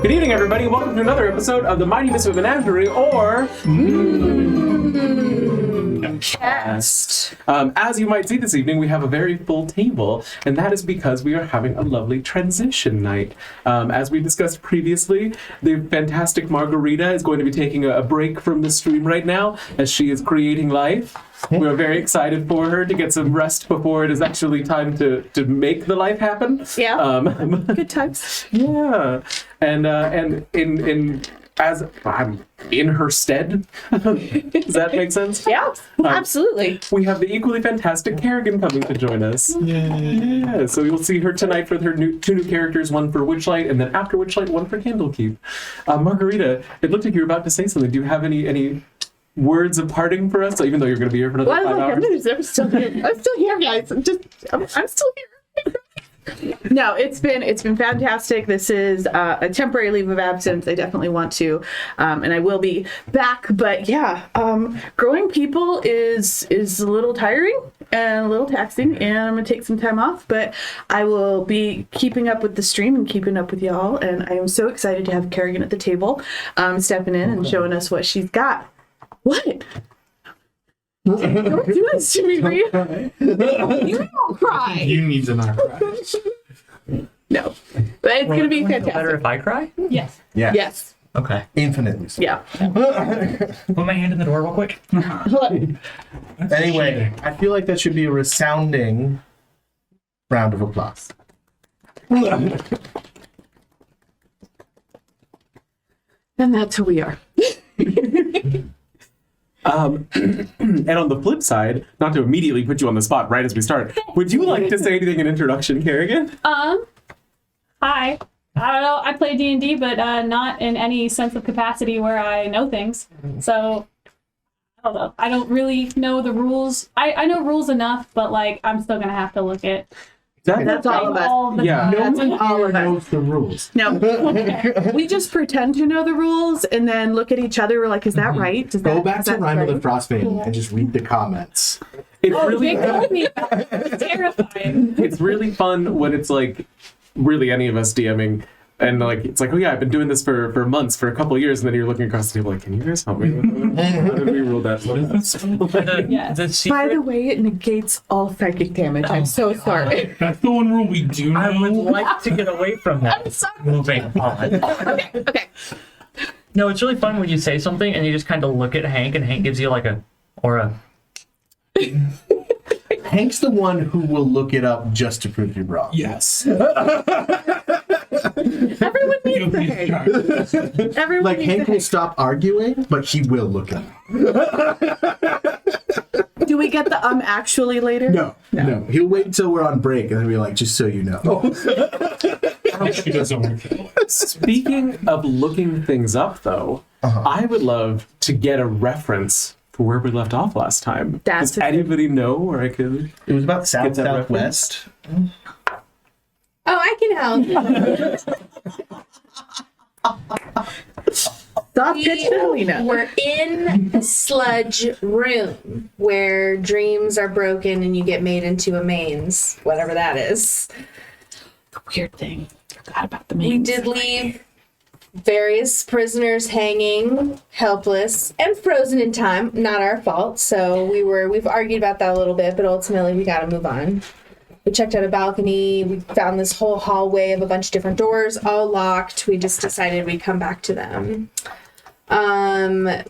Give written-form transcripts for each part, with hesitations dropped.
Good evening, everybody. Welcome to another episode of the Mighty Misfit Menagerie, or Cast. As you might see this evening, we have a very full table, and that is because we are having a lovely transition night. As we discussed previously, the fantastic Margarita is going to be taking a break from the stream right now, as she is creating life. We are very excited for her to get some rest before it is actually time to make the life happen. Yeah. Good times. Yeah. And as I'm in her stead, does that make sense? Yeah, absolutely. We have the equally fantastic Kerrigan coming to join us. Yeah. So you'll see her tonight for her two new characters, one for Witchlight, and then after Witchlight, one for Candlekeep. Margarita, it looked like you were about to say something. Do you have any words of parting for us, even though you're going to be here for another 5 hours? I'm still here, guys. I'm still here. No, it's been fantastic. This is a temporary leave of absence. I definitely want to, and I will be back. But yeah, growing people is a little tiring and a little taxing, and I'm gonna take some time off. But I will be keeping up with the stream and keeping up with y'all. And I am so excited to have Kerrigan at the table, stepping in and showing us what she's got. What? Don't do this to me, Rhea. You don't cry. You need to not cry. No. But it's going to be fantastic. Better if I cry? Yes. Yeah. Yes. Okay. Infinitely. So. Yeah. Put my hand in the door real quick. Anyway, I feel like that should be a resounding round of applause. And that's who we are. And on the flip side, not to immediately put you on the spot right as we start, would you like to say anything in introduction, Kerrigan? Hi. I don't know. I play D&D, but not in any sense of capacity where I know things. So, I don't know. I don't really know the rules. I know rules enough, but like I'm still gonna have to look at. That's all of us. Yeah. No one all of us. knows the rules. No. We just pretend to know the rules and then look at each other. We're like, is that right? Go back to Rhyme of the Frostmaiden and just read the comments. It's really They told me about it. It's terrifying. it's really fun when it's like really any of us DMing. And like it's like, oh yeah, I've been doing this for months, for a couple of years, and then you're looking across the table like, can you guys help me? How did we rule that? What is this? Yeah. The secret, By the way, it negates all psychic damage. I'm so sorry. That's the one rule we do know. I would like to get away from that. I'm sorry. Moving on. Okay. No, it's really fun when you say something and you just kind of look at Hank, and Hank gives you like a aura. Hank's the one who will look it up just to prove you're wrong. Yes. Everyone needs to Hank. Everyone Like, needs Hank to will stop arguing, but he will look it up. Do we get the actually later? No. He'll wait until we're on break and then be like, just so you know. She doesn't work that way. Speaking of looking things up, though, I would love to get a reference for where we left off last time. That's Does anybody know where I could? It was about Get that southwest. Oh, I can help. Stop pitching, Lena. We're in the sludge room where dreams are broken and you get made into a maze, whatever that is. Weird thing. Forgot about the We main. did leave various prisoners hanging, helpless, and frozen in time. Not our fault. So we've argued about that a little bit, but ultimately we gotta move on. We checked out a balcony. We found this whole hallway of a bunch of different doors, all locked. We just decided we'd come back to them.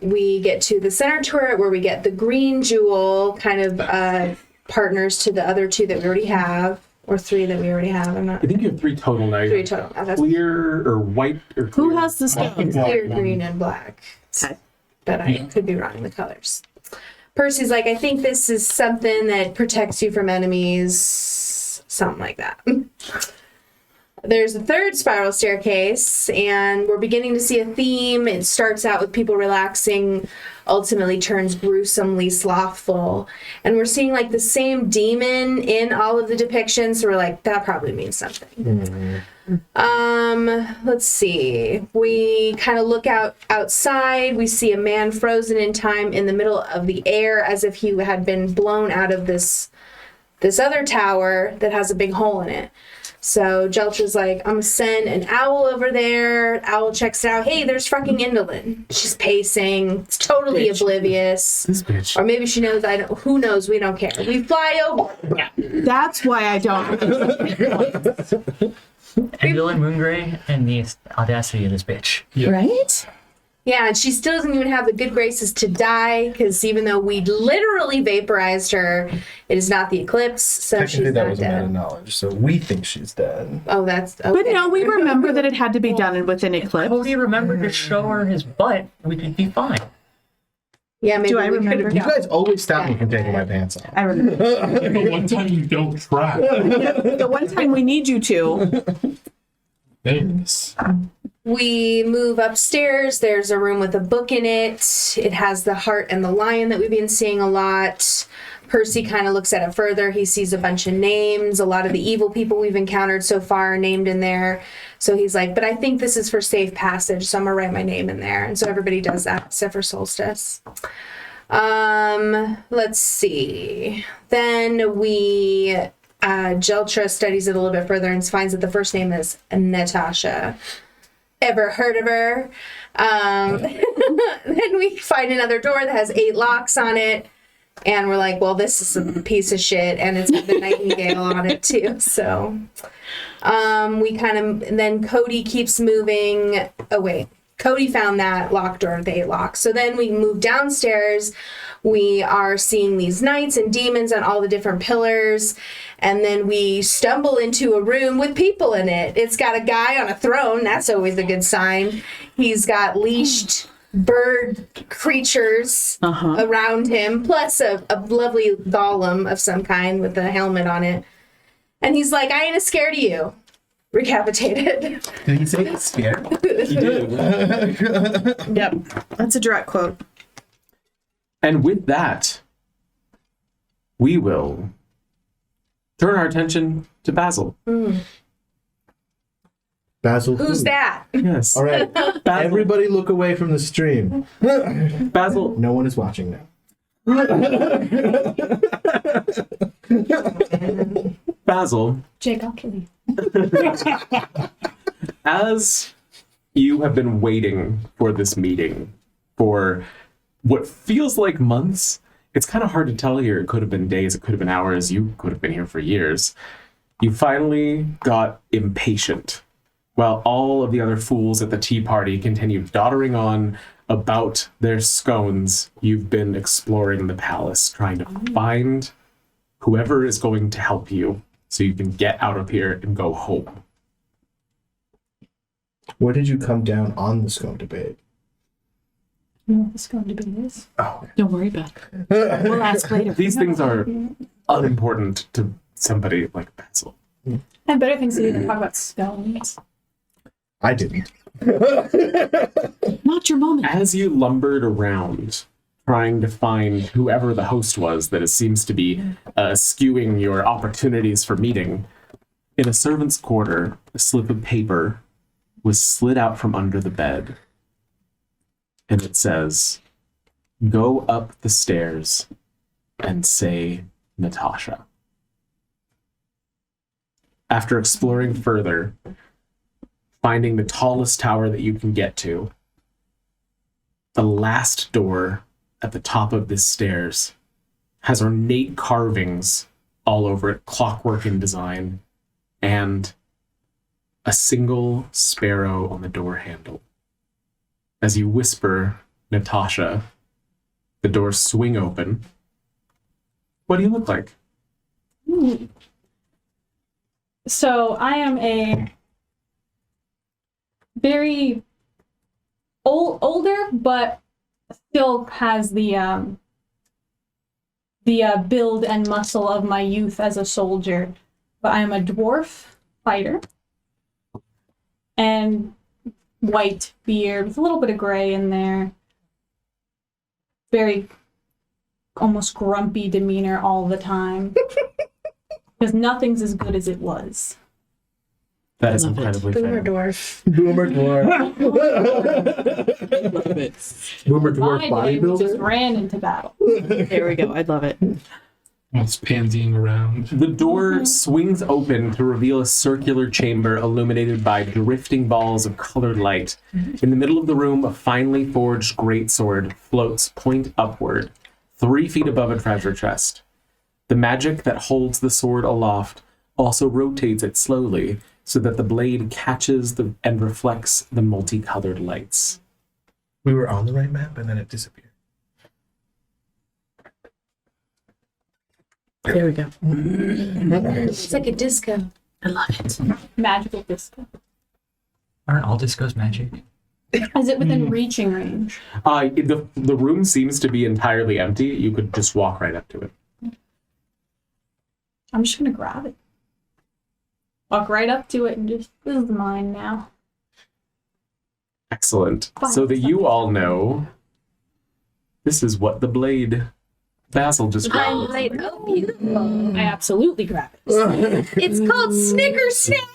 We get to the center turret where we get the green jewel, kind of partners to the other two that we already have, or three that we already have. I'm not. I think you have 3 total now. Three total. That's Clear or white or Who clear? has the stones? clear, green, and black. Okay. But I could be wrong in the colors. Percy's like, I think this is something that protects you from enemies, something like that. There's a third spiral staircase, and we're beginning to see a theme. It starts out with people relaxing, ultimately turns gruesomely slothful. And we're seeing like the same demon in all of the depictions, so we're like, that probably means something. Let's see. We kind of look outside. We see a man frozen in time in the middle of the air as if he had been blown out of this other tower that has a big hole in it. So Jeltra's like, I'm gonna send an owl over there. Owl checks it out. Hey, there's fucking Indolin. She's pacing. It's totally oblivious. This bitch. Or maybe she knows. I don't. Who knows? We don't care. We fly over. That's why I don't. Angela Moongray and the audacity of this bitch. Right? Yeah, and she still doesn't even have the good graces to die, because even though we literally vaporized her, it is not the eclipse, so Technically, she's that not was a meta dead. knowledge, so we think she's dead. Oh, that's okay. But no, we remember that it had to be done within Eclipse. Cody remembered to show her his butt. We could be fine. Yeah, maybe Do I we remember? could've You done- guys always stop me from taking my pants off. I remember. The one time you don't try. The one time we need you to. There it is. We move upstairs. There's a room with a book in it. It has the heart and the lion that we've been seeing a lot. Percy kind of looks at it further. He sees a bunch of names. A lot of the evil people we've encountered so far are named in there. So he's like, but I think this is for safe passage, so I'm gonna write my name in there. And so everybody does that except for Solstice. Let's see. Then we Jeltra studies it a little bit further and finds that the first name is Natasha. Ever heard of her? Then we find another door that has 8 locks on it. And we're like, well, this is a piece of shit. And it's got the nightingale on it, too. So we kind of, and then Cody keeps moving. Oh, wait. Cody found that locked door with 8 locks. So then we move downstairs. We are seeing these knights and demons on all the different pillars. And then we stumble into a room with people in it. It's got a guy on a throne. That's always a good sign. He's got leashed bird creatures around him, plus a lovely golem of some kind with a helmet on it. And he's like, I ain't as scared of you. Recapitated. Did he say he's scared? Yep. That's a direct quote. And with that, we will turn our attention to Basil. Basil. Who's who? that? Yes. All right. Basil. Everybody look away from the stream. Basil. No one is watching now. Basil, Jake, I'll kill you. as you have been waiting for this meeting for what feels like months, it's kind of hard to tell here. It could have been days, it could have been hours, you could have been here for years. You finally got impatient while all of the other fools at the tea party continued doddering on about their scones. You've been exploring the palace, trying to find whoever is going to help you so you can get out of here and go home. Where did you come down on the scone debate? You know what this going to be is? Oh, Don't worry about it. We'll ask later. These things are unimportant to somebody like Basil. I have better things to do than talk about scones. I didn't. Not your moment. As you lumbered around trying to find whoever the host was that it seems to be skewing your opportunities for meeting, in a servant's quarter, a slip of paper was slid out from under the bed. And it says, "Go up the stairs and say Natasha." After exploring further, finding the tallest tower that you can get to, the last door at the top of this stairs has ornate carvings all over it, clockwork in design, and a single sparrow on the door handle. As you whisper, Natasha, the doors swing open. What do you look like? So I am a very older, but still has the build and muscle of my youth as a soldier. But I am a dwarf fighter, and white beard with a little bit of gray in there. Very almost grumpy demeanor all the time. Because nothing's as good as it was. That is Love it. incredibly Boomer fair. dwarf. Boomer dwarf. Boomer dwarf My day, we just bodybuilder. ran into battle. There we go. I love it. It's pansying around. The door swings open to reveal a circular chamber illuminated by drifting balls of colored light. In the middle of the room, a finely forged greatsword floats point upward, 3 feet above a treasure chest. The magic that holds the sword aloft also rotates it slowly so that the blade catches and reflects the multicolored lights. We were on the right map and then it disappeared. There we go. It's like a disco. I love it. Magical disco. Aren't all discos magic? Is it within reaching range? The room seems to be entirely empty. You could just walk right up to it. I'm just gonna grab it. Walk right up to it and just, this is mine now. Excellent. So that you all know, this is what the blade Basil just grabbed. Oh, beautiful. I absolutely grab it. It's called Snicker Snack.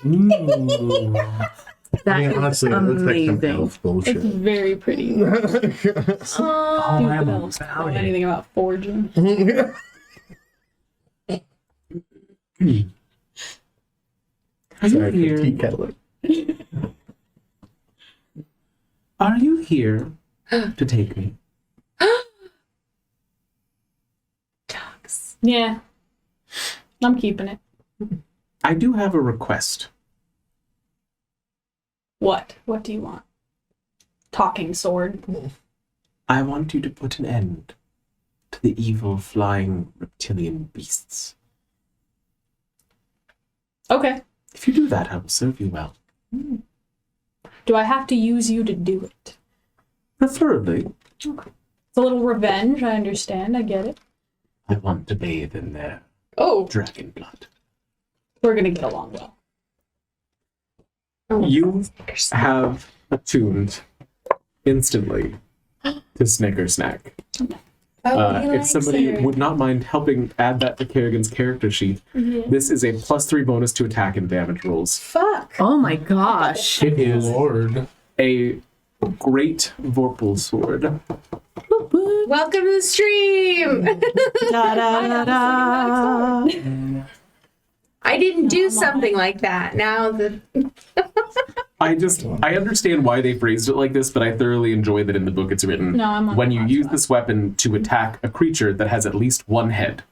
That I mean, is honestly, it looks like some amazing. elf bullshit. It's very pretty. Oh, Stupid I'm elves don't know about anything about forging. Are you Sorry, here? tea kettle. Are you here to take me? Yeah. I'm keeping it. I do have a request. What? What do you want? Talking sword. I want you to put an end to the evil flying reptilian beasts. Okay. If you do that, I will serve you well. Do I have to use you to do it? Preferably, It's a little revenge, I understand, I get it. I want to bathe in their Oh, dragon blood. we're gonna get along well. You have attuned instantly to Snicker Snack. If somebody would not mind helping add that to Kerrigan's character sheet, this is a +3 bonus to attack and damage rolls. Fuck. Oh my gosh. It is Lord. a great Vorpal sword. Welcome to the stream. Da, da, da, da. I didn't do something like that. Now the I understand why they phrased it like this, but I thoroughly enjoy that in the book it's written. No, I'm on when you board use with that. this weapon to attack a creature that has at least one head.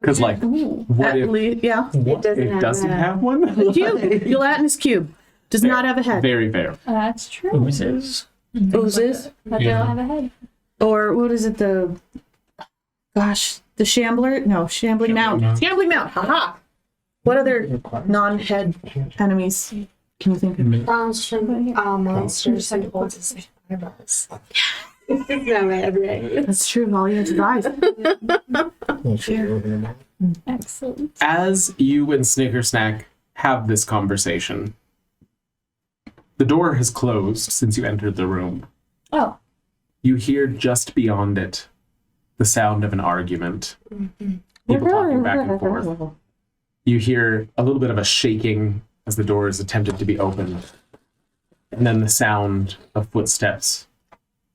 Because, like, what At if least, yeah. it doesn't it have doesn't a- have one? Cube. Gelatinous cube. Does not have a head. Very fair. That's true. Oozes? Oozes. But they Yeah. don't have a head. Or what is it? The shambler? No, shambling mount. Mount. Shambling mount. Haha. What other non-head enemies can you think of? Monsters and horses and eyeballs. It's not bad, right? That's true. All you have is eyes. Excellent. As you and Snicker Snack have this conversation, the door has closed since you entered the room. Oh, You hear just beyond it the sound of an argument. People talking back and forth. You hear a little bit of a shaking as the door is attempted to be opened. And then the sound of footsteps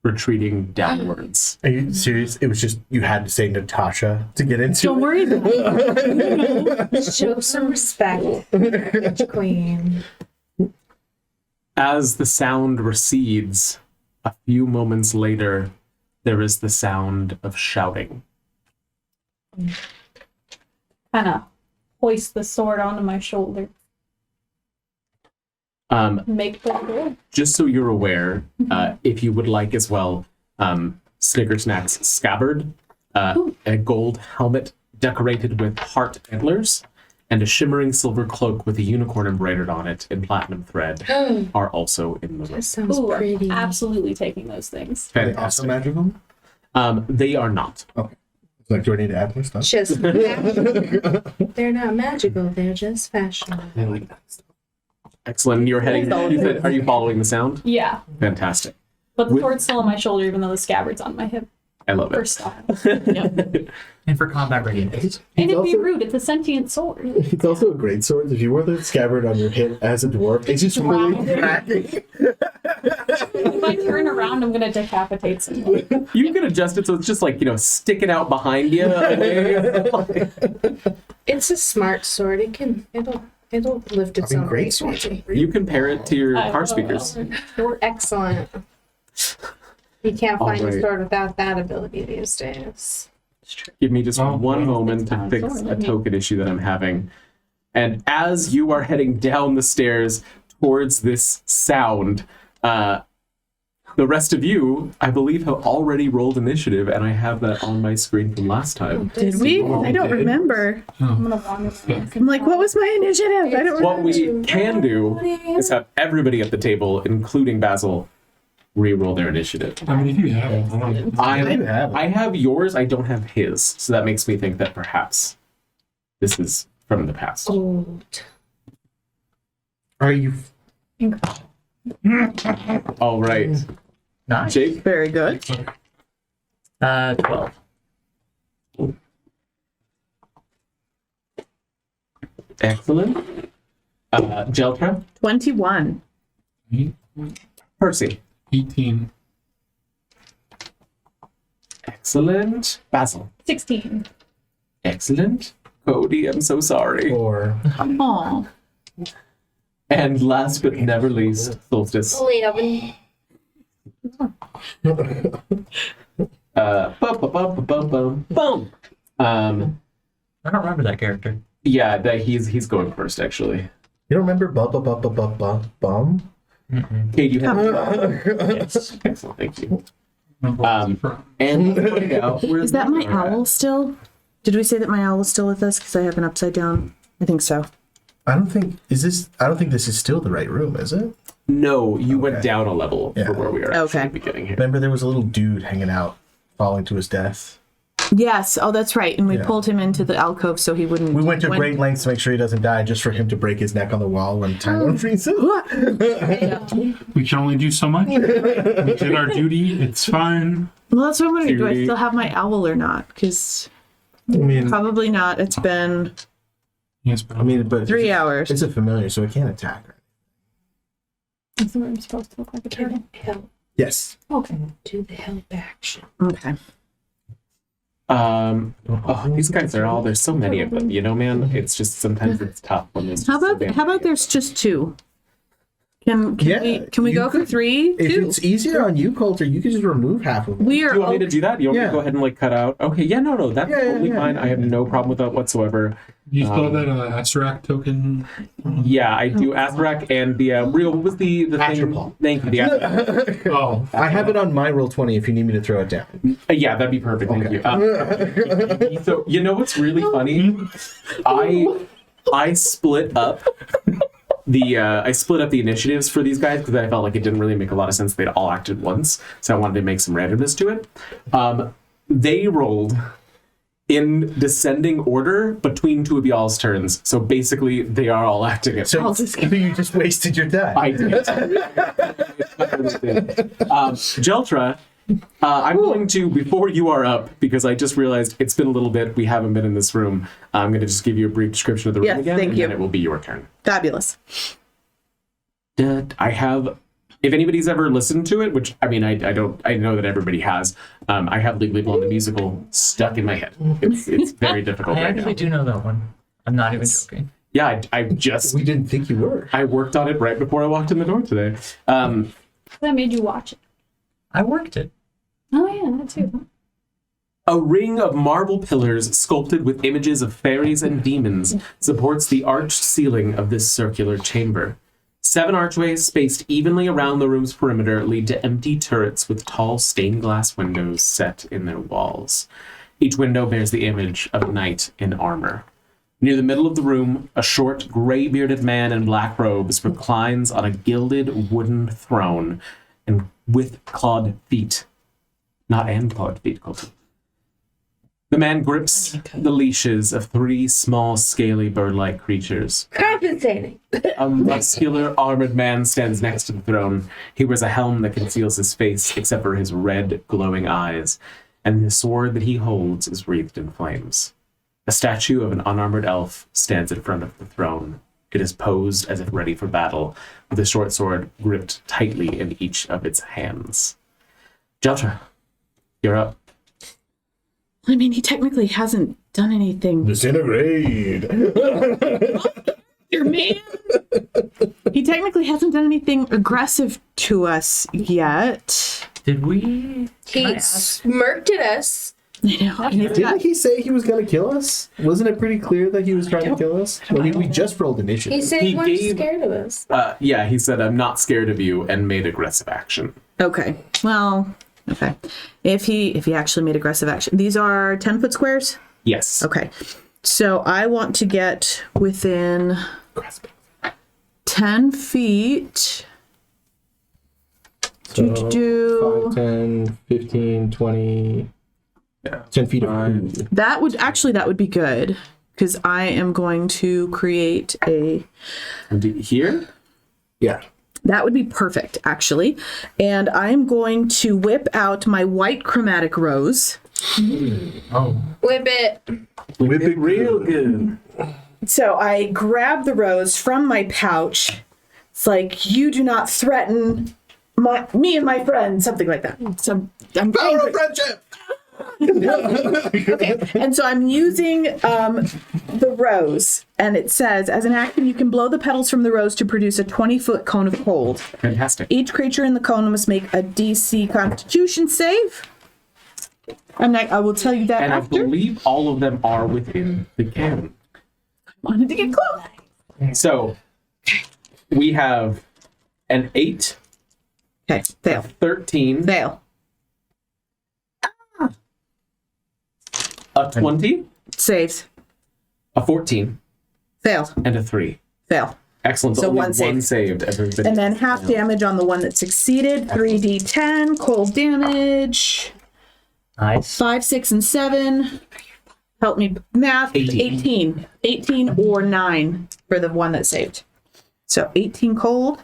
retreating downwards. Are you serious? It was just you had to say Natasha to get into Don't it. worry about it. Show some respect, Queen. As the sound recedes, a few moments later, there is the sound of shouting. kind of hoist the sword onto my shoulder. Make the door. Just so you're aware, if you would like as well, Snicker Snack's scabbard, a gold helmet decorated with heart antlers, and a shimmering silver cloak with a unicorn embroidered on it in platinum thread are also in the room. That sounds Ooh, pretty. absolutely taking those things. Are they also Fantastic. magical? They are not. Like, do I need to add more stuff? Just they're not magical. They're just fashionable. I like that stuff. Excellent. You're heading. You said, are you following the sound? Yeah, Fantastic. but the With- sword's still on my shoulder, even though the scabbard's on my hip. I love For it. style. And for combat readiness. And it'd be also- rude. It's a sentient sword. It's also a great sword. If you wear the scabbard on your hip as a dwarf, it's just really cracking. If I turn around, I'm gonna decapitate someone. You can adjust it so it's just like, sticking out behind you. It's a smart sword. It'll lift its own great weight. sword. You can pair it to your I car will. speakers. Excellent. You can't All find a right. sword without that ability these days. Give me just one moment to fine. fix Sorry, a let me- token issue that I'm having. And as you are heading down the stairs towards this sound, the rest of you, I believe, have already rolled initiative, and I have that on my screen from last time. Did we? I don't remember. I'm gonna wander around. I'm like, what was my initiative? I don't What remember. we can do is have everybody at the table, including Basil, re-roll their initiative. I mean, if you have it, I don't know. I have yours, I don't have his, so that makes me think that perhaps this is from the past. Old. Are you? All right. Nice. Jake? Very good. 12. Excellent. Jeltra? 21. Percy? 18. Excellent. Basil? 16. Excellent. Cody, I'm so sorry. Or Aw. And last but never least, Solstice. Leoben. Boom. I don't remember that character. Yeah, he's going first, actually. you don't remember bum? Kate, you have Yes. excellent, thank you. From. And where's Is that my Laura at? owl still? Did we say that my owl is still with us? Because I have an upside down. I think so. I don't think this is still the right room, is it? No, you went Okay. down a level Yeah. from where we are actually Okay. at the beginning here. Remember there was a little dude hanging out, falling to his death. Yes. Oh, that's right. And we Yeah. pulled him into the alcove so he wouldn't. We went to great lengths to make sure he doesn't die, just for him to break his neck on the wall when time went freeze. We can only do so much. We did our duty. It's fine. Well, that's what I'm wondering. Do I Judy. still have my owl or not? Because I mean, probably not. It's been Yes, but but 3 hours. It's a familiar, so it can't attack her. Is the room supposed to look like a turtle? Help. Yes. Okay. Do the help action. Okay. These guys are all, there's so many of them, man. It's just sometimes it's tough when there's How just so about many. there's just 2? Can Yeah, we you go for could- 3? If 2. it's easier on you, Coulter, you can just remove half of them. We Do are. you want me to do that? You want me Yeah. to go ahead and cut out? Okay, yeah, no, that's Yeah, totally yeah. fine. I have no problem with that whatsoever. you still have that Asarak token. Yeah, I do Azarak and the real. What was the thing? Astropol. Thank you. The Azarak. Oh, I have it on my roll 20 if you need me to throw it down. Yeah, that'd be perfect. Thank Okay. you. So you know what's really funny? I split up the initiatives for these guys because I felt like it didn't really make a lot of sense. They'd all act at once, so I wanted to make some randomness to it. They rolled in descending order between two of y'all's turns, so basically they are all acting at So, I'll just- so you just wasted your time. I did. Jeltra, I'm going to, before you are up, because I just realized it's been a little bit, we haven't been in this room, I'm going to just give you a brief description of the room Yes, again, thank and you. then it will be your turn. Fabulous. I have, if anybody's ever listened to it, which, I know that everybody has, I have Legally Blonde the musical stuck in my head. It's very difficult I right actually now. do know that one. I'm not even joking. Yeah, I just, We didn't think you were. I worked on it right before I walked in the door today. That made you watch it. I worked it. Oh yeah, that too. A ring of marble pillars sculpted with images of fairies and demons supports the arched ceiling of this circular chamber. 7 archways spaced evenly around the room's perimeter lead to empty turrets with tall stained glass windows set in their walls. Each window bears the image of a knight in armor. Near the middle of the room, a short, gray-bearded man in black robes reclines on a gilded wooden throne and with clawed feet. Not and clawed feet, Colton. The man grips the leashes of 3 small, scaly, bird-like creatures. Compensating. A muscular, armored man stands next to the throne. He wears a helm that conceals his face except for his red, glowing eyes, and the sword that he holds is wreathed in flames. A statue of an unarmored elf stands in front of the throne, It is posed as if ready for battle, with a short sword gripped tightly in each of its hands. Jeltra, you're up. I mean, he technically hasn't done anything. Disintegrate. Your man. He technically hasn't done anything aggressive to us yet. Did we? Can I He ask? smirked at us. I know. And he's got- Didn't he say he was going to kill us? Wasn't it pretty clear that he was trying to kill us? I mean, we just rolled He initiative. said he He wasn't gave- scared of us. Yeah, he said, I'm not scared of you, and made aggressive action. Okay. Well, okay. If he actually made aggressive action. These are 10-foot squares? Yes. Okay. So I want to get within 10 feet. So, Do- 5, 10, 15, 20, 10 feet of food. That would be good because I am going to create a. Here? Yeah. That would be perfect, actually. And I'm going to whip out my white chromatic rose. Oh, Whip it. Whip it Real good. So I grab the rose from my pouch. It's like, you do not threaten me and my friend, something like that. So I'm Power angry. of friendship! Okay. And so I'm using the rose, and it says, as an action, you can blow the petals from the rose to produce a 20-foot cone of cold. Fantastic. Each creature in the cone must make a DC Constitution save. I will tell you that And I after. believe all of them are within the canon. Wanted to get close. So, we have an 8, Okay, fail. 13, Fail. a 20, Saves. a 14, Fail. and a 3. Fail. Excellent. So Only one saved. saved. Everybody. And then half damage on the one that succeeded. 3d10, cold damage. Nice. 5, 6, and 7. Help me math. 18. 18 or 9 for the one that saved. So 18 cold.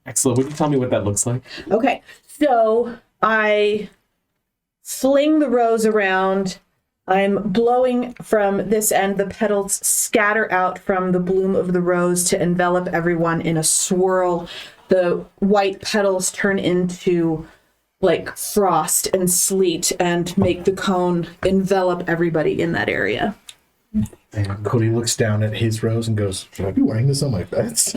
Excellent. Would you tell me what that looks like? Okay, so I fling the rose around. I'm blowing from this end. The petals scatter out from the bloom of the rose to envelop everyone in a swirl. The white petals turn into like frost and sleet and make the cone envelop everybody in that area. And Cody looks down at his rose and goes, should I be wearing this on my vest?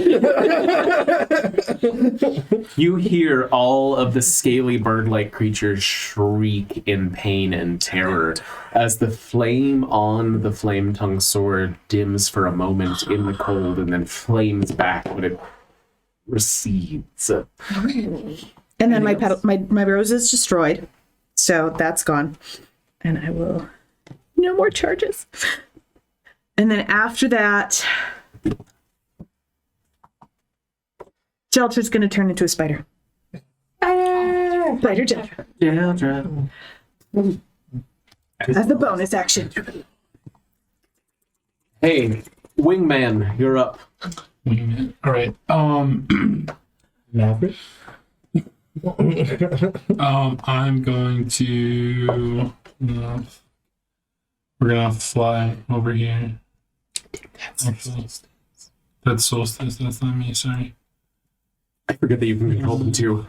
You hear all of the scaly bird-like creatures shriek in pain and terror as the flame on the flame-tongue sword dims for a moment in the cold and then flames back when it recedes. And then my rose is destroyed. So that's gone. And I will... No more charges. And then after that... Jeltra's going to turn into a spider. Spider Jeltra. As a bonus action. Hey, Wingman, you're up. wait a minute. All right. Maverick? I'm going to. We're gonna fly over here. Actually, that's Solstice. That's not me. Sorry. I forget that you can control them too.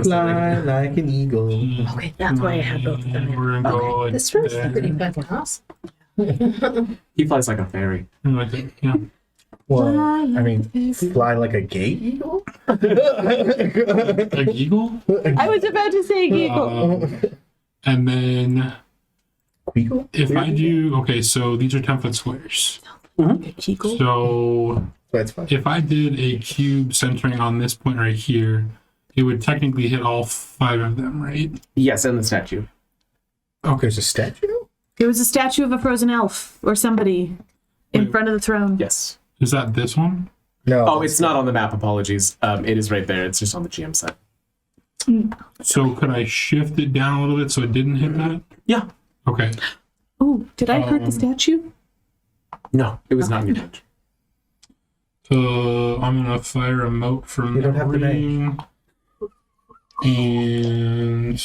Fly like an eagle. Okay, that's why I had both of them. We're gonna go like This room's there. pretty fucking awesome. He flies like a fairy. Like that, yeah. Well, I mean, fly like a gate eagle? A eagle. I was about to say giggle. And then Queagle? if I do, okay, so these are 10-foot squares. Giggle? So That's fine. if I did a cube centering on this point right here, it would technically hit all 5 of them, right? Yes, and the statue. Oh, there's a statue? There was a statue of a frozen elf or somebody in Wait. front of the throne. Yes. Is that this one? No. Oh, it's not on the map. Apologies. It is right there. It's just on the GM side. So could I shift it down a little bit so it didn't hit that? Yeah. Okay. Oh, did I hurt the statue? No, it was not in your touch. So I'm gonna fire a mote from You the don't have the ring, and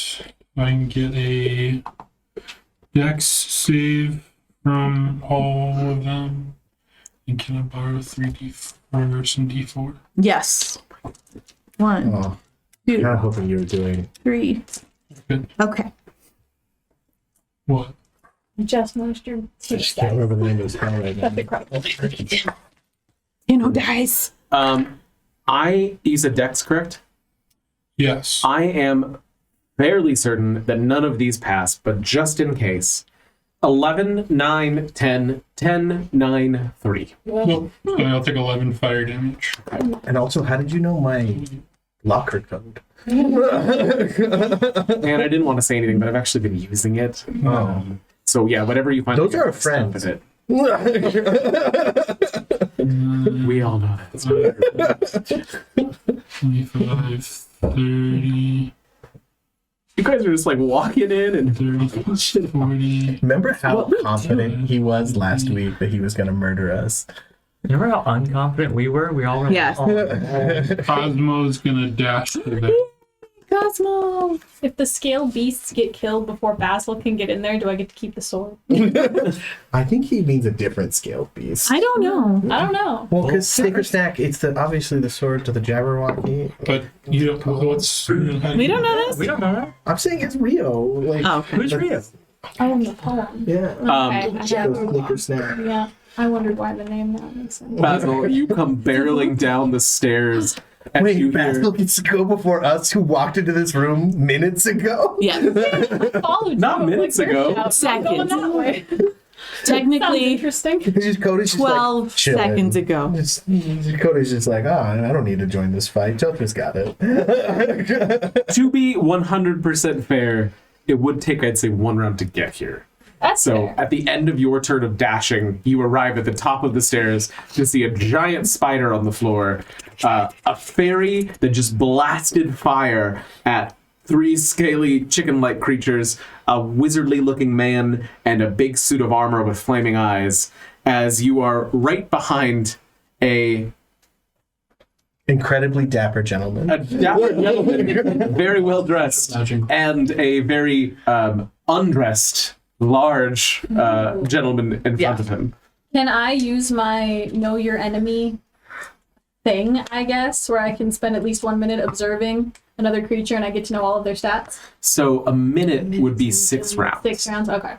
I can get a Dex save from all of them. And can I borrow 3d4 some d4? Yes. 1, Oh, 2, kind of hoping you were doing. 3. Good. Okay. What? Just moisture. I just can't remember the name of the spell right now. That's incredible. Dice. You said Dex, correct? Yes. I am fairly certain that none of these pass, but just in case, 11, 9, 10, 10, 9, 3. Well, I'll take 11 fire damage. And also, how did you know my locker code? And I didn't want to say anything, but I've actually been using it. Oh. So yeah, whatever you find. Those are our stuff friends. with it. We all know that. 25, 30, You guys are just like walking in and 30, 40. Remember how confident he was last week that he was going to murder us? Remember how unconfident we were? We all were. Yes. Cosmo's gonna dash to there. Cosmo. If the scale beasts get killed before Basil can get in there, do I get to keep the sword? I think he means a different scaled beast. I don't know. I don't know. Well, because Snickersnack, it's obviously the sword to the Jabberwocky. But you don't. What's? We don't know this. We don't know that. I'm saying it's Rio. Like, Oh, okay. Who's Rio? Oh, in the poem. yeah. Okay, I have- Snickersnack. yeah. I wondered why the name now makes sense. Basil, you come barreling down the stairs. And you Wait, hear- Basil gets to go before us who walked into this room minutes ago? Yeah. Followed Not you, minutes like, ago. you're not going Seconds. that way. Sounds Technically, interesting. Cody's just 12 like, chilling. seconds ago. Cody's just like, I don't need to join this fight. Joker's got it. To be 100% fair, it would take, I'd say, 1 round to get here. That's So fair. at the end of your turn of dashing, you arrive at the top of the stairs to see a giant spider on the floor, a fairy that just blasted fire at 3 scaly chicken-like creatures, a wizardly-looking man, and a big suit of armor with flaming eyes, as you are right behind a Incredibly dapper gentleman. dapper gentleman, very well dressed, and a very undressed, large gentleman in front of him. Can I use my know your enemy thing, I guess, where I can spend at least 1 minute observing another creature and I get to know all of their stats? So a minute would be 6 rounds. 6 rounds, okay.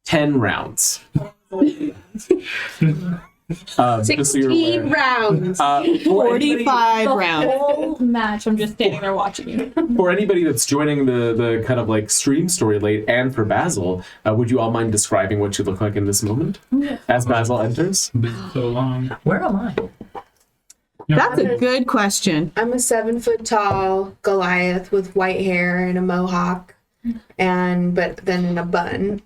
10 rounds. Just so you're 16 aware. rounds. For anybody, 45 rounds. Whole match, I'm just standing there watching you. for anybody that's joining the kind of like stream story late, and for Basil, would you all mind describing what you look like in this moment as Basil enters? Been so long. Where am I? That's a good question. I'm a 7 foot tall Goliath with white hair and a mohawk, but then in a bun,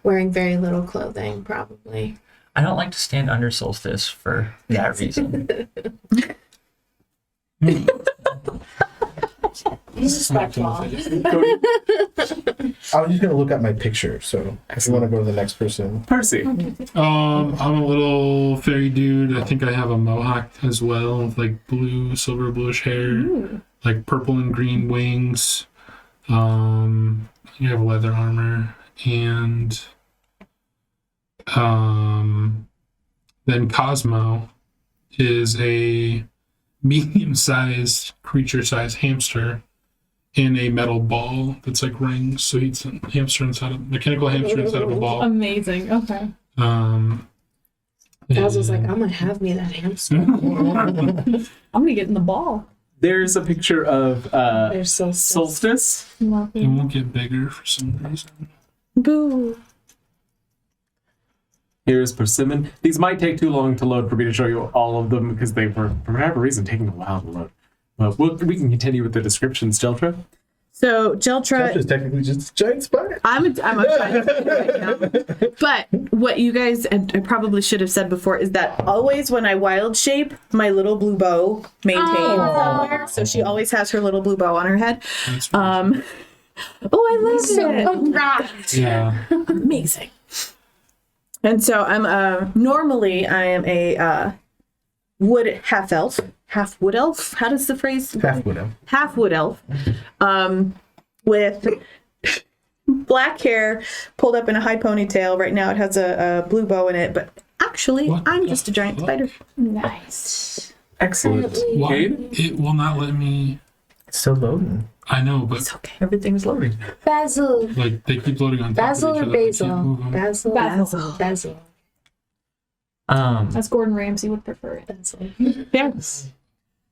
wearing very little clothing, probably. I don't like to stand under Solstice for that reason. Respectful. I was just gonna look at my picture, so if you want to go to the next person. Percy. I'm a little fairy dude. I think I have a mohawk as well, with like blue, silver bluish hair, like purple and green wings. You have leather armor, and then Cosmo is a medium-sized creature-sized hamster in a metal ball that's like rings. So he's a hamster inside of mechanical hamster inside of a ball. Amazing, okay. Basil's like, I'm gonna have me that hamster. I'm gonna get in the ball. There's a picture of They're so Solstice. It won't get bigger for some reason. Boo. Here's Persimmon. These might take too long to load for me to show you all of them because they were, for whatever reason, taking a while to load. But we can continue with the descriptions, Jeltra. So Jeltra, Is technically just a giant spider. I'm a giant right now. But what you guys, and I probably should have said before, is that always when I wild shape, my little blue bow maintains somewhere. So she always has her little blue bow on her head. That's Oh, I love it. right. yeah. Amazing. And so normally I am a half wood elf. How does the phrase? Half widow. Half wood elf. With black hair pulled up in a high ponytail. Right now it has a blue bow in it, but Actually, What I'm the just a giant fuck? spider. Nice. Excellent. Why? Cade? It will not let me. It's still loading. I know, but Everything's loading. Basil. like they keep loading on top Basil of or each other. I can't basil? move 'em. Basil. Basil. Basil. As Gordon Ramsay would prefer it. Basil. Yes.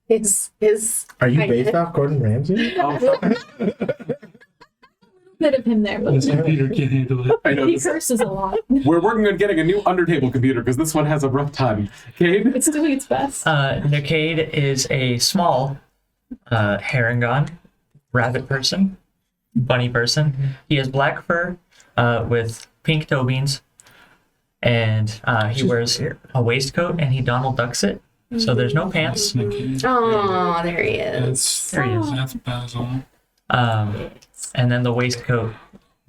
His. Are you I- based off Gordon Ramsay? Bit of him there, but This computer can't handle it. I know he this. curses a lot. We're working on getting a new undertable computer because this one has a rough time. Cade? It's doing its best. Nickade is a small Harangon, rabbit person, bunny person. He has black fur with pink toe beans, and he wears a waistcoat and he Donald Ducks it. So there's no pants. Oh, there he is. There he is. That's Basil. And then the waistcoat.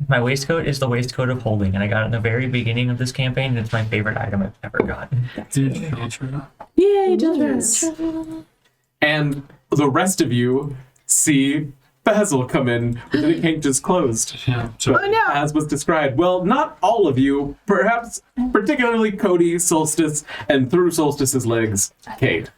My waistcoat is the waistcoat of holding, and I got it in the very beginning of this campaign, and it's my favorite item I've ever gotten. Dude, Ultra. Yay, children's. And the rest of you see Basil come in with the cake just closed. Yeah. So Oh no. As was described. Well, not all of you, perhaps particularly Cody, Solstice, and through Solstice's legs, Cade.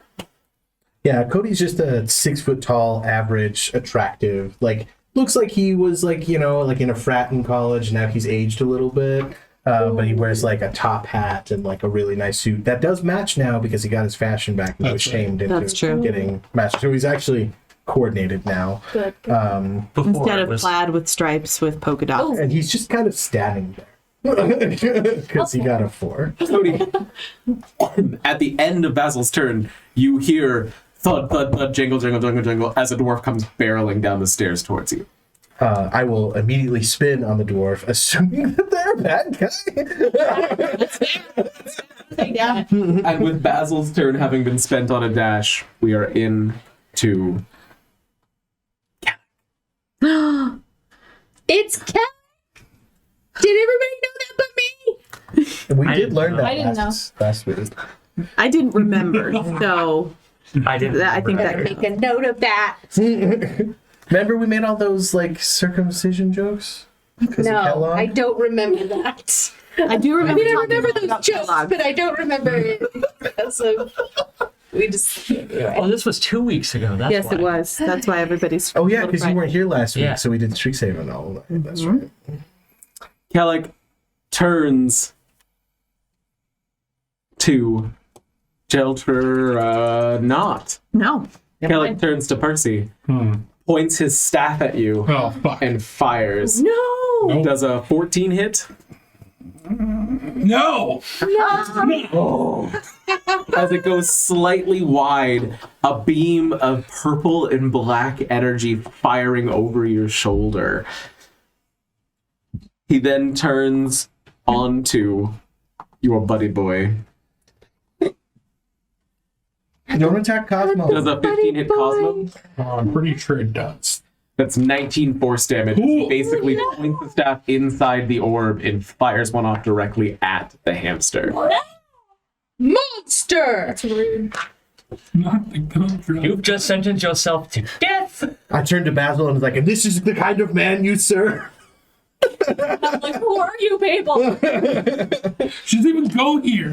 Yeah, Cody's just a 6 foot tall, average, attractive. Like, looks like he was like, you know, like in a frat in college. Now he's aged a little bit. But he wears like a top hat and like a really nice suit that does match now because he got his fashion back and he was That's right. shamed into That's true. getting matched. So he's actually coordinated now. Good. Before Instead it of was plaid with stripes with polka dots. Oh. And he's just kind of standing there because he got a 4. Cody, at the end of Basil's turn, you hear thud, thud, thud, jingle, jingle, jingle, jingle as a dwarf comes barreling down the stairs towards you. I will immediately spin on the dwarf, assuming that they're a bad guy. Yeah. And with Basil's turn having been spent on a dash, we are in to It's Cat. Did everybody know that but me? And we I did didn't learn know. that I didn't last week. I didn't remember, so I didn't. I think Better that make a note of that. Remember we made all those like circumcision jokes? 'Cause of No, Kellogg? I don't remember that. I do I remember. mean, I talking remember those about jokes, Kellogg. but I don't remember it because of. We just. Oh, this was 2 weeks ago. That's Yes, why. it was. That's why everybody's. Oh yeah, because you weren't here last week, Yeah. so we did Strixhaven all night. That's right. Kellic turns to Jelter not. No. Kellic turns to Percy, points his staff at you, Oh, fuck. and fires. No. Does a 14 hit? No! As it goes slightly wide, a beam of purple and black energy firing over your shoulder. He then turns onto your buddy boy. Don't attack Cosmo. Does a 15 hit Cosmo? Oh, I'm pretty sure it does. That's 19 force damage. He Cool. basically points the staff inside the orb and fires one off directly at the hamster. Monster! That's rude. Not the gun drop. You've just sentenced yourself to death. I turned to Basil and was like, and this is the kind of man you serve. I'm like, who are you people? She doesn't even go here.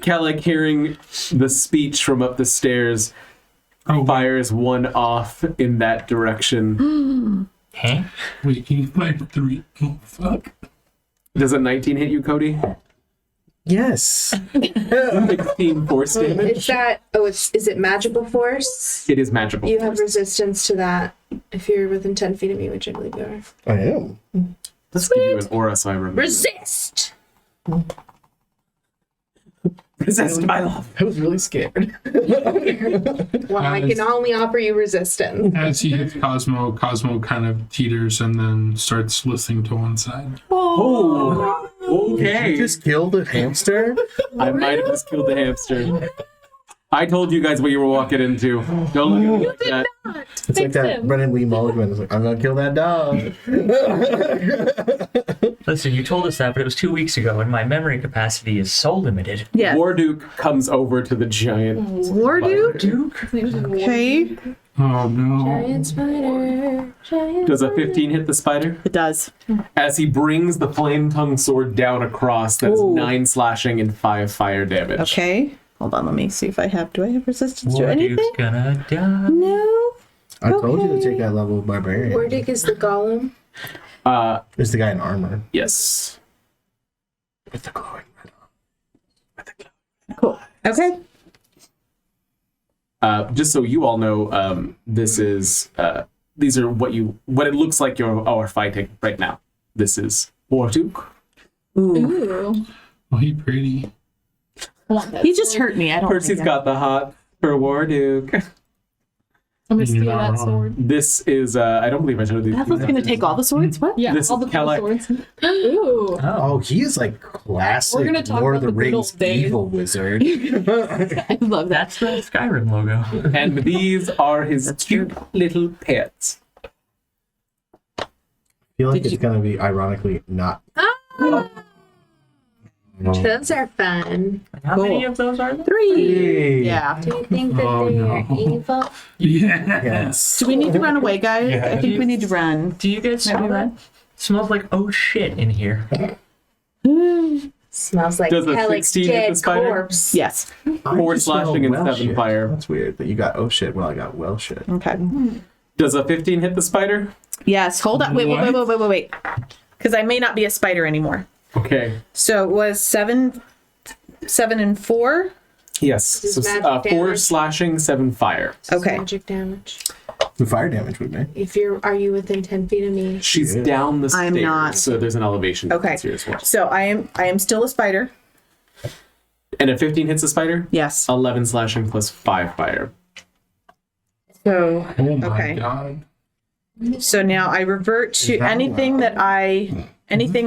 Kellic, hearing the speech from up the stairs, fires one off in that direction. Huh? Wait, can you find 3? Oh, fuck. Does a 19 hit you, Cody? Yes. 16 force damage. Is that. Oh, is it magical force? It is magical. You have resistance to that if you're within 10 feet of me, which I believe you are. I am. Let's give you an aura so I remember. Resist! Resist my love. I was really scared. Well, I can only offer you resistance. As he hits Cosmo, Cosmo kind of teeters and then starts listing to one side. Oh, okay. You just killed a hamster? I might have just killed the hamster. I told you guys what you were walking into. Don't look at me like that. It's Fix like that him. Brennan Lee Mulligan is like, I'm gonna kill that dog. Listen, you told us that, but it was 2 weeks ago, and my memory capacity is so limited. Yes. Warduke comes over to the giant. Warduke? Duke? Okay. Oh no. Giant spider. Giant Does a spider. 15 hit the spider? It does. As he brings the flame tongue sword down across, that's Ooh. 9 slashing and 5 fire damage. Okay. Hold on, let me see if I have. Do I have resistance to Warduke's anything? gonna die. No. I told you to Okay. take that level of barbarian. Wardick is the golem. It's the guy in armor Yes. with the glowing red arm. Cool. Okay. Just so you all know, this is these are what it looks like you are fighting right now. This is Warduke. Ooh. Ooh. Oh, he pretty. I want that He just sword. hurt me. I don't. Percy's think got the hot for Warduke. I'm gonna steal You're not that wrong. sword. This is I don't believe I showed these. That was gonna take all the swords. What? Yeah, This all is the cool Kelek. swords. Ooh. Oh, he is like classic We're gonna talk Lord of about the the good Rings old days. evil wizard. I love that. That's the Skyrim logo. And these are his cute little pets. I feel like Did it's you- gonna be ironically not. Those are fun. How many Cool. of those are there? 3. Yeah. Do you think that Oh, they no. are evil? Yeah. Yes. Do we need to run away, guys? Yeah. I think we need to run. Do you guys Maybe smell that? run. Smells like oh shit in here. Smells like Does a Kellick's 16 hit the dead spider? corpse. Yes. 4 slashing and 7 shit. fire. That's weird, but you got oh shit. Well, I got well shit. Okay. Does a 15 hit the spider? Yes. Hold on. Wait. Because I may not be a spider anymore. Okay. So it was 7 and 4. Yes. This So is magic 4 damage. slashing, 7 fire. Okay. Magic damage. The fire damage would make. Are you within 10 feet of me? She's Yeah. down the I'm stairs, not. so there's an elevation Okay. difference here as well. So I am still a spider. And a 15 hits the spider? Yes. 11 slashing plus 5 fire. So Oh my Okay. god. so now I revert to that anything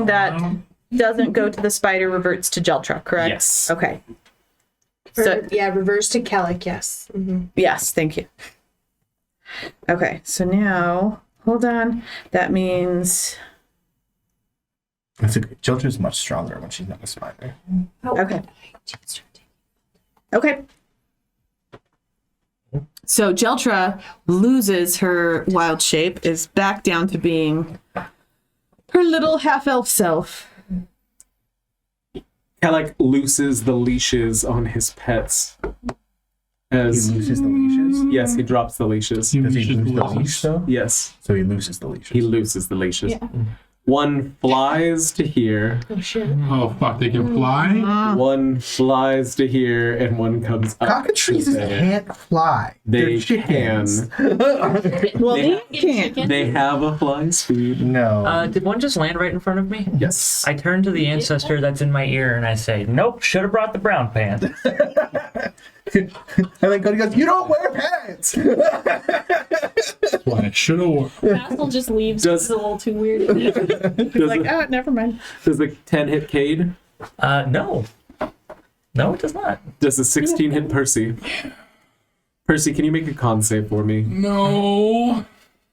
that doesn't go to the spider reverts to Geltra, correct? Yes. Okay. So Reverse to Kellick, yes. Mm-hmm. yes, thank you. Okay, so now hold on. That means That's a good. Children's much stronger when she's not a spider. okay. Okay. So Geltra loses her wild shape, is back down to being her little half-elf self. Kelek looses the leashes on his pets. He As loses the leashes. yes, he drops the leashes. You Does he should lose the lose. leash though? Yes, So he loses the leashes. he loses the leashes. Yeah. One flies to here, Oh, shit. Oh fuck, they can fly? one flies to here, and one comes up. Cockatrices to there. can't fly. They They're chickens. Well, they can't. They have a flying speed. No. Did one just land right in front of me? Yes. I turn to the ancestor that's in my ear and I say, nope, should have brought the brown pants. And then Cody goes, "You don't wear pants." That's why I should have. Vassal just leaves. Does- It's a little too weird. Does, Like, the, oh, never mind. does the 10 hit Cade? No. No, it does not. Does the 16 hit Percy? Percy, can you make a con save for me? No.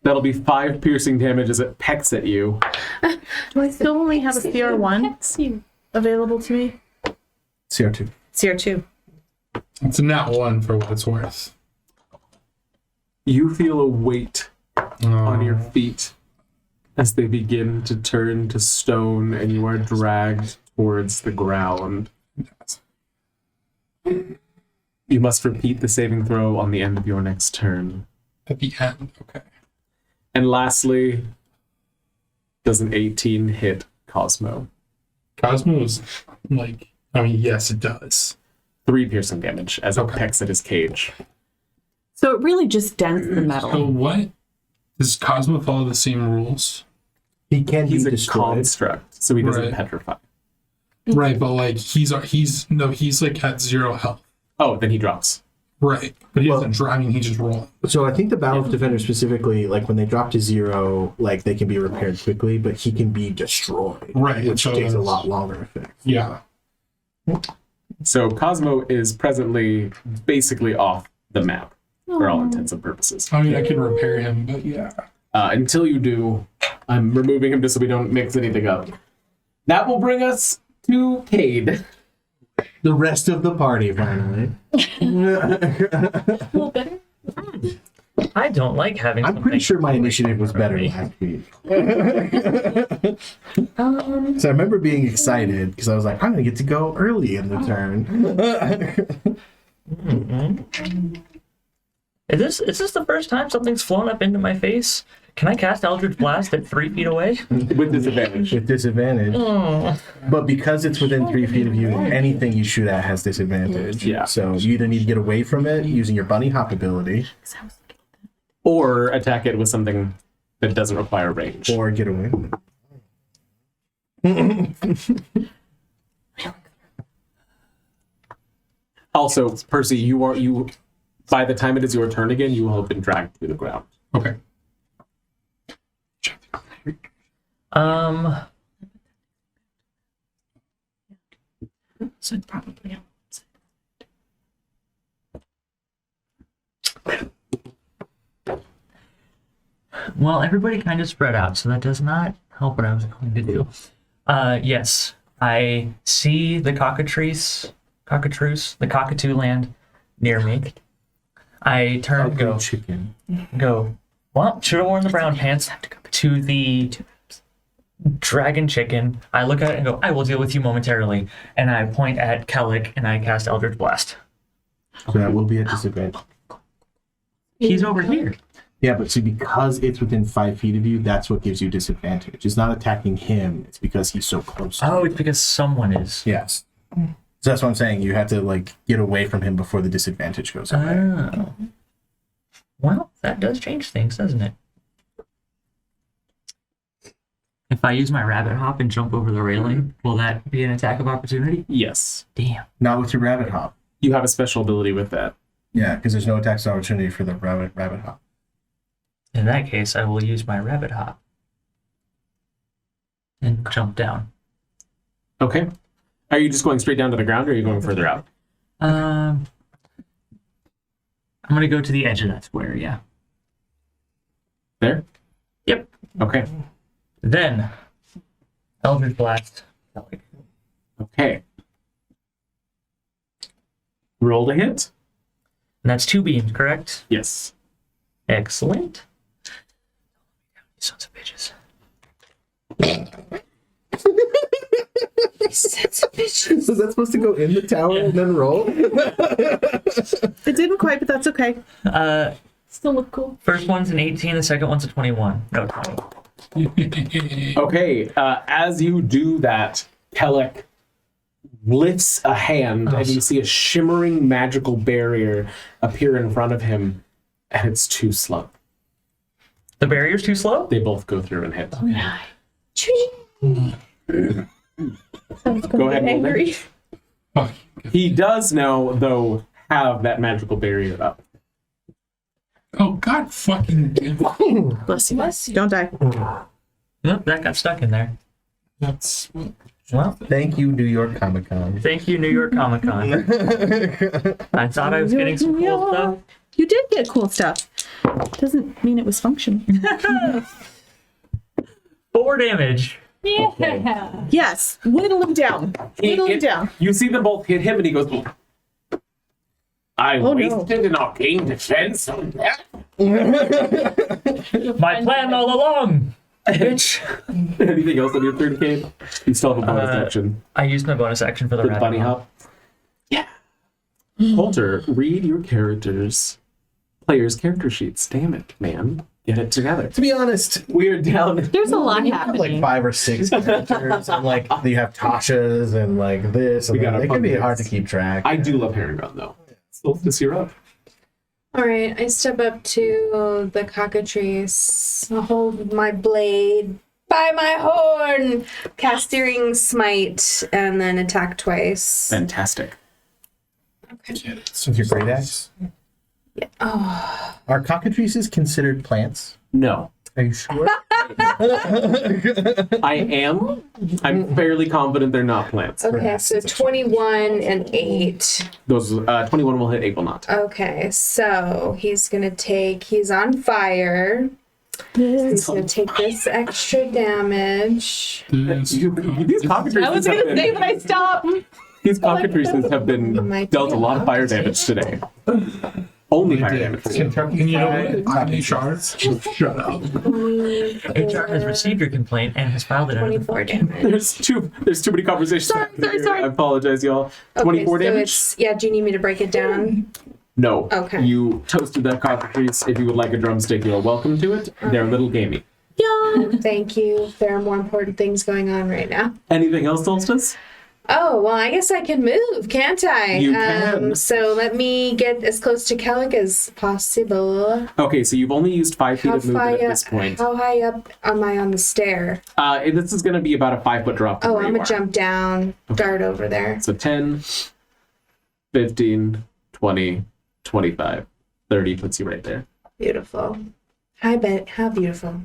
That'll be 5 piercing damage as it pecks at you. Do I still only have a CR1 Pets you. available to me? CR2. CR2. It's a nat 1 for what it's worth. You feel a weight on your Oh. feet as they begin to turn to stone and you are dragged towards the ground. You must repeat the saving throw on the end of your next turn. At the end, okay. And lastly, does an 18 hit Cosmo? Cosmo's like, I mean, yes, it does. 3 piercing damage as it Okay. pecks at his cage. So it really just dents the So metal. what? Does Cosmo follow the same rules? He can He's be a destroyed. construct, so he doesn't Right. petrify. Right, but like he's like at 0 health. Oh, then he drops. Right, but he Well- doesn't draw. I mean, he just rolls. So I think the Battle of Defender specifically, like when they drop to 0, like they can be repaired quickly, but he can be destroyed. Right, Which so takes a that's- lot longer effect. Yeah. So Cosmo is presently basically off the map for all intents and purposes. I mean, I can repair him, but yeah. Until you do, I'm removing him just so we don't mix anything up. That will bring us to Cade. The rest of the party, finally. A little bitter. I don't like having. I'm pretty something sure my right initiative was in front better of me. last week. So I remember being excited because I was like, I'm gonna get to go early in the turn. Is this the first time something's flown up into my face? Can I cast Eldritch Blast at 3 feet away? With disadvantage. With disadvantage. Oh. But because it's within 3 feet of you, anything you shoot at has disadvantage. Yeah. So you either need to get away from it using your bunny hop ability, Or attack it with something that doesn't require range. or get away from it. Also, Percy, you by the time it is your turn again, you will have been dragged to the ground. Okay. So probably. Well, everybody kind of spread out, so that does not help what I was going to do. Yes, I see the cockatrice, the cockatoo land near me. I turn and go, chicken. well, should have worn the brown pants, to the dragon chicken. I look at it and go, I will deal with you momentarily. And I point at Kellic and I cast Eldritch Blast. So that will be a disadvantage. He's over here. Yeah, but see, because it's within 5 feet of you, that's what gives you disadvantage. It's not attacking him, it's because he's so close to Oh, you. it's because someone is. Yes. So that's what I'm saying. You have to, like, get away from him before the disadvantage goes away. Oh. Well, that does change things, doesn't it? If I use my rabbit hop and jump over the railing, will that be an attack of opportunity? Yes. Damn. Not with your rabbit hop. You have a special ability with that. Yeah, because there's no attacks of opportunity for the rabbit hop. In that case, I will use my rabbit hop and jump down. Okay. Are you just going straight down to the ground or are you going further out? I'm gonna go to the edge of that square, yeah. There? Yep. Okay. Then, Eldritch Blast. Okay. Roll to hit? And that's 2 beams, correct? Yes. Excellent. Sons of bitches. Sons of bitches. Was that supposed to go in the tower and then roll? It didn't quite, but that's okay. Still look cool. First one's an 18, the second one's a 21. No, 20. Okay. As you do that, Kellic lifts a hand and you see a shimmering magical barrier appear in front of him, and it's too slow. The barrier's too slow? They both go through and hit. Sounds Go ahead and roll angry. Fuck. He does know, though, have that magical barrier up. Oh, God fucking damn it. Bless you. Don't die. Nope, that got stuck in there. That's what. Well, Thank you, New York Comic Con. thank you, New York Comic Con. I thought I was getting some cool stuff. You did get cool stuff. Doesn't mean it was functioning. 4 damage. Yeah. Yes, whittle him down. Whittle him down. You see them both hit him, and he goes, I Oh, no. wasted an arcane defense on that. My plan all along, bitch. Anything else on your turn, Kate? You still have a bonus action. I used my bonus action for the For the rabbit bunny hop. Yeah. Coulter, read your players' character sheets. Damn it, man. Get it together. To be honest, We're down. There's a lot I have like happening. 5 or 6 characters, and like you have Tasha's and like this, and We got like, our it can be pumpkins. hard to keep track. I do love Herring Run, though. Solstice, you're up. All right, I step up to the cockatrice, hold my blade by my horn, cast Searing Smite, and then attack twice. Fantastic. With your great axe. Yeah. Oh, Are cockatrices considered plants? No. Are you sure? I am. I'm fairly confident they're not plants. okay, so 21 and 8. Those 21 will hit, 8 will not. Okay, so he's on fire. He's gonna take this extra damage. These cockatrices I was have gonna say, been, but I stopped. these cockatrices have been Might dealt a be lot of fire opportunity. damage today. Only I fire did. damage. Kentucky And you know Fried what? I'm Taco HR. Shut up. HR has received your complaint and has filed it under the 24 damage. There's too many conversations. Sorry, happening here. sorry. I apologize, y'all. 24 so damage? it's, yeah, do you need me to break it down? No. Okay. You toasted that cockatrice. If you would like a drumstick, you are welcome to it. They're a little gamey. Yeah. Thank you. There are more important things going on right now. Anything else, Solstice? Oh, well, I guess I can move, can't I? You can. So let me get as close to Kellic as possible. Okay, so you've only used 5 feet How of movement high, at this point. how high up am I on the stair? This is going to be about a 5-foot drop. From Oh, where I'm you going are. to jump down, dart over there. So 10, 15, 20, 25, 30 puts you right there. Beautiful. How beautiful.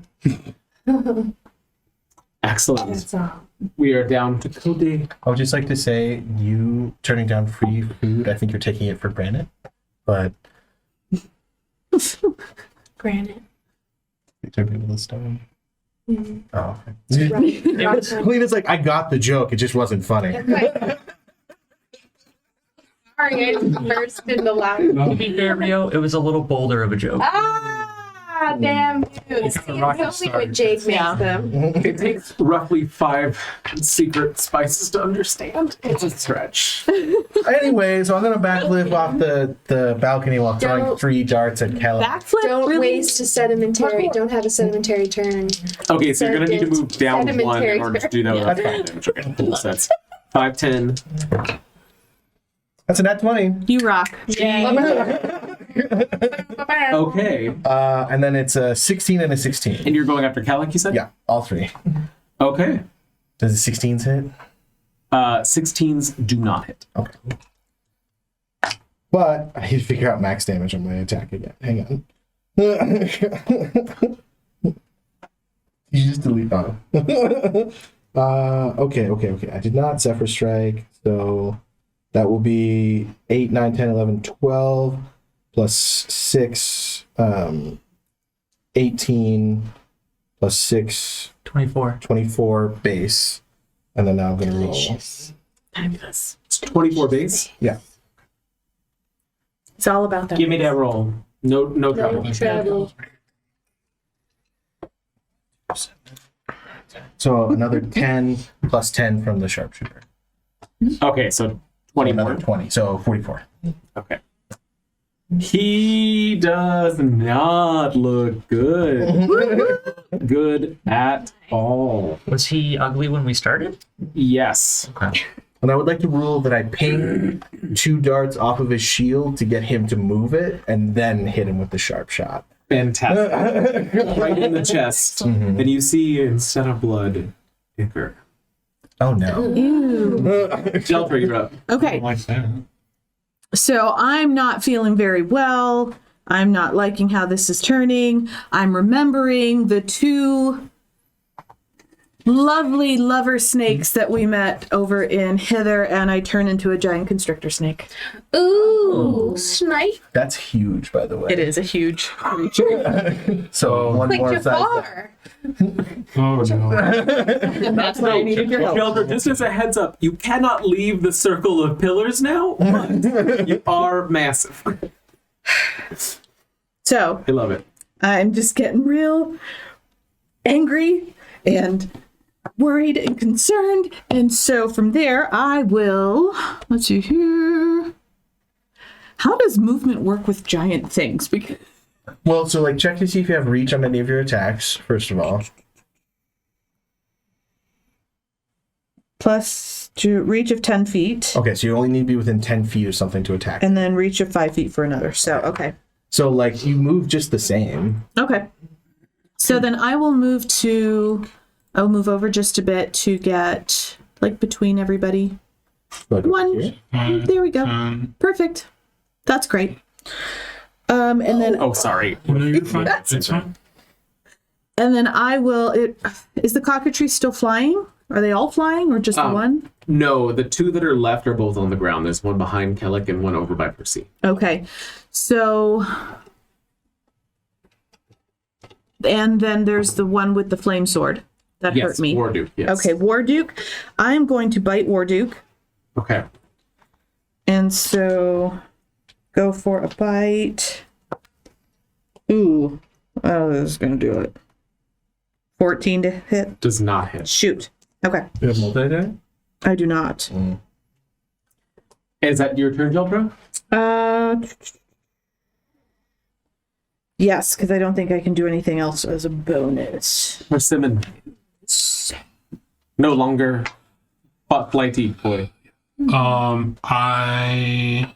Excellent. That's all. We are down to Cody. I would just like to say, you turning down free food, I think you're taking it for granted. But Granted. you turned into the stone. Mhm. Oh, okay. Right. Clena's like, I got the joke, it just wasn't funny. Sorry, I just burst into laughter. To be fair, Rio, it was a little bolder of a joke. Ah, damn you. See, rocket it's only star. what Jake makes Yeah. them. It takes roughly 5 secret spices to understand. It's a stretch. Anyway, so I'm gonna backflip off the balcony while throwing Don't- 3 darts at Kelly. Backflip. Don't really? waste a sedimentary. Don't have a sedimentary turn. Okay, so you're going to need to move down 1 in Sedimentary order to do that without fire damage. Okay, cool. So that's 5, 10. That's a nat 20. You rock. Okay. And then it's a 16 and a 16. And you're going after Calic, you said? Yeah, all 3. Okay. Does the 16s hit? 16s do not hit. Okay. But I need to figure out max damage on my attack again. Hang on. You just delete. Oh. Okay. I did not Zephyr Strike, so that will be 8, 9, 10, 11, 12, plus 6, 18, plus 6, 24. 24 base. And then now I'm going to roll. Fabulous. It's 24 base. Yeah. It's all about that. Give me that roll. No trouble. Trouble. So another 10 plus 10 from the sharpshooter. Okay, so 20 more. Another 20, so 44. Okay. He does not look good. Good at all. Was he ugly when we started? Yes. Okay. And I would like to rule that I ping 2 darts off of his shield to get him to move it, and then hit him with the sharp shot. Fantastic. Right in the chest. And you see, instead of blood, ichor. Oh no. Ew. Shelter, you're up. Okay. Like that. So I'm not feeling very well. I'm not liking how this is turning. I'm remembering the 2 lovely lover snakes that we met over in Hither, and I turn into a giant constrictor snake. Ooh, snipe. That's huge, by the way. It is a huge creature. So one Like more size. Jafar. Oh no. And that's why I needed your help. Shelter, just as a heads up, you cannot leave the circle of pillars now, but you are massive. So I love it. I'm just getting real angry and worried and concerned. And so from there, I will, let's see here. How does movement work with giant things? Because Well, so like check to see if you have reach on any of your attacks, first of all. plus to reach of 10 feet, Okay, so you only need to be within 10 feet of something to attack. and then reach of 5 feet for another. So, okay. So like you move just the same. Okay. So then I will move over just a bit to get like between everybody. Like over One. here. There we go. Perfect. That's great. And then Oh, sorry. No, you're fine. That's It's fine. and then I will. Is the cockatrice still flying? Are they all flying or just the one? No, the 2 that are left are both on the ground. There's one behind Kellic and one over by Percy. Okay. So. And then there's the one with the flame sword that Yes, hurt me. Warduke, yes. Okay, Warduke. I'm going to bite Warduke. Okay. And so Go for a bite. Ooh. Oh, this is going to do it. 14 to hit. Does not hit. Shoot. Okay. You have multi-die? I do not. Is that your turn, Jelbro? Yes, because I don't think I can do anything else as a bonus. Persimmon. No longer flighty boy. I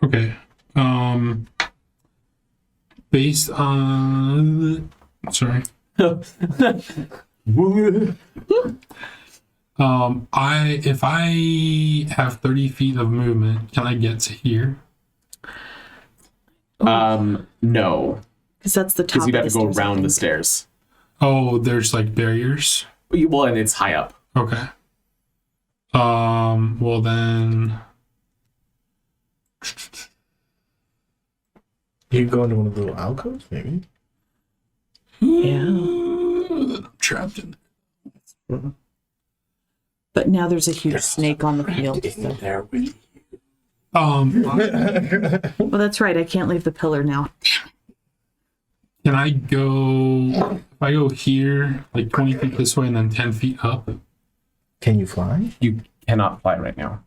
okay. Based on sorry. If I have 30 feet of movement, can I get to here? No. Because that's the top. Because you'd have of to go stairs, I around the think. stairs. Oh, there's like barriers. Well, and it's high up. Okay. Well then. You can go into one of the little alcoves, maybe. Yeah. I'm trapped in. But now there's a huge snake on the field. So. There with Well, that's right. I can't leave the pillar now. Can I go? If I go here, like 20 feet this way, and then 10 feet up. Can you fly? You cannot fly right now.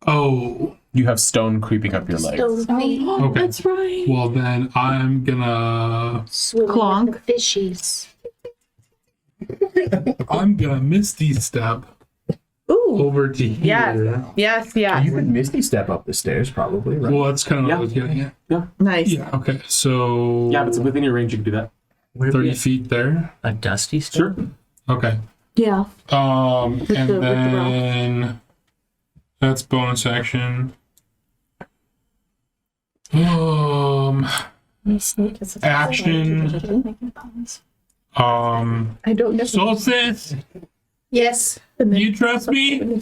Oh, You have stone creeping up your legs. Stone feet. okay. That's right. Well then, I'm gonna Swimming with the fishies. Misty Step Ooh. over to here. Yes. Yes. You could Misty step up the stairs, probably, right? Well, that's kind of what I was Yeah. getting at. Nice. Yeah. Okay. So. Yeah, if it's within your range, you can do that. 30 feet there. A dusty step? Sure. Okay. Yeah. And the rock. then that's bonus action. Action. I don't know. Solstice, Yes, you trust me?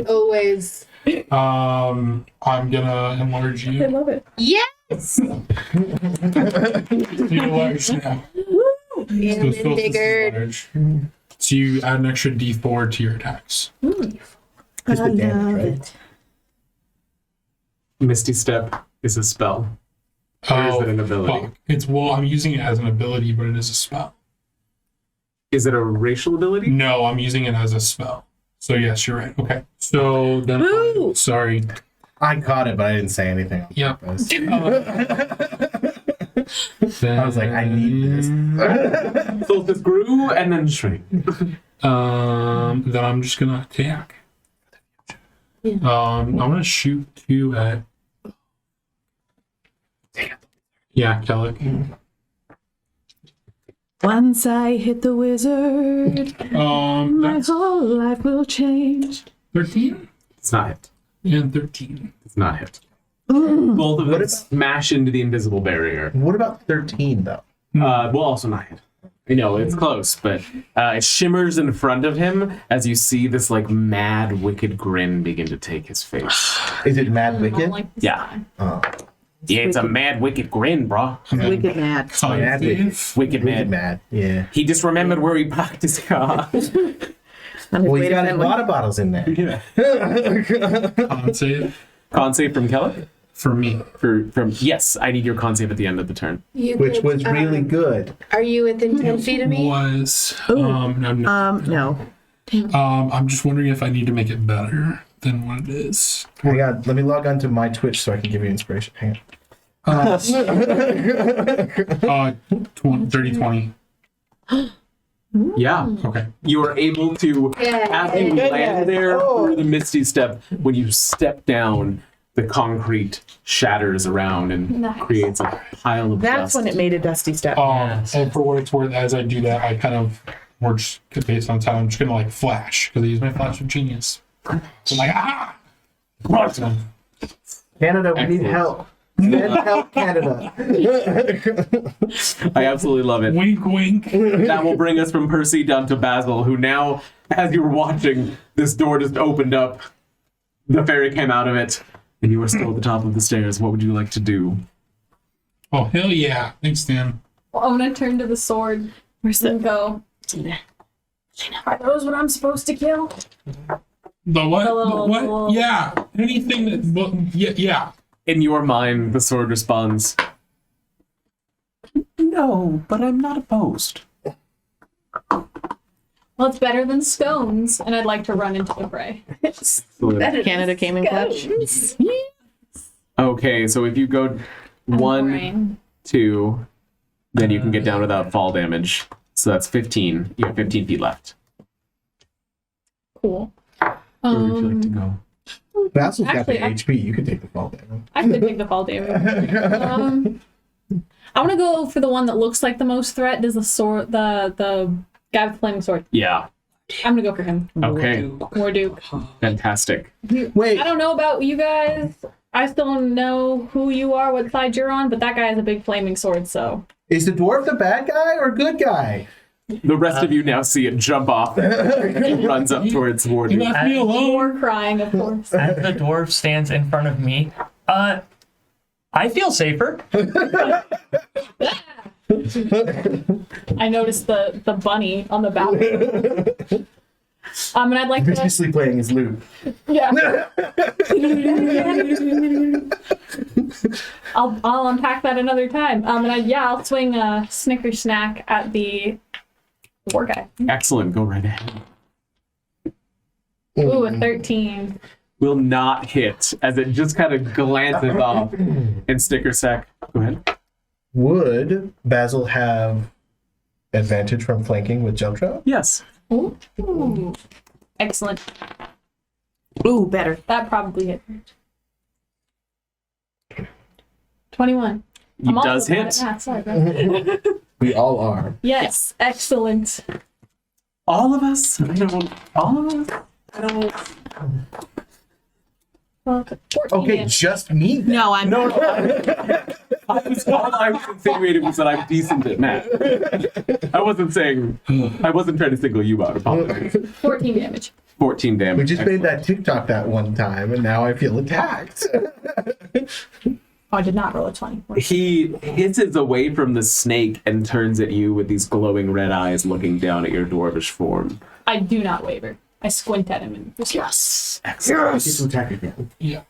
always. I'm gonna enlarge I you. love it. Yes! You're large now. So And Solstice is bigger. large. So you add an extra D4 to your attacks. Just the damage, right? Misty Step is a spell. Or is it an ability? Fuck. I'm using it as an ability, but it is a spell. Is it a racial ability? No, I'm using it as a spell. So yes, you're right. Okay. So then, Woo! sorry. I caught it, but I didn't say anything. Yep. I was like, I need this. Solstice grew and then shrank. Then I'm just gonna attack. I'm gonna shoot 2 at. Yeah, Kellic. Once I hit the wizard, my That's whole life will change. 13 It's not hit. and 13. It's not hit. Both of them smash into the invisible barrier. What about 13, though? Will also not hit. I know it's close, but it shimmers in front of him as you see this like mad, wicked grin begin to take his face. Is it Mad I Wicked? don't like this Yeah. guy. Oh, Yeah, it's a mad, wicked grin, bro. Wicked mad. Mad Wicked. Wicked Wicked mad. Mad. Yeah. He just remembered where he parked his car. On his Well, way he's to got his Finland. water bottles in there. Yeah. Con save Con save from Kellic? for me. From yes, I need your con save at the end of the turn. You Which could, was really good. Are you within 10 feet of me? Was I'm not. No. I'm just wondering if I need to make it better than what it is. Hang on, let me log on to my Twitch so I can give you inspiration. Hang on. 30-20. Yeah. Okay. You are able to, as you land there through the Misty Step, when you step down, the concrete shatters around and Nice. creates a pile of That's dust. when it made a dusty step. Yes. And for what it's worth, as I do that, I kind of works based on time. I'm just gonna like flash because I use my flash of genius. So I'm like, ah! Canada, we need Excellent. help. Send help, Canada. I absolutely love it. Wink, wink. That will bring us from Percy down to Basil, who now, as you were watching, this door just opened up. The fairy came out of it, and you are still at the top of the stairs. What would you like to do? Oh hell yeah! Thanks, Dan. I'm gonna turn to the sword Where's and the? go. Are those what I'm supposed to kill? The what? The little- The what? Yeah. Anything that. Well, yeah. In your mind, the sword responds, "No, but I'm not opposed." Well, it's better than scones, and I'd like to run into the fray. Canada came in clutch. Okay, so if you go 1, Brain. 2, then you can get down without fall damage. So that's 15. You have 15 feet left. Cool. Where would you like to go? Basil's got the Actually, HP. You can take the fall damage. I could take the fall damage. I want to go for the one that looks like the most threat. Does the sword, the guy with the flaming sword? Yeah. I'm gonna go for him. Okay. Morduke. Fantastic. Wait, I don't know about you guys. I still don't know who you are, what side you're on, but that guy has a big flaming sword, so. is the dwarf the bad guy or good guy? The rest of you now see it jump off and runs up towards You Warden. left me alone. More crying, of course. As the dwarf stands in front of me, I feel safer. I noticed the bunny on the balcony. And I'd like to. Viciously playing his lute. Yeah. I'll unpack that another time. I'll swing a Snicker snack at the war guy. Excellent. Go right ahead. Ooh, a 13. Will not hit as it just kind of glances off and sticker sack. Go ahead. Would Basil have advantage from flanking with jump trap? Yes. Ooh. Excellent. Ooh, better. That probably hit. 21. It also does bad hit. at math, sorry, guys. We all are. Yes, excellent. All of us? I don't. All of us? I don't. Well, 14 Okay, damage. just me then. No, I'm No, all I was insinuating was that I'm decent at math. I wasn't trying to single you out. Apologies. 14 damage. 14 damage. We just made that TikTok that one time, and now I feel attacked. Oh, I did not roll a 20. He hisses away from the snake and turns at you with these glowing red eyes looking down at your dwarvish form. I do not waver. I squint at him and Yes. I Excellent. get to attack again. Yeah.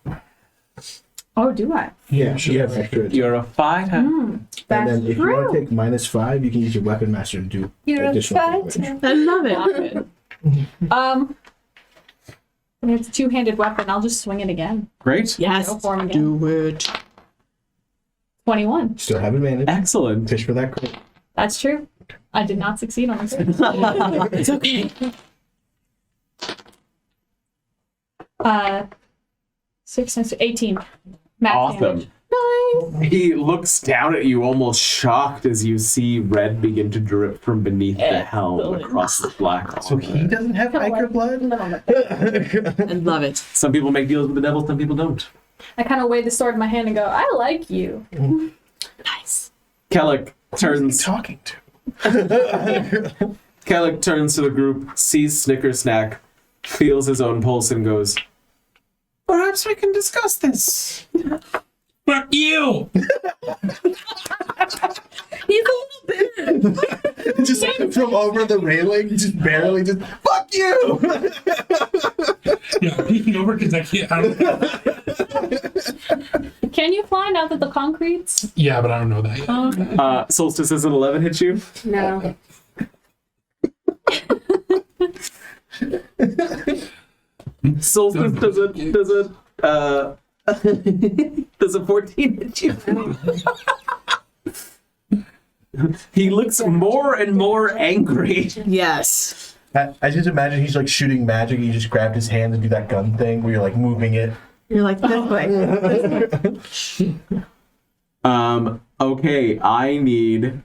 Oh, do I? Yeah, you have extra attack. You're a fighter. And That's then if you true. want to take -5, you can use your weapon master and do You're a additional fighter. damage. I love Not it. good. When it's a two-handed weapon, I'll just swing it again. Great. Yes. Go for him again. Do it. 21. Still have advantage. Excellent. Fish for that crit. That's true. I did not succeed on this. It's okay. 6 times 18. Max Awesome. damage. He looks down at you, almost shocked, as you see red begin to drip from beneath the helm Excellent. across the black. So he doesn't have Iker blood? I love it. Some people make deals with the devil, some people don't. I kind of weigh the sword in my hand and go, I like you. Nice. Kellic Who's turns. he talking to? Kellic turns to the group, sees Snickersnack, feels his own pulse, and goes, "Perhaps we can discuss this." Fuck you! He's a little bit. Just like from over the railing, just barely, just fuck you. Yeah, I'm peeking over because I can't. I don't, Can you fly now that the concrete's? yeah, but I don't know that yet. Oh, okay. Solstice is an 11 hit you. No. Solstice does a 14 hit you. He looks more and more angry. Yes. I just imagine he's like shooting magic. You just grabbed his hand and do that gun thing where you're like moving it. You're like, this way. Okay, I need.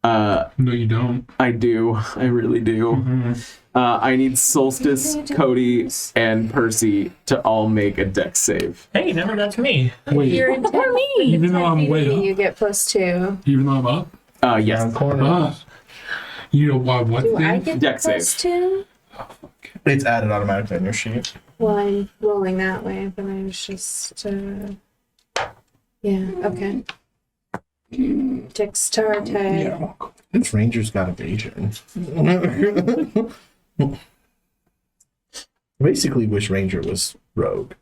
No, you don't. I do. I really do. I need Solstice, Cody, and Percy to all make a dex save. Hey, remember that's me. Wait, You're in 10 even though I'm way up, you get +2. even though I'm up, Yes. Round corner. You know why? What Do I thing? get Dex save. +2? It's added automatically on your sheet. Well, I'm rolling that way, but I was just. Yeah, okay. Dexterity. Yeah. This ranger's got evasion. Basically, wish ranger was rogue.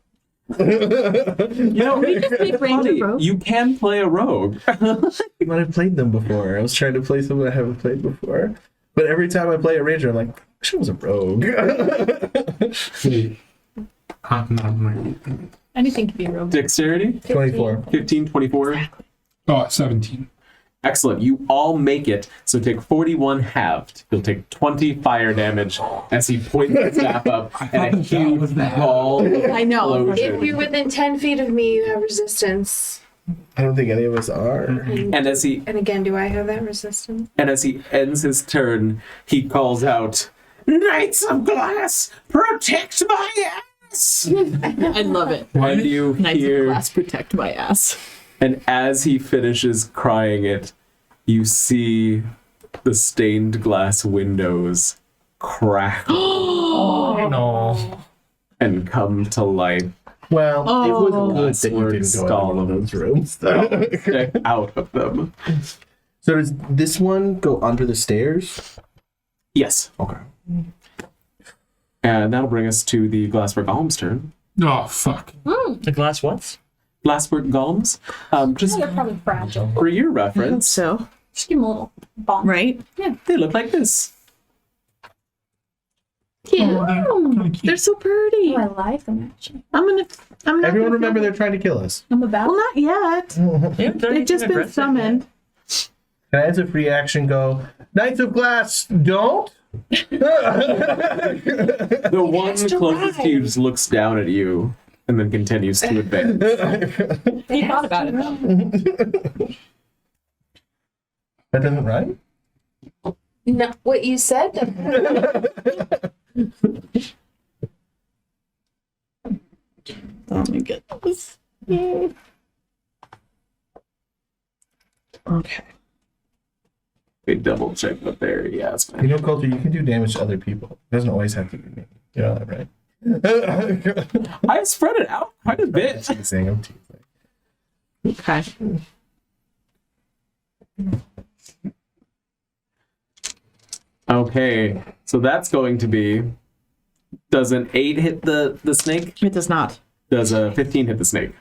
You know, We just make Ranger funny, rogue. you can play a rogue. But I've played them before. I was trying to play someone I haven't played before. But every time I play a ranger, I'm like, she was a rogue. Wait. No. Anything can be a rogue. Dexterity, 24. 15, 24. Oh, 17. Excellent. You all make it. So take 41 halved. You'll take 20 fire damage as he points the staff up and a huge ball I know. explosion. If you're within 10 feet of me, you have resistance. I don't think any of us are. And as he again, do I have that resistance? ends his turn, he calls out, "Knights of Glass, protect my ass!" I love it. And you Knights of hear, Glass protect my ass. and as he finishes crying it, you see the stained glass windows crack Oh no. and come to life. Well, it was Oh. good that you didn't go in one of those rooms. Check out of them. So does this one go under the stairs? Yes. Okay. And that'll bring us to the Glassberg Golem's turn. Oh, fuck. The glass what? Glassberg Golems, just They're probably fragile. for your reference, So, Just give them a little bomb. right? they look like this. Yeah. They're so pretty. Oh, I like them actually. I'm not Everyone gonna remember kill they're trying to kill us. I'm about. Well, not yet. Yeah, They've just been summoned. Can I, as a free action, go, Knights of Glass, don't? The one closest to you just looks down at you and then continues to advance. He thought about it though. That doesn't rhyme? No, what you said? Let me get this. Okay. They double check what there he asked You me. know, Coulter, you can do damage to other people. It doesn't always have to be me. You know that, right? I spread it out quite a bit. I'm teasing. Okay. Okay, so that's going to be. Does an 8 hit the snake? It does not. Does a 15 hit the snake?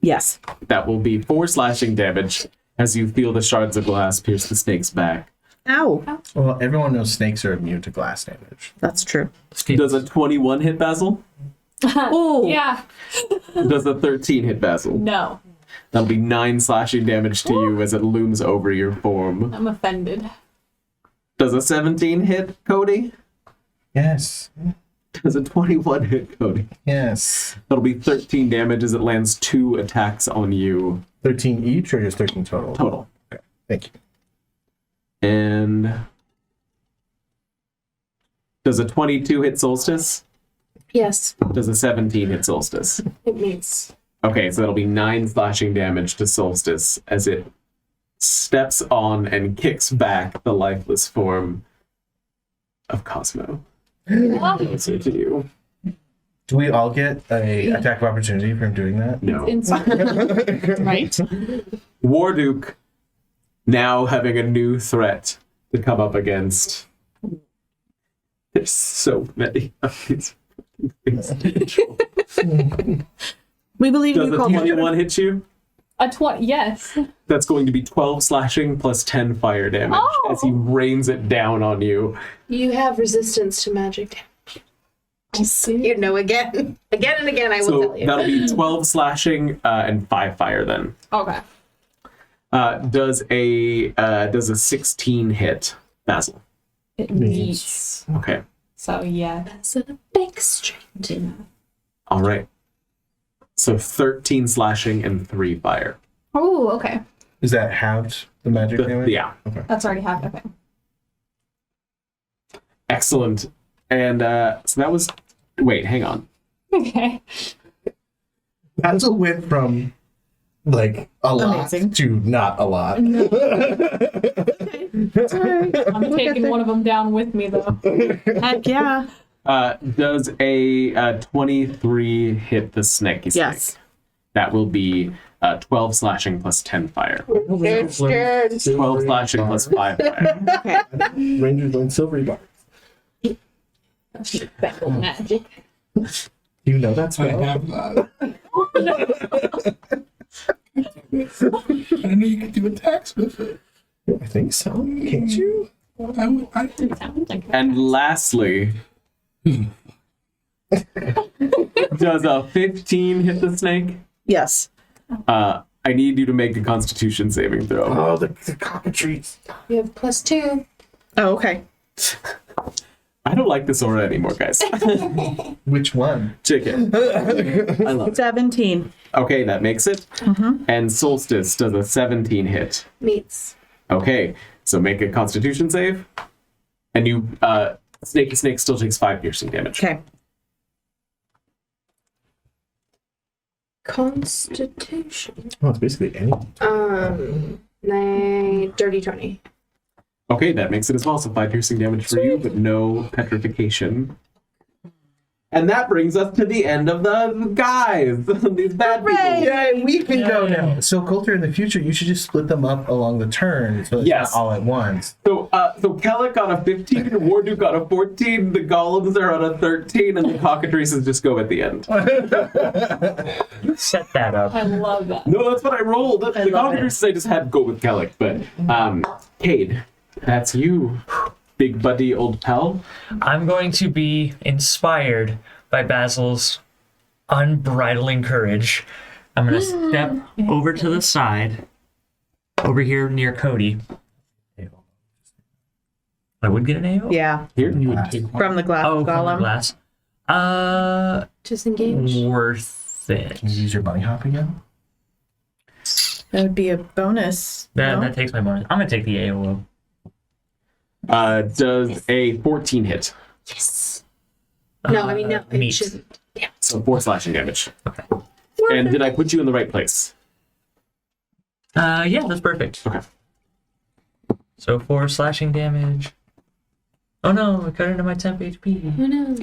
Yes. That will be 4 slashing damage as you feel the shards of glass pierce the snake's back. Ow. Well, everyone knows snakes are immune to glass damage. That's true. Does a 21 hit Basil? Oh. Yeah. Does a 13 hit Basil? No. That'll be 9 slashing damage to you as it looms over your form. I'm offended. Does a 17 hit Cody? Yes. Does a 21 hit Cody? Yes. That'll be 13 damage as it lands 2 attacks on you 13 each or just 13 total? total. Thank you. And does a 22 hit Solstice? Yes, Does a 17 hit Solstice? it means. Okay, so that'll be 9 slashing damage to Solstice as it steps on and kicks back the lifeless form of Cosmo. Closer to you. Do we all get a attack of opportunity from doing that? No. Right? Warduke now having a new threat to come up against. There's so many of these things. We believe Does you a called 21 hit you? A 20. Yes. That's going to be 12 slashing plus 10 fire damage as he rains it down on you. You have resistance to magic damage. You know, again and again, I will So tell you. that'll be 12 slashing and 5 fire then. Okay. Does a 16 hit Basil? It meets. Okay. So yeah. That's a big street. All right. So 13 slashing and 3 fire. Oh, okay. Is that halved the magic damage? Yeah. That's already happened. Okay. Excellent. And so that was. Wait, hang on. Okay. Basil went from like a lot Amazing. to not a lot. It's all right. I'm taking one of them down with me though. Heck yeah. Does a 23 hit the snaky snake? Yes. That will be 12 slashing plus 10 fire. Scared. 12 slashing plus 5 fire. Okay. Rangers learn silvery bar. Magic. You know that I spell? have that. I know you can do attacks with it. I think so. Can't you? I Sounds like And lastly, does a 15 hit the snake? Yes. I need you to make a Constitution saving throw. Oh, the cockatrice. You have +2. Oh, okay. I don't like this aura anymore, guys. Which one? Chicken. I love it. 17. Okay, that makes it. And Solstice does a 17 hit. Meets. Okay, so make a Constitution save. And you, Snake still takes 5 piercing damage. Okay. Constitution. Oh, it's basically any. Dirty 20. Okay, that makes it as well. So 5 piercing damage for you, but no petrification. And that brings us to the end of the guys. These bad people. Yay, we can go now. So, Coulter, in the future, you should just split them up along the turn so it's Yes. not all at once. So Kellic on a 15, Warduke on a 14, the golems are on a 13, and the cockatrices just go at the end. Set that up. I love that. No, that's what I rolled. The cockatrices I just had go with Kellic, but Cade, that's you, big buddy old pal. I'm going to be inspired by Basil's unbridling courage. I'm going to step over to the side, over here near Cody. I would get an AO? Yeah. Here, you would take From the glass Oh, from the golem. glass. Disengage. Worth it. Can you use your bunny hop again? That would be a bonus. That, no? that takes my bonus. I'm going to take the AO. does a 14 hit. Yes. No, I mean, no, it meat. shouldn't. Yeah. So 4 slashing damage. Okay. And did I put you in the right place? Yeah, that's perfect. Okay. So 4 slashing damage. Oh no, it cut into my temp HP. Oh, no.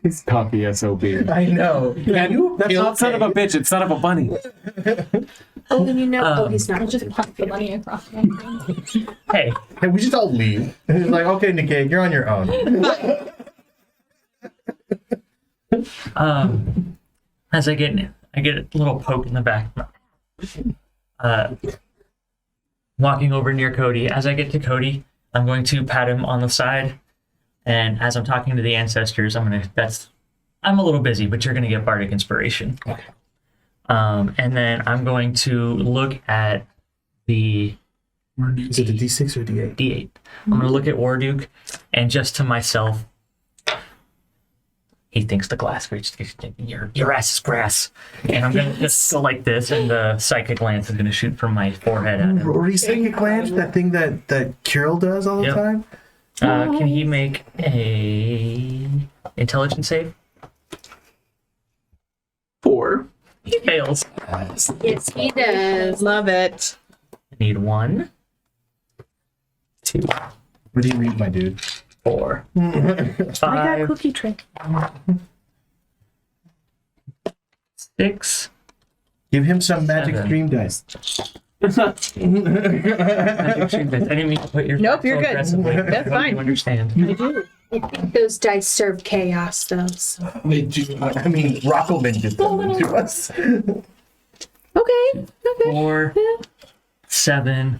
He's cocky SOB. I know. That's not son of a bitch, it's son of a bunny. Oh, then you know. He's not. Just pop the money across the room. Hey, Hey, we just all leave. And it's like, okay, Nikkei, you're on your own. as I get a little poke in the back. Walking over near Cody. As I get to Cody, I'm going to pat him on the side, and as I'm talking to the ancestors, I'm a little busy, but you're gonna get bardic inspiration. Okay. And then I'm going to look at the Is it the D6 or D8? D8. I'm gonna look at Warduke, and just to myself, he thinks the glass reached your ass is grass. And I'm gonna just go like this, and the psychic lance is gonna shoot from my forehead at him. Rory's psychic lance, that thing that Kirill does all the Yep. time? Can he make a intelligence save? 4. He fails. Yes, he does. Love it. I need 1, 2, Where do you read, my dude? 4, I got 5, cookie trick. 6. Give him some magic 7. stream dice. I didn't mean to put your Nope, you're so good. aggressively. That's I hope fine. You understand. I think those dice serve chaos, though. So. they do. I mean, Rockelman did them to us. Okay. 4, 7.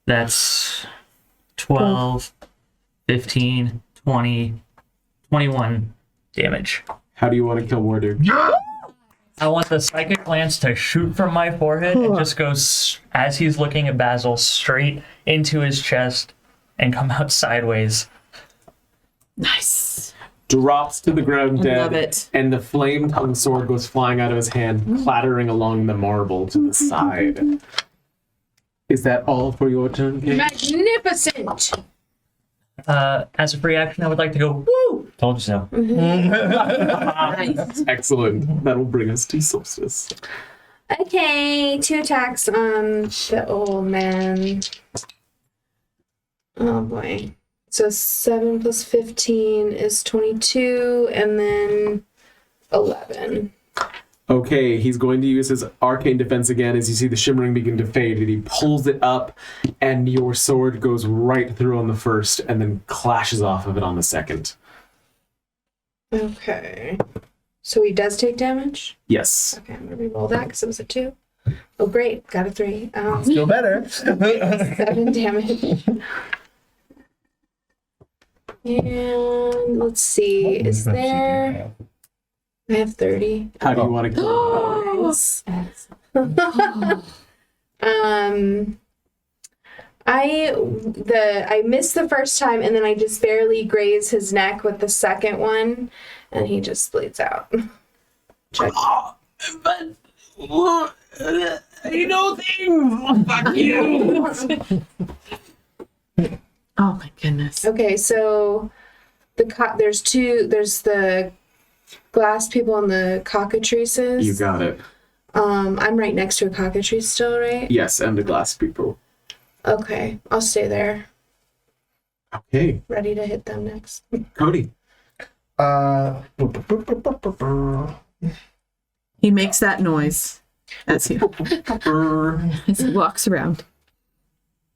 That's 12, 15, 20, 21 damage. How do you want to kill Warduke? I want the psychic lance to shoot from my forehead and just go, as he's looking at Basil, straight into his chest and come out sideways. Nice. Drops to the ground dead. love it. And the flame tongue sword goes flying out of his hand, clattering along the marble to the side. Is that all for your turn, Kate? Magnificent! As a free action, I would like to go, woo! Told you so. Nice. Excellent. That'll bring us to Solstice. Okay, 2 attacks on the old man. Oh boy. So 7 plus 15 is 22, and then 11. Okay, he's going to use his arcane defense again as you see the shimmering begin to fade, and he pulls it up, and your sword goes right through on the first and then clashes off of it on the second. Okay. So he does take damage? Yes. Okay, I'm going to re-roll that because it was a 2. Oh, great. Got a 3. Still better. 7 damage. And let's see. Is there... I have 30. How do you want to kill him? I missed the first time, and then I just barely graze his neck with the second one, and he just bleeds out. Check. But you know things. Fuck you. Oh my goodness. Okay, so there's the glass people and the cockatrices. You got it. I'm right next to a cockatrice still, right? Yes, and the glass people. Okay, I'll stay there, Okay, ready to hit them next. Cody. He makes that noise as he walks around.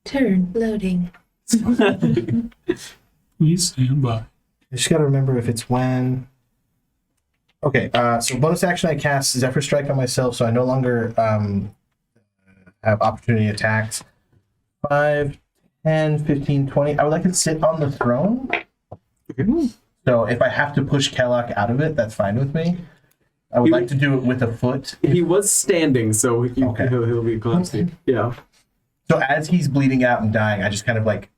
Turn loading. Please stand by. I just gotta remember if it's when. Okay, so bonus action, I cast Zephyr Strike on myself, so I no longer have opportunity attacks. 5, 10, 15, 20. I would like to sit on the throne. So if I have to push Kellock out of it, that's fine with me. I would like to do it with a foot. He was standing, so Okay. he'll be collapsing. Yeah. So as he's bleeding out and dying, I just kind of like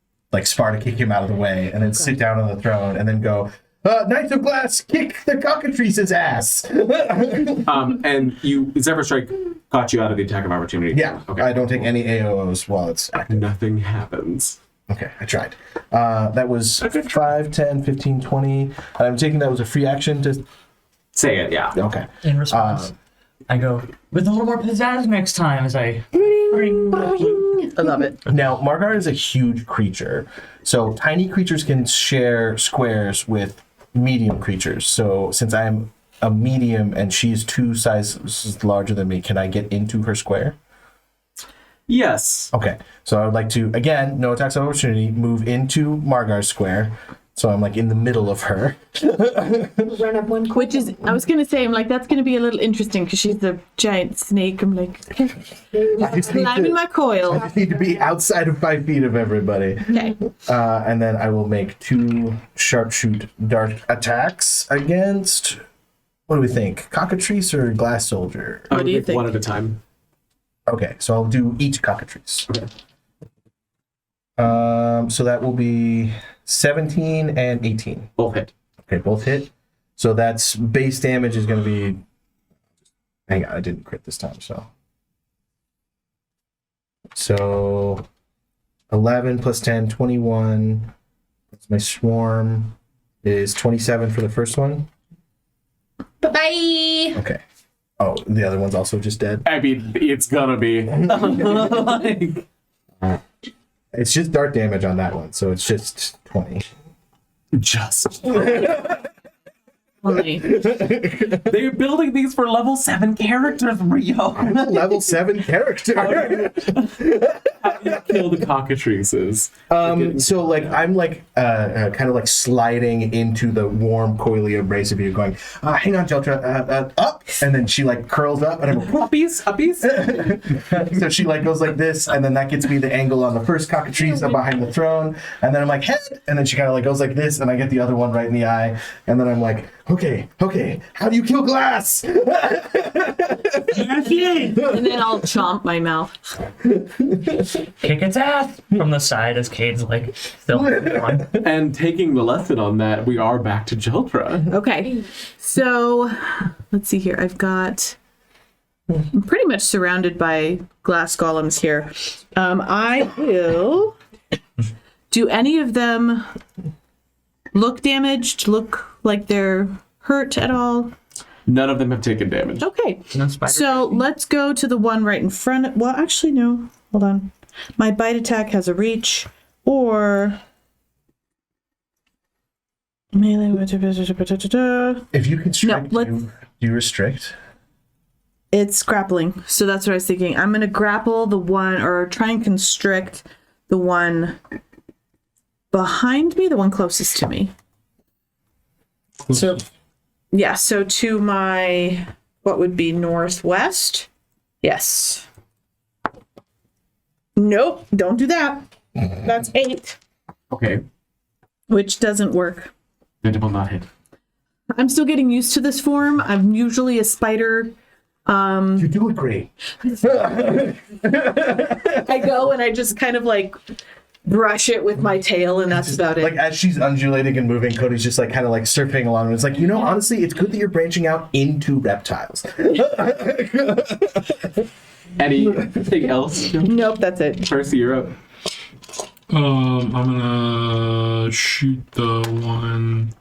Sparta kick him out of the way and then sit down on the throne and then go, Knights of Glass, kick the cockatrice's ass. And Zephyr Strike caught you out of the attack of opportunity. Yeah, Okay. I don't take any AOs while it's active. Nothing happens. Okay, I tried. That was 5, 10, 15, 20. And I'm taking that was a free action to... Say it, yeah. Okay. In response, I go, with a little more pizzazz next time as I ring. I love it. Now, Margar is a huge creature. So tiny creatures can share squares with medium creatures. So since I'm a medium and she's 2 sizes larger than me, can I get into her square? Yes. Okay. So I would like to, again, no attacks of opportunity, move into Margar's square. So I'm like in the middle of her. Run up one. Which is, I was going to say, I'm like, that's going to be a little interesting because she's a giant snake. I'm like, I just need climbing my I coil. just need to be outside of 5 feet of everybody. Okay. And then I will make 2 sharpshoot dart attacks against, what do we think? Cockatrice or Glass Soldier? I would do you make think? one at a time. Okay, so I'll do each cockatrice. Okay. So that will be 17 and 18. Both hit. Okay, both hit. So that's base damage is going to be. Hang on, I didn't crit this time, so. So 11 plus 10, 21. That's my swarm is 27 for the first one. Bye-bye. Okay. Oh, the other one's also just dead. I mean, it's gonna be. Like, It's just dart damage on that one, so it's just 20. just. Only. They're building these for level 7 characters, Rio. I'm a level 7 character. How do you kill the cockatrices? So like I'm like kind of like sliding into the warm coily embrace of you, going, hang on, Jeltra, up, and then she like curls up, and I'm Puppies. so she like goes like this, and then that gets me the angle on the first cockatrice behind the throne, and then I'm like head, and then she kind of like goes like this, and I get the other one right in the eye, and then I'm like, okay, how do you kill glass? And then I'll chomp my mouth. Kick its ass from the side as Cade's like still on. And taking the lesson on that, we are back to Jeltra. Okay. So let's see here. I'm pretty much surrounded by glass golems here. I will. Do any of them look damaged? Look like they're hurt at all? None of them have taken damage. Okay. No spider. So let's go to the one right in front. Well, actually, no. Hold on. My bite attack has a reach, or melee. If you constrict, No, let's- do you restrict? It's grappling. So that's what I was thinking. I'm going to grapple the one, or try and constrict the one behind me, the one closest to me. So, yeah, so to my, what would be northwest? Yes. Nope, don't do that. That's 8, Okay. which doesn't work. It will not hit. I'm still getting used to this form. I'm usually a spider. You do it great. I go and I just kind of like brush it with my tail, and that's about it. Like as she's undulating and moving, Cody's just like kind of like surfing along. And it's like, honestly, it's good that you're branching out into reptiles. Anything else? Nope, that's it. Percy, you're up. I'm gonna shoot the one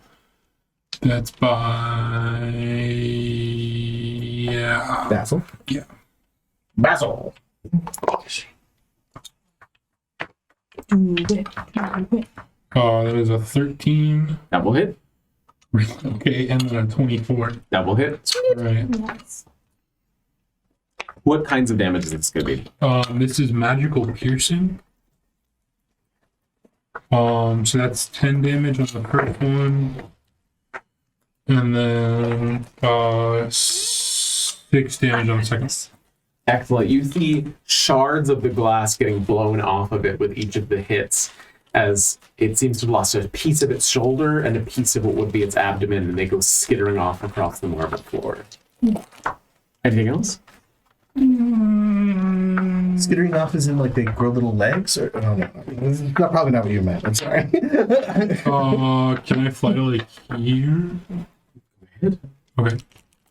that's by. Yeah. Basil. Yeah. Basil. That is a 13. That will hit. Okay, and then a 24. That will hit. Right. Nice. What kinds of damage is this going to be? This is magical piercing. So that's 10 damage on the first one. And then 6 damage on the second. Excellent. You see shards of the glass getting blown off of it with each of the hits, as it seems to have lost a piece of its shoulder and a piece of what would be its abdomen, and they go skittering off across the marble floor. Anything else? Skittering off as in like they grow little legs? Or oh, no. This is probably not what you meant. I'm sorry. Can I fly like here? Okay.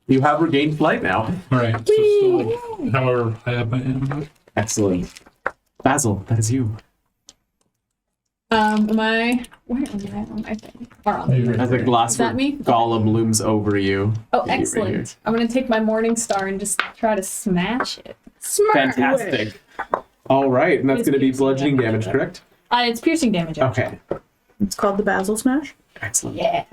You have regained flight now. All right. So still like however high up I am. Excellent. Basil, that is you. Am I? Where am I on my thing? Or on the- As a glass Is that me? golem looms over you. Oh, Yeah, you're right excellent. I'm gonna take my morning star and just try to smash it. Smart. Fantastic. All right, and that's It's going to be piercing bludgeoning damage. damage, correct? It's piercing damage. Actually. Okay. It's called the Basil Smash. Excellent. Yeah.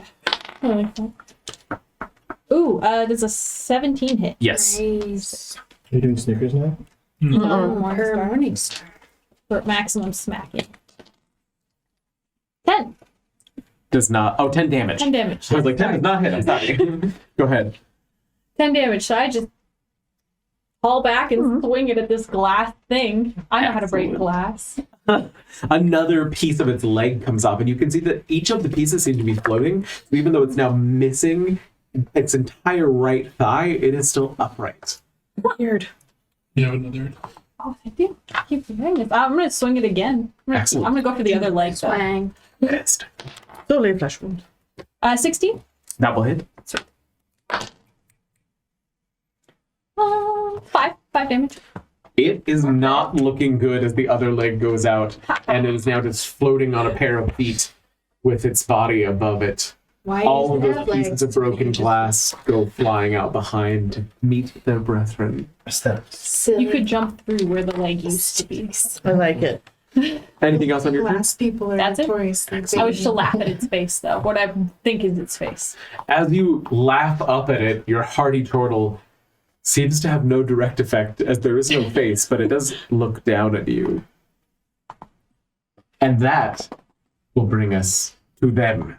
Ooh, does a 17 hit? Yes. Nice. You're doing Snickers now? No, morning Her star. morning star. For maximum smacking. 10. Does not. Oh, 10 damage. 10 damage. I was like, 10 does not hit. I'm sorry. Go ahead. 10 damage. So I just fall back and swing it at this glass thing. I know how to break Excellent. glass. Another piece of its leg comes off, and you can see that each of the pieces seem to be floating. So even though it's now missing its entire right thigh, it is still upright. Weird. You have another. Oh, thank you. Keep doing this. I'm going to swing it again. I'm Excellent. going to go for the other leg. Though. Swang. Missed. Totally a flesh wound. 16? That will hit. 5 damage. It is not looking good as the other leg goes out, and it is now just floating on a pair of feet with its body above it. Why All of does it those have pieces legs? of broken glass go flying out behind to meet their brethren. Aesthetics. Silly. You could jump through where the leg used to be. I like it. Anything else on your turn? Glass people are That's it? notorious. I wish to laugh at its face, though. What I think is its face. As you laugh up at it, your hardy turtle seems to have no direct effect, as there is no face, but it does look down at you. And that will bring us to them.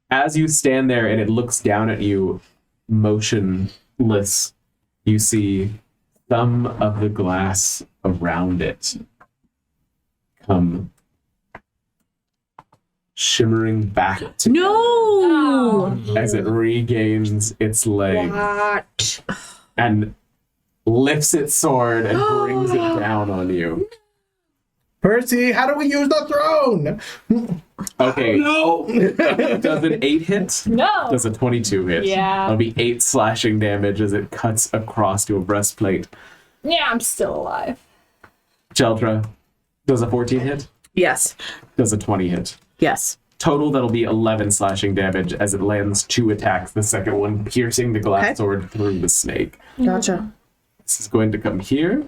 As you stand there and it looks down at you, motionless, you see some of the glass around it come shimmering back to No! as it regains its leg What? and lifts its sword and brings it down on you. Percy, how do we use the throne? Okay, No. does an 8 hit? No! Does a 22 hit? Yeah. That'll be 8 slashing damage as it cuts across your breastplate. Yeah, I'm still alive. Jeldra, does a 14 hit? Yes. Does a 20 hit? Yes. Total, that'll be 11 slashing damage as it lands 2 attacks, the second one piercing the glass Okay. sword through the snake. Gotcha. This is going to come here.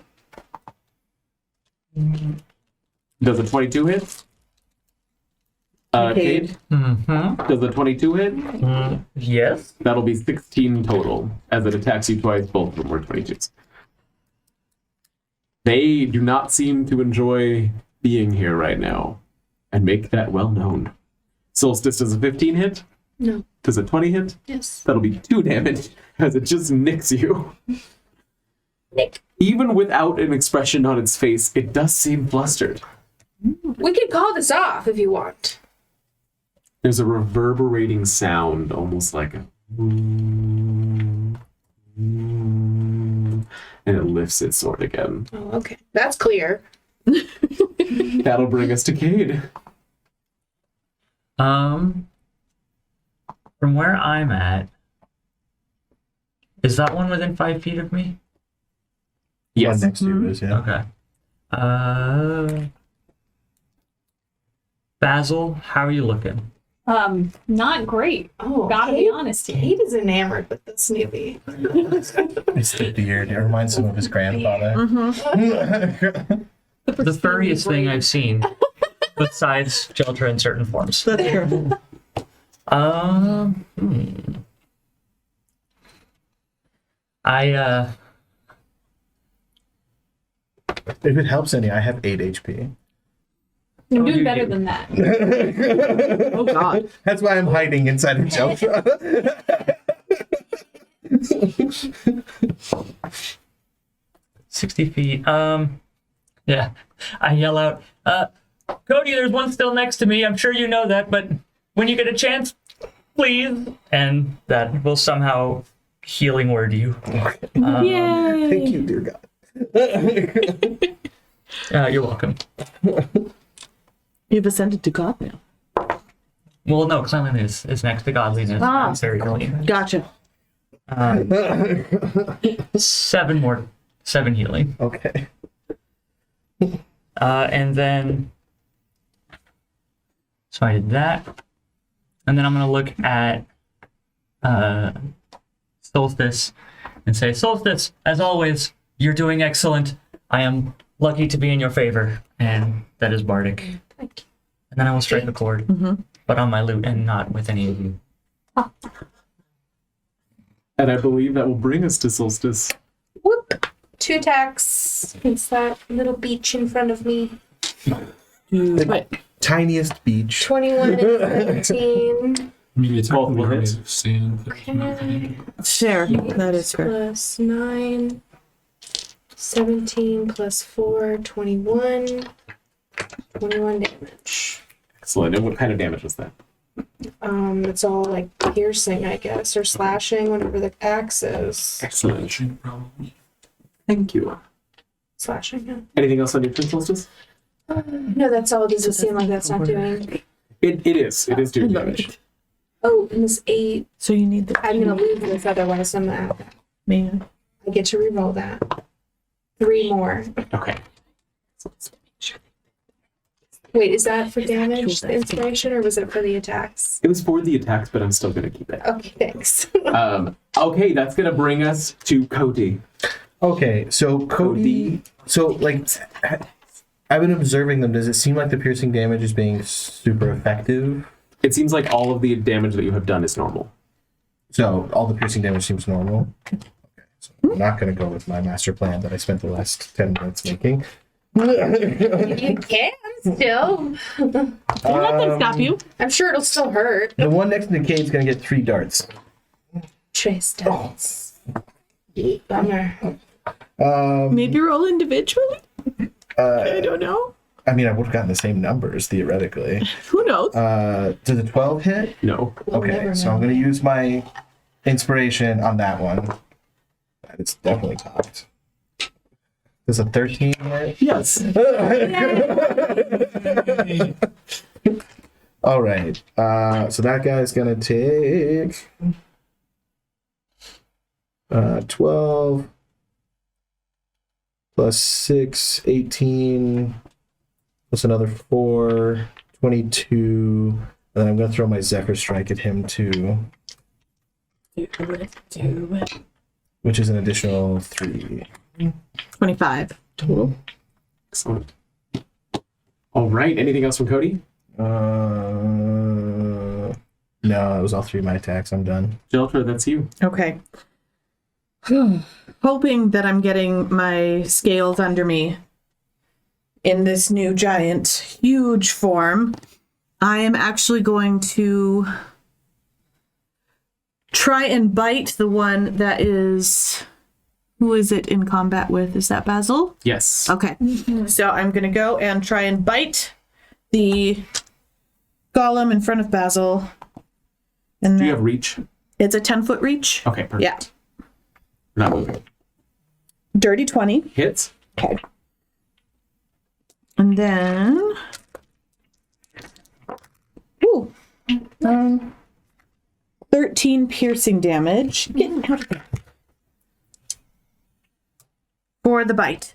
Does a 22 hit? Kate, Mm-hmm. does the 22 hit? Yes. That'll be 16 total, as it attacks you twice. Both of them were 22s. They do not seem to enjoy being here right now, and make that well known. Solstice, does a 15 hit? No. Does a 20 hit? Yes. That'll be 2 damage, as it just nicks you. Nick. Even without an expression on its face, it does seem flustered. We could call this off if you want. There's a reverberating sound, almost like a... And it lifts its sword again. Oh, okay. That's clear. That'll bring us to Cade. From where I'm at, is that one within 5 feet of me? Yes. One next to you is, yeah. Okay. Basil, how are you looking? Not great. Oh, Gotta be honest here. Kate is enamored with this newbie. It's the beard. It reminds him of his grandfather. The furriest thing I've seen, besides Jeltra in certain forms. That's true. If it helps any, I have 8 HP. I'm you doing better do. than that. Oh God. That's why I'm hiding inside of Jeltra. 60 feet. Yeah. I yell out, Cody, there's one still next to me. I'm sure you know that, but when you get a chance, please. And that will somehow healing word you. Yay. Thank you, dear God. You're welcome. You've ascended to God now. Well, no, cleanliness is next to godliness. Ah. I'm very clean. Gotcha. 7 healing. Okay. And then, so I did that. And then I'm going to look at Solstice and say, Solstice, as always, you're doing excellent. I am lucky to be in your favor. And that is Bardic. Thank you. And then I will strike a chord, but on my lute and not with any of you. And I believe that will bring us to Solstice. Whoop. 2 attacks against that little beach in front of me. Wait. Tiniest beach. 21 and 17. I mean, it's Both technically will made hit. of sand. There's nothing. Fair. That is fair. Plus 9. 17 plus 4. 21. 21 damage. Excellent. And what kind of damage was that? It's all like piercing, I guess, or slashing, whatever the axe is. Excellent. Probably. Thank you. Slashing, yeah. Anything else on your turn, Solstice? No, that's all. Does it seem like that's not doing? It is. It is doing I love damage. it. Oh, and this 8. So you need the I'm gonna lose this otherwise. I'm gonna add that. man. I get to reroll that. 3 more. Okay. Wait, is that for damage, the inspiration, or was it for the attacks? It was for the attacks, but I'm still going to keep it. Okay, thanks. Okay, that's going to bring us to Cody. Okay, so Cody. So, like, I've been observing them. Does it seem like the piercing damage is being super effective? It seems like all of the damage that you have done is normal. So, all the piercing damage seems normal. Okay, so I'm not going to go with my master plan that I spent the last 10 minutes making. You can still. Don't let them stop you. I'm sure it'll still hurt. The one next to the cave's going to get 3 darts. Trace darts. Bummer. Maybe roll individually. I don't know. I mean, I would have gotten the same numbers, theoretically. Who knows? Does a 12 hit? No. Okay, never so I'm know. going to use my inspiration on that one. It's definitely topped. Does a 13 hit? Yes. All right. So that guy's going to take 12 plus 6, 18, plus another 4, 22. And then I'm going to throw my Zephyr Strike at him too, Do it. which is an additional 3 25 total. Excellent. All right. Anything else from Cody? Uh, No, it was all 3 of my attacks. I'm done. Jeltra, that's you. Okay. Hoping that I'm getting my scales under me in this new giant, huge form, I am actually going to try and bite the one that is... Who is it in combat with? Is that Basil? Yes. Okay. So I'm going to go and try and bite the golem in front of Basil. And Do you have reach? it's a 10-foot reach. Okay, perfect. Yeah. Not moving. Dirty 20. Hits. Okay. And then... Ooh. 13 piercing damage. Get out of there. For the bite.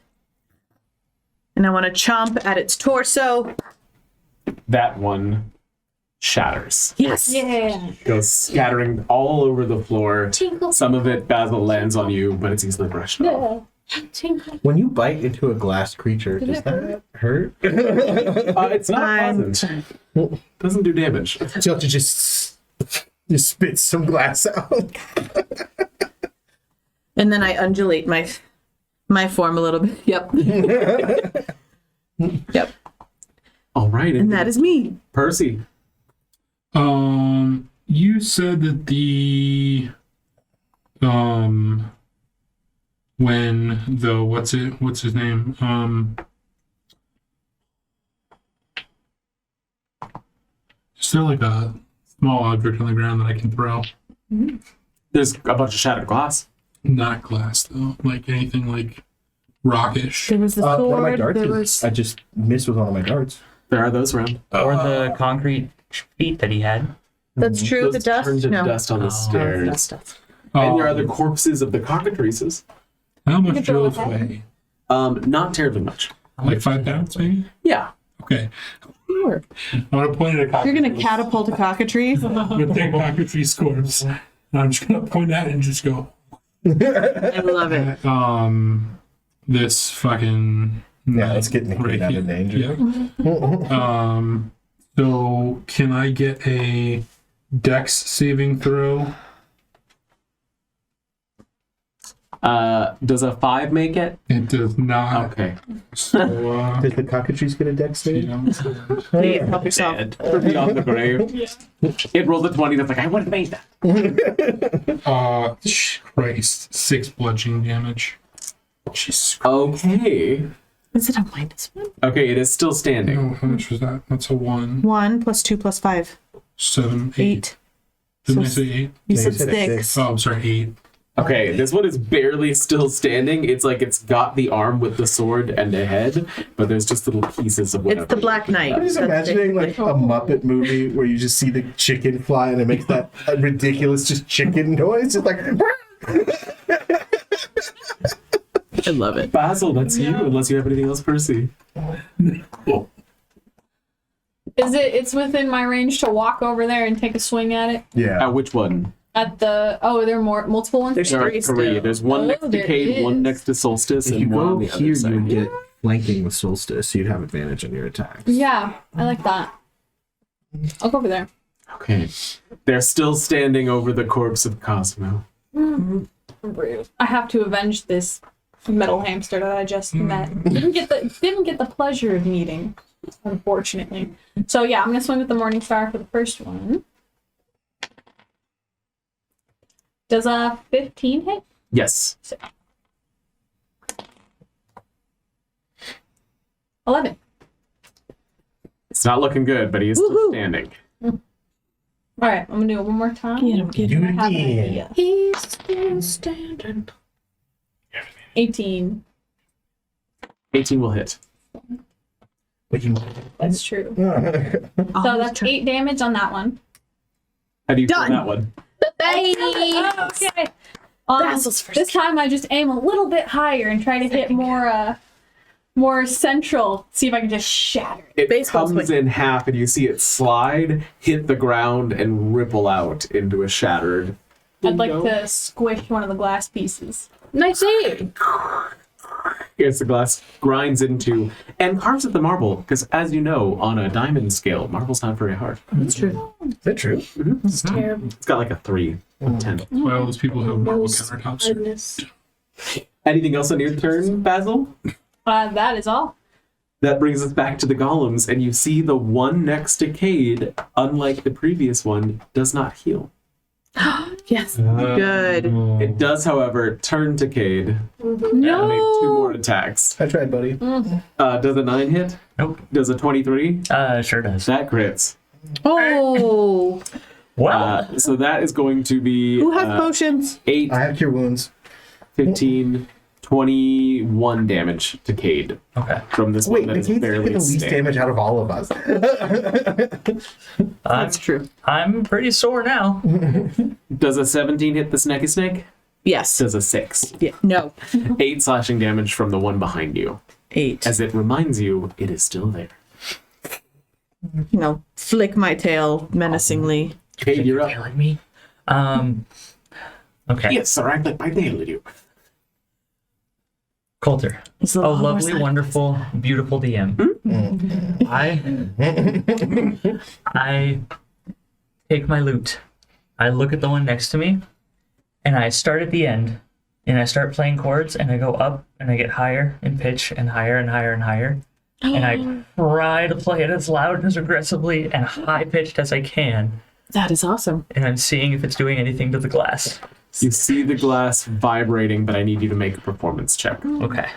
And I want to chomp at its torso. That one shatters. Yes. Yeah. Goes scattering all over the floor. Tinkle. Some of it, Basil, lands on you, but it's easily brushed off. Tinkle. When you bite into a glass creature, does that hurt? It's not I'm pleasant. Doesn't do damage. So you have to just spit some glass out. And then I undulate my form a little bit. Yep. Yep. All right. And that is me. Percy. You said that the when the what's his name? Is there like a small object on the ground that I can throw? There's a bunch of shattered glass. Not glass though. Like anything like rockish. There was the One of my sword. darts There is- was... I just missed with one of my darts. There are those around. Or the concrete feet that he had. That's true. Those The dust. turned to No. dust on the stairs. Dust stuff. And there are the corpses of the cockatrices. How much throw do it those back. weigh? Not terribly much. Like 5 pounds maybe? Yeah. Okay. Sure. I'm gonna point at a You're cockatrice. gonna catapult a cockatrice. I'm gonna take cockatrice corpse. And I'm just gonna point at it and just go. I love it. This fucking Yeah, let's get Nikki right out here. of danger. Yep. So can I get a Dex saving throw? Does a 5 make it? It does not. Okay. So Does the cockatrice get a dex save? Hey, help yourself. Beyond the grave. It rolled a 20. That's like, I would have made that. Christ, 6 bludgeoning damage. Jesus. Okay. Is it a -1? Okay, it is still standing. Oh, how much was that? That's a 1. 1 + 2 + 5. 7, 8. 8. Didn't So I say 8? You you said said 6. Oh, I'm sorry, 8. Okay, this one is barely still standing. It's like it's got the arm with the sword and a head, but there's just little pieces of whatever. It's the Black Knight. I'm just That's imagining like basically- a Muppet movie where you just see the chicken fly and it makes that ridiculous just chicken noise. Just like I love it. Basil, that's you, unless you have anything else, Percy. It's within my range to walk over there and take a swing at it? yeah. Which one? At the there are multiple ones? There's There are 3 three. still. There's one Oh, next to there Cade, one is. next to Solstice, If you and one on go the here, other you side. would get flanking with Solstice, so you'd have advantage on your attacks. Yeah, I like that. I'll go over there. Okay. They're still standing over the corpse of Cosmo. Rude. I have to avenge this metal hamster that I just met. Didn't get the pleasure of meeting, unfortunately. So yeah, I'm gonna swing with the Morning Star for the first one. Does a 15 hit? Yes. 11. It's not looking good, but he is still Woohoo. standing. All right, I'm gonna do it one more time. Get him, get Do him. it I have an again. idea. He's still standing. 18. 18 will hit. But you That's true. Oh, So that's 8 damage on that one. How do you Done. kill that one? Oh, okay. Basil's first. This time I just aim a little bit higher and try to hit more central. See if I can just shatter it. It Baseball comes swing. in half, and you see it slide, hit the ground, and ripple out into a shattered. I'd like window. to squish one of the glass pieces. Nice save. as the glass grinds into and carves at the marble. Because as you know, on a diamond scale, marble's not very hard. That's true. Is that true? It's terrible. It's got like a 3 of 10. Why all those people have marble Most countertops? hardness. Anything else on your turn, Basil? That is all. That brings us back to the golems, and you see the one next to Cade, unlike the previous one, does not heal. Yes. Good. It does, however, turn to Cade and make 2 more attacks. I tried, buddy. Does a 9 hit? Nope. Does a 23? Sure does. That crits. Oh. Wow. So that is going to be Who has potions? 8, I have cure wounds. 15, 21 damage to Cade Okay. from this Wait, one that the is Cade's barely taking the least standing. damage out of all of us. That's true. I'm pretty sore now. Does a 17 hit the snacky snake? Yes. Does a 6. Yeah. No. 8 slashing damage from the one behind you. 8. As it reminds you, it is still there. Flick my tail menacingly. Cade, you're up. Killing me. Okay. Yes, sir, I click my tail at you. Coulter. It's a Oh, little lovely, oversized. wonderful, beautiful DM. I take my loot. I look at the one next to me, and I start at the end, and I start playing chords, and I go up, and I get higher in pitch, and higher and higher and higher. And I try to play it as loud and as aggressively and high pitched as I can. That is awesome. And I'm seeing if it's doing anything to the glass. You see the glass vibrating, but I need you to make a performance check. Okay.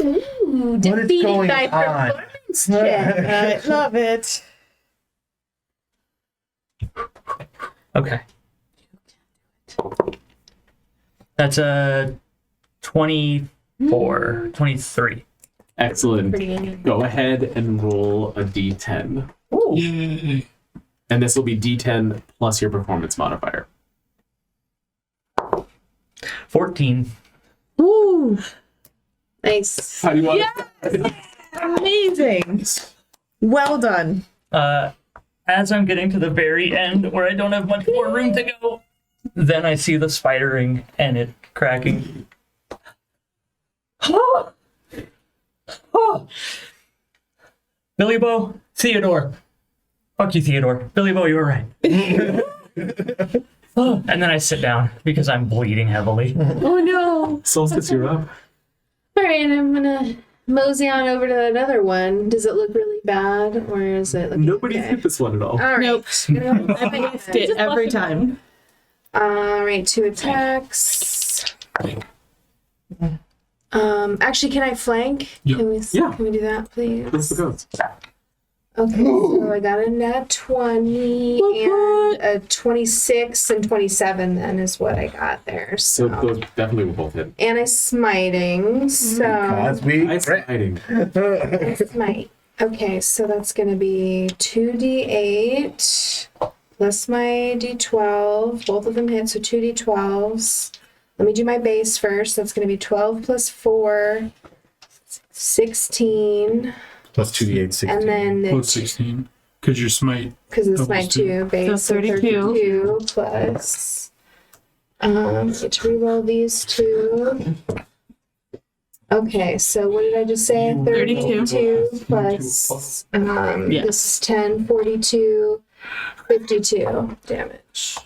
Ooh, What is defeated going by on? performance check. I love it. Okay. That's a 24, 23. Excellent. Pretty good. Go ahead and roll a d10. Yay. And this will be d10 plus your performance modifier. 14. Ooh. Nice. How do you want Amazing. Well done. As I'm getting to the very end where I don't have much more room to go, then I see the spidering and it cracking. Oh! Oh! Billy Bo, Theodore. Fuck you, Theodore. Billy Bo, you were right. Oh, and then I sit down because I'm bleeding heavily. Oh no. Solstice, you're up. All right, I'm gonna mosey on over to another one. Does it look really bad, or is it? Nobody's okay? hit this one at all. All right. Nope. I Missed it every time. All right, 2 attacks. Actually, can I flank? Yeah. Can we do that, please? That's the goats. Okay, so I got a nat 20 and a 26 and 27 then is what I got there. So So those definitely will both hit. and I smiting, so Cosby. Nice fighting. I smite. Okay, so that's gonna be 2d8 plus my d12. Both of them hit, so 2d12s. Let me do my base first. That's gonna be 12 plus 4, 16. Plus 2d8, 16. And then Plus 16. Because your smite. because it's my Doubles two. 2 base, So 32. plus get to reroll these 2. Okay, so what did I just say? 32 plus Yes. this is 10, 42, 52 damage.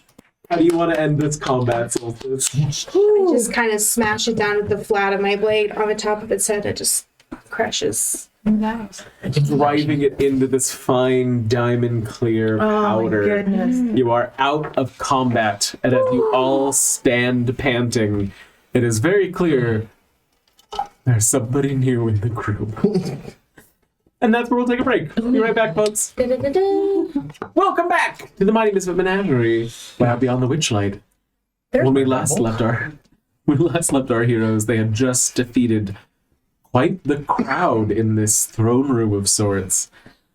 How do you want to end this combat, Solstice? I just kind of smash it down with the flat of my blade on the top of its head. It just crushes. Nice. Driving it into this fine diamond clear Oh my powder. goodness. You are out of combat, and as you all stand panting, it is very clear there's somebody new in the group. And that's where we'll take a break. Be right back, folks. Da-da-da-da. Welcome back to the Mighty Misfit Menagerie, Wild Beyond the Witchlight. When we last left our heroes, they had just defeated quite the crowd in this throne room of sorts,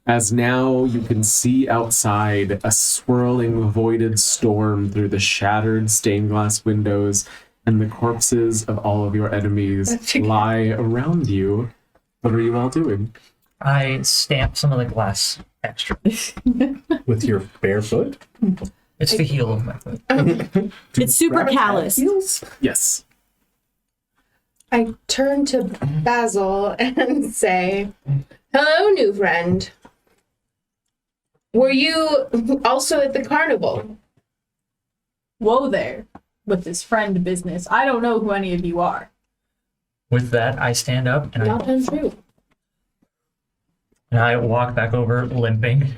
as now you can see outside a swirling voided storm through the shattered stained glass windows, and the corpses of all of your enemies lie around you. What are you all doing? I stamp some of the glass extra. With your bare foot? It's the heel of my foot. It's super Rabbit callous. heels? Yes. I turn to Basil and say, "Hello, new friend. Were you also at the carnival?" Whoa there with this friend business. I don't know who any of you are. With that, I stand up and Not untrue. I walk back over, limping,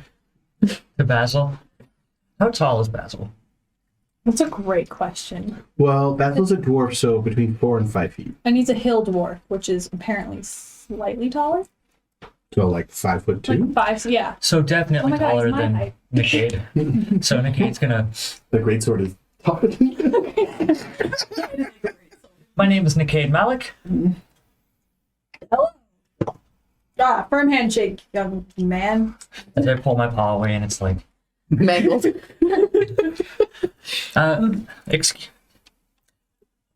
to Basil. How tall is Basil? That's a great question. Well, Basil's a dwarf, so between 4 and 5 feet. And he's a hill dwarf, which is apparently slightly taller. So like 5'2". Like 5, yeah. So definitely Oh my God, taller he's my than height. Nickade. So Nickade's gonna. The greatsword is taller than you. My name is Nickade Malik. Hello. Ah, firm handshake, young man. As I pull my paw away, and it's like, Mangled. excuse.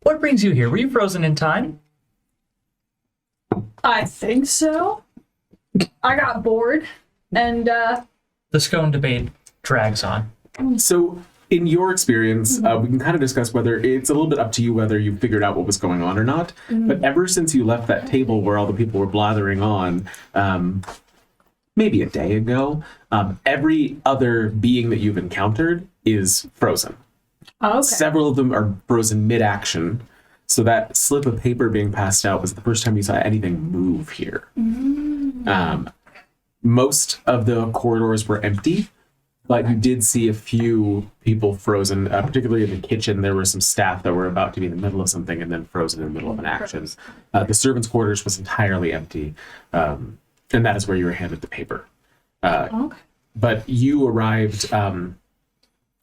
What brings you here? Were you frozen in time? I think so. I got bored, and The scone debate drags on. So, in your experience, we can kind of discuss whether it's a little bit up to you whether you figured out what was going on or not. But ever since you left that table where all the people were blathering on, maybe a day ago, every other being that you've encountered is frozen. okay. Several of them are frozen mid-action. So that slip of paper being passed out was the first time you saw anything move here. Most of the corridors were empty, but you did see a few people frozen, particularly in the kitchen. There were some staff that were about to be in the middle of something and then frozen in the middle of an action. The servants' quarters was entirely empty, and that is where you were handed the paper. Okay. But you arrived,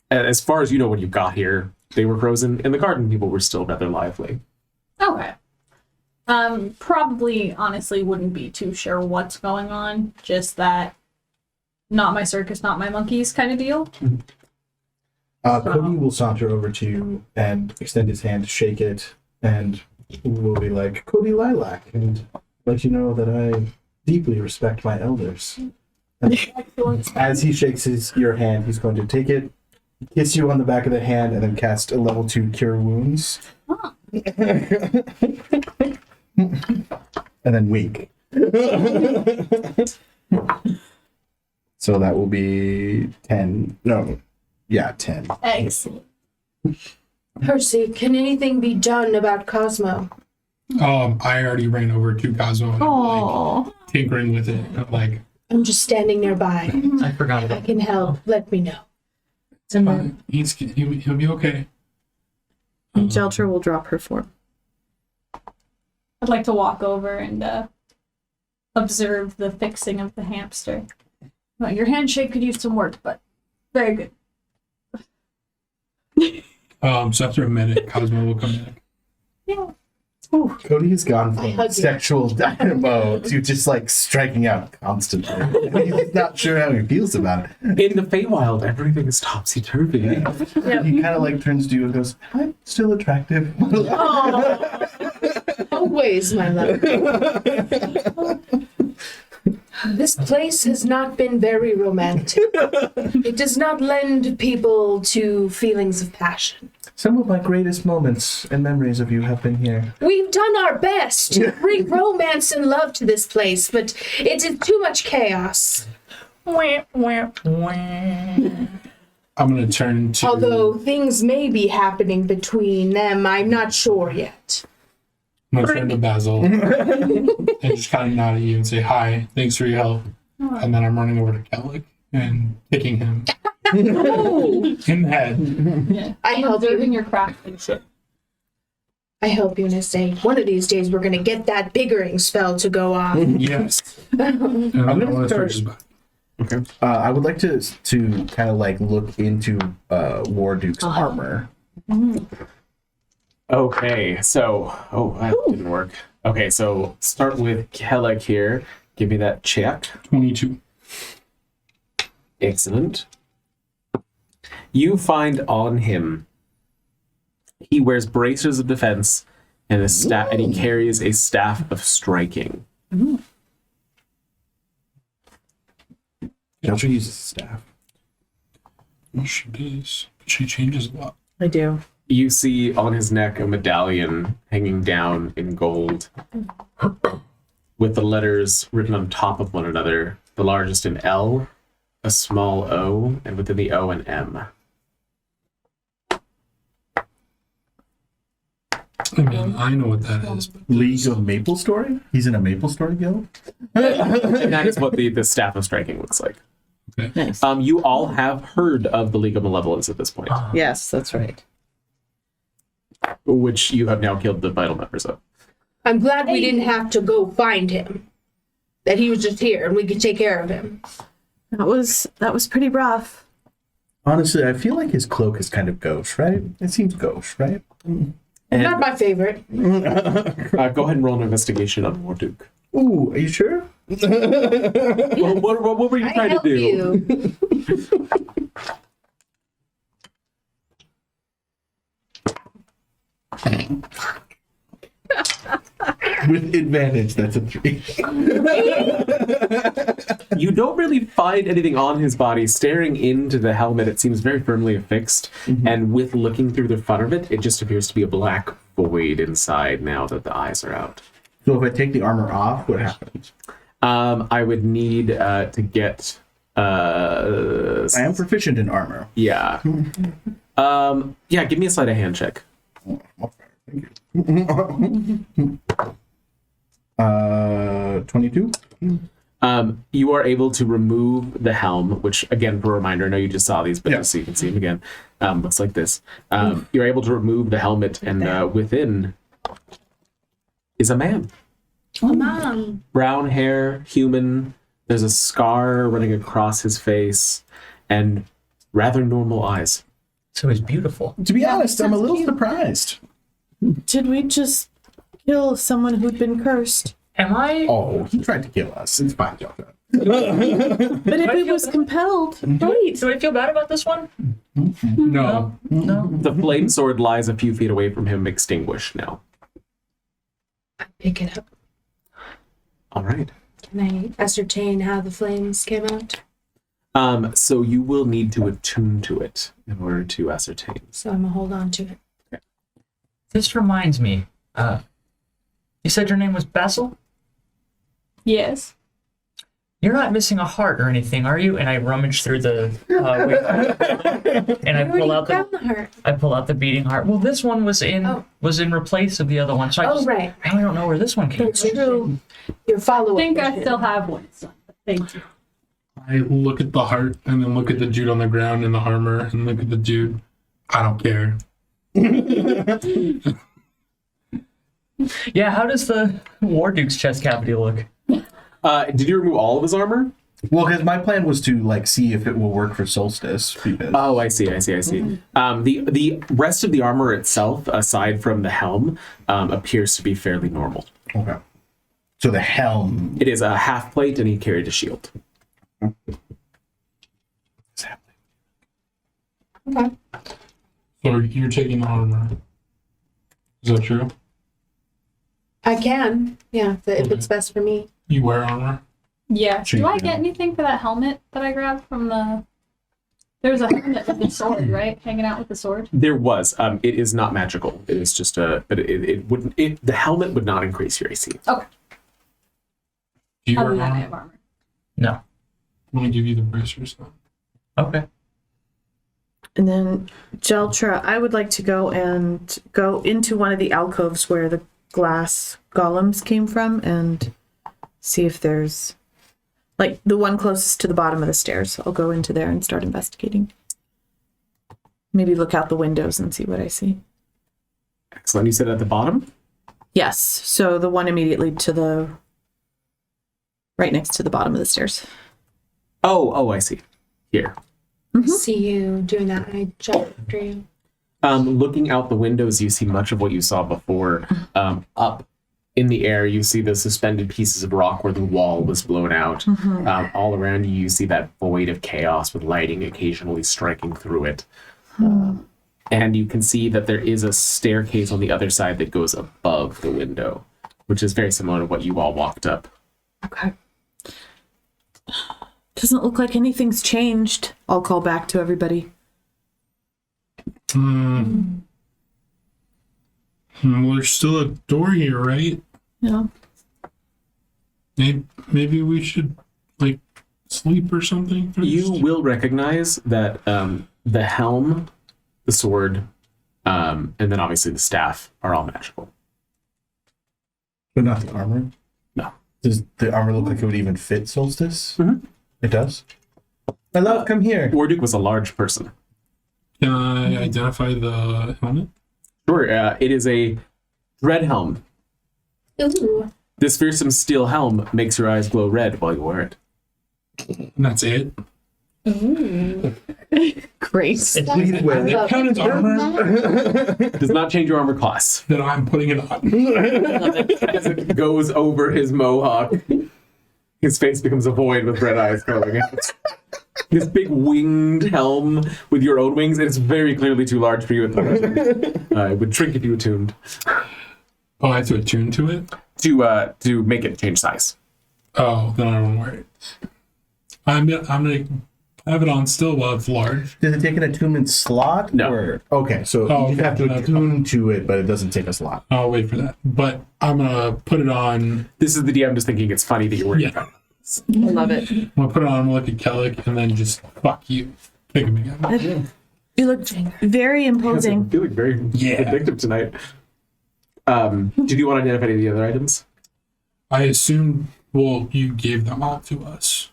as far as you know when you got here, they were frozen. In the garden, people were still rather lively. Okay. Probably, honestly, wouldn't be too sure what's going on. Just that, not my circus, not my monkeys kind of deal. Cody will saunter over to you and extend his hand to shake it, and will be like, "Cody Lilac," and let you know that I deeply respect my elders. And as he shakes your hand, he's going to take it, kiss you on the back of the hand, and then cast a level 2 Cure Wounds. Huh. And then wink. So that will be 10. No. Yeah, 10. Excellent. Percy, can anything be done about Cosmo? I already ran over to Cosmo and Aww. tinkering with it. I'm like, I'm just standing nearby. I forgot I about can help. Let me know. it's fine. He'll be okay. And Jeltra will drop her form. I'd like to walk over and observe the fixing of the hamster. Well, your handshake could use some work, but very good. So after a minute, Cosmo will come back. Yeah. Cody has gone I hug from you. sexual dynamo to just like striking out constantly. He's not sure how he feels about it. In the Feywild, everything is topsy-turvy. He kind of like turns to you and goes, "I'm still attractive." Always, my love. This place has not been very romantic. It does not lend people to feelings of passion. Some of my greatest moments and memories of you have been here. We've done our best to bring romance and love to this place, but it is too much chaos. it. I'm going to turn to... Although things may be happening between them, I'm not sure yet. I'm going to turn to Basil and just kind of nod at you and say, "Hi, thanks for your help." And then I'm running over to Kellic and kicking him in the head. Yeah. I I'm help observing you. your craftsmanship. I hope you say one of these days we're going to get that biggering spell to go off. Yes. And I'm going to start his back. Okay. I would like to kind of like look into Warduke's armor. Okay, so... Oh, that didn't work. Okay, so start with Kellic here. Give me that check. 22. Excellent. You find on him, he wears bracers of defense and a staff, and he carries a staff of striking. Jeltra uses staff. Well, she does. She changes a lot. I do. You see on his neck a medallion hanging down in gold with the letters written on top of one another, the largest an L, a small O, and within the O an M. I mean, I know what that is. But League of Maple Story? He's in a Maple Story guild? And that is what the Staff of Striking looks like. Nice. You all have heard of the League of Malevolence at this point, Yes, that's right. which you have now killed the vital members of. I'm glad we didn't have to go find him. That he was just here and we could take care of him. That was pretty rough. Honestly, I feel like his cloak is kind of gauche, right? It seems gauche, right? Not my favorite. Go ahead and roll an investigation on Morduk. Ooh, are you sure? Well, what were you I trying to help do? you. With advantage, that's a 3. You don't really find anything on his body. Staring into the helmet, it seems very firmly affixed, and with looking through the front of it, it just appears to be a black void inside now that the eyes are out. So if I take the armor off, what happens? I would need to get... I am proficient in armor. Yeah. Yeah, give me a sleight of hand check. Thank you. 22. You are able to remove the helm, which, again, for a reminder, I know you just saw these, but Yeah. just so you can see them again, looks like this. You're able to remove the helmet, and within is a man. Mom. Brown hair, human. There's a scar running across his face, and rather normal eyes. So he's beautiful. To be honest, I'm a little cute. surprised. Did we just kill someone who'd been cursed? Am I? Oh, he tried to kill us. It's fine, Delta. But if it was compelled, right? Do I feel bad about this one? no. No. The flame sword lies a few feet away from him, extinguished now. Pick it up. All right. Can I ascertain how the flames came out? So you will need to attune to it in order to ascertain. So I'm gonna hold on to it. This reminds me. You said your name was Basil? Yes. You're not missing a heart or anything, are you? And I rummage through the and I pull out Grab the heart. the beating heart. Well, this one was in replace of the other one, so I just right. I don't know where this one came It's from. true. Your I follow-up. think I mission. still have one. So thank you. I look at the heart and then look at the dude on the ground in the armor and look at the dude. I don't care. Yeah, how does the War Duke's chest cavity look? Did you remove all of his armor? Well, because my plan was to like see if it will work for Solstice. Because Oh, I see. The rest of the armor itself, aside from the helm, appears to be fairly normal. okay, so the helm It is a half plate, and he carried a shield. is happening. So you're taking the armor. Is that true? I can. Yeah, if it's best for me. You wear armor? Yeah. Sure Do I you get do. anything for that helmet that I grabbed from the? There was a helmet with the sword, right? Hanging out with the sword. There was. It is not magical. It is just a. But it wouldn't. The helmet would not increase your AC. Okay. Do you Other wear than that, I armor? have armor. No. I'm going to give you the bracers then. Okay. And then, Jeltra, I would like to go into one of the alcoves where the glass golems came from and see if there's, like, the one closest to the bottom of the stairs. I'll go into there and start investigating. Maybe look out the windows and see what I see. Excellent. You said at the bottom? Yes, so the one immediately to the right next to the bottom of the stairs. Oh, I see. Here. See you doing that. I jump after you. Looking out the windows, you see much of what you saw before. Up in the air, you see the suspended pieces of rock where the wall was blown out. All around you, you see that void of chaos with lighting occasionally striking through it. And you can see that there is a staircase on the other side that goes above the window, which is very similar to what you all walked up. Okay. Doesn't look like anything's changed. I'll call back to everybody. Well, there's still a door here, right? Yeah. Maybe we should, like, sleep or something first? You will recognize that the helm, the sword, and then obviously the staff are all magical. But not the armor? No. Does the armor look like it would even fit Solstice? Mhm. It does? My love, come here. Warduke was a large person. Can I identify the helmet? Sure, it is a red helm. Ooh. This fearsome steel helm makes your eyes glow red while you wear it. And that's it? Great. Please wear it. Count as armor Does not change your armor class. that I'm putting it on. As it goes over his mohawk, his face becomes a void with red eyes glowing out. This big winged helm with your own wings, and it's very clearly too large for you at the moment. It would shrink if you attuned. Oh, I have to attune to it? To make it change size. Oh, then I don't wear it. I'm gonna have it on still while it's large. Does it take an attunement slot? No. Or, okay, so Oh, you have to okay. attune to it, but it doesn't take a slot. I'll wait for that. But I'm gonna put it on. This is the DM just thinking it's funny that you're wearing Yeah. it. I love it. I'm gonna put it on, look at Kellic, and then just fuck you. Pick him again. You look very I'm imposing. feeling very addictive tonight. Did you want to identify any of the other items? I assume, well, you gave them all to us.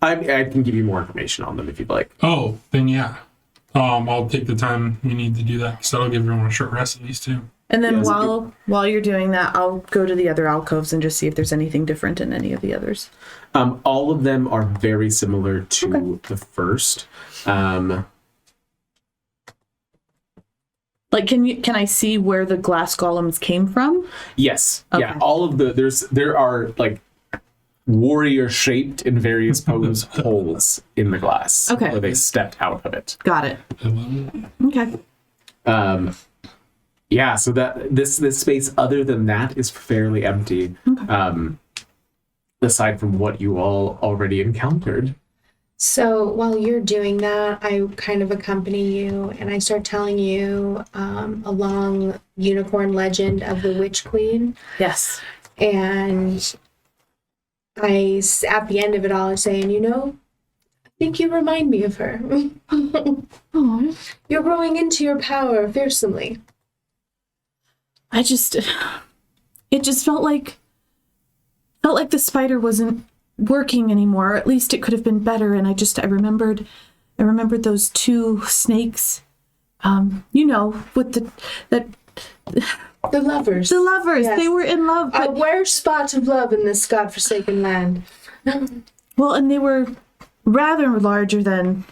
I can give you more information on them if you'd like. Oh, then yeah. I'll take the time we need to do that, because that'll give everyone a short rest at least too. And then Yes. while you're doing that, I'll go to the other alcoves and just see if there's anything different in any of the others. All of them are very similar to the first. Like, can I see where the glass golems came from? Yes. Yeah. Okay. All of there are like warrior shaped in various pose holes in the glass. Okay. Where they stepped out of it. Got it. Okay. Yeah, so that this space other than that is fairly empty. Aside from what you all already encountered. So while you're doing that, I kind of accompany you and I start telling you a long unicorn legend of the Witch Queen. Yes. And at the end of it all, I say, and I think you remind me of her. Oh, You're growing into your power fearsomely. it just felt like the spider wasn't working anymore. At least it could have been better. And I remembered those two snakes. With The lovers. the lovers. Yes. They were in love. A But, rare spot of love in this godforsaken land. well, and they were rather larger than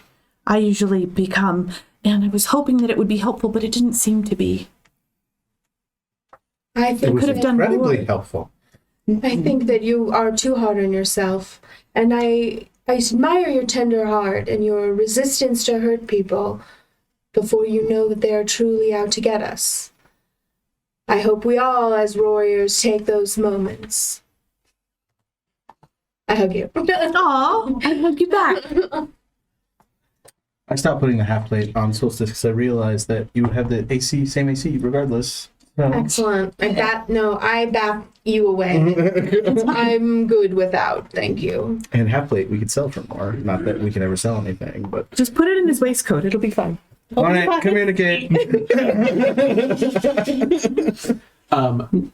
I usually become. And I was hoping that it would be helpful, but it didn't seem to be. I It think was could have done incredibly more. helpful. I think that you are too hard on yourself, and I admire your tender heart and your resistance to hurt people before you know that they are truly out to get us. I hope we all, as warriors, take those moments. I hug you. Aw, I hug you back. I stopped putting the half plate on Solstice because I realized that you have the same AC regardless. So. Excellent. I back you away. I'm good without, thank you. And half plate we could sell for more. Not that we can ever sell anything, but Just put it in his waistcoat. It'll be fine. on it, communicate.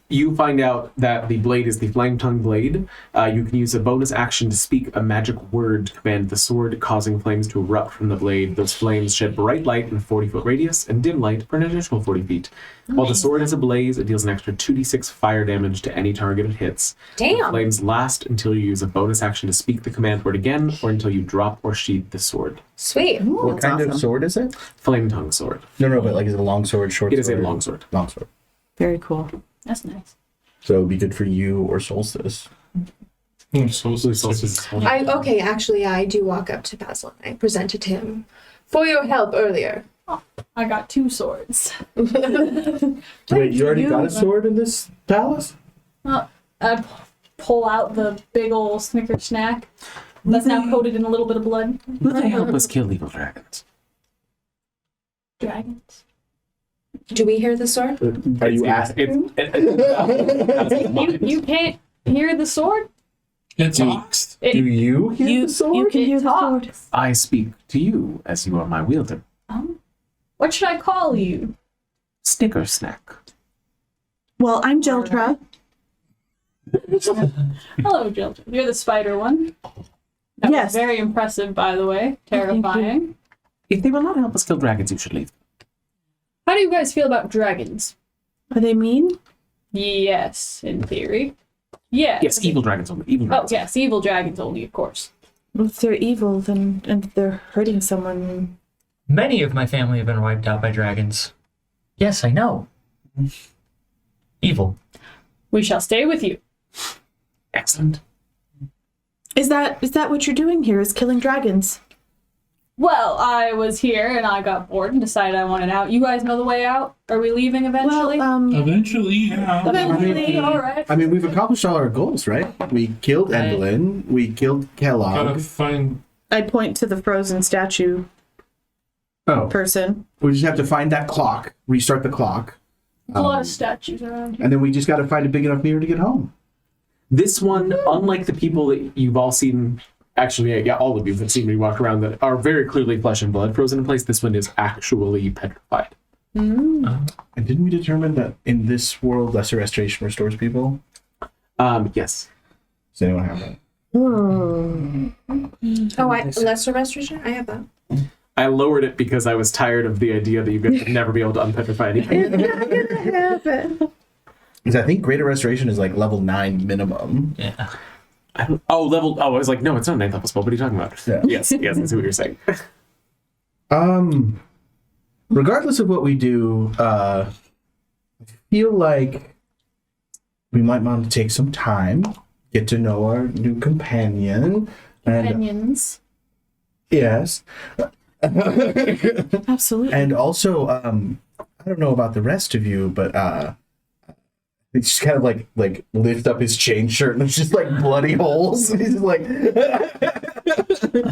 You find out that the blade is the Flame Tongue blade. You can use a bonus action to speak a magic word to command the sword, causing flames to erupt from the blade. Those flames shed bright light in a 40-foot radius and dim light for an additional 40 feet. While the sword is ablaze, it deals an extra 2d6 fire damage to any target it hits. The Damn. flames last until you use a bonus action to speak the command word again, or until you drop or sheath the sword. Sweet. What kind of awesome. sword is it? Flame Tongue sword. No, but like is it a long sword, short It sword? is a long sword. Long sword. Very cool. That's nice. So it would be good for you or Solstice. Actually, I do walk up to Basil and I present it to him for your help earlier. I got 2 swords. Wait, you already got a sword in this palace? I pull out the big old Snicker snack that's now coated in a little bit of blood. Will they help us kill evil dragons? Dragons. Do we hear the sword? Are you asking? You can't hear the sword? It talks. Do you hear the sword? You can hear the sword. I speak to you as you are my wielder. What should I call you? Snicker snack. Well, I'm Jeltra. Hello, Jill. You're the spider one. That Yes. was very impressive, by the way. Terrifying. If they will not help us kill dragons, you should leave. How do you guys feel about dragons? Are they mean? Yes, in theory. Yes. Yes, evil dragons only. Evil Oh, dragons. yes, evil dragons only, of course. Well, if they're evil, then and they're hurting someone. Many of my family have been wiped out by dragons. Yes, I know. Evil. We shall stay with you. Excellent. Is that what you're doing here? Is killing dragons? Well, I was here and I got bored and decided I wanted out. You guys know the way out? Are we leaving eventually? Well, Eventually, yeah. eventually. all right. I mean, we've accomplished all our goals, right? We killed Endelin. We killed Kellogg. Gotta find. I'd point to the frozen statue Oh, person. we just have to find that clock, restart the clock, There's a lot of statues around here. and then we just got to find a big enough mirror to get home. This one, unlike the people that you've all seen, actually, yeah, all of you have seen me walk around that are very clearly flesh and blood frozen in place, this one is actually petrified. And didn't we determine that in this world, lesser restoration restores people? Yes. Does anyone have that? Oh, lesser restoration? I have that. I lowered it because I was tired of the idea that you guys would never be able to unpetrify anything. Because I think greater restoration is like level 9 minimum. Yeah. I was like, no, it's not a 9th level spell. What are you talking about? Yeah. Yes, I see what you're saying. Regardless of what we do, I feel like we might want to take some time, get to know our new companion. And Opinions. yes. Absolutely. And also, I don't know about the rest of you, but he just kind of like lift up his chain shirt and there's just like bloody holes. And he's just like,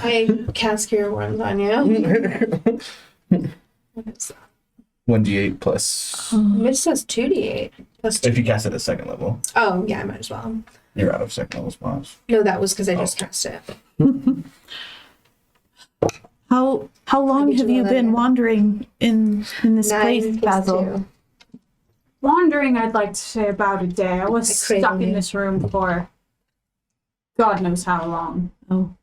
I cast Cure Wounds on you. What is that? 1d8 plus. It says 2d8 plus 2. If you cast it at second level, Oh, yeah, I might as well. you're out of second level spawns. No, that was because I just cast it. How long Maybe have you 11. been wandering in this 9 place, plus Basil? 2. Wandering, I'd like to say about a day. I was Like stuck crazy. in this room for God knows how long. Oh.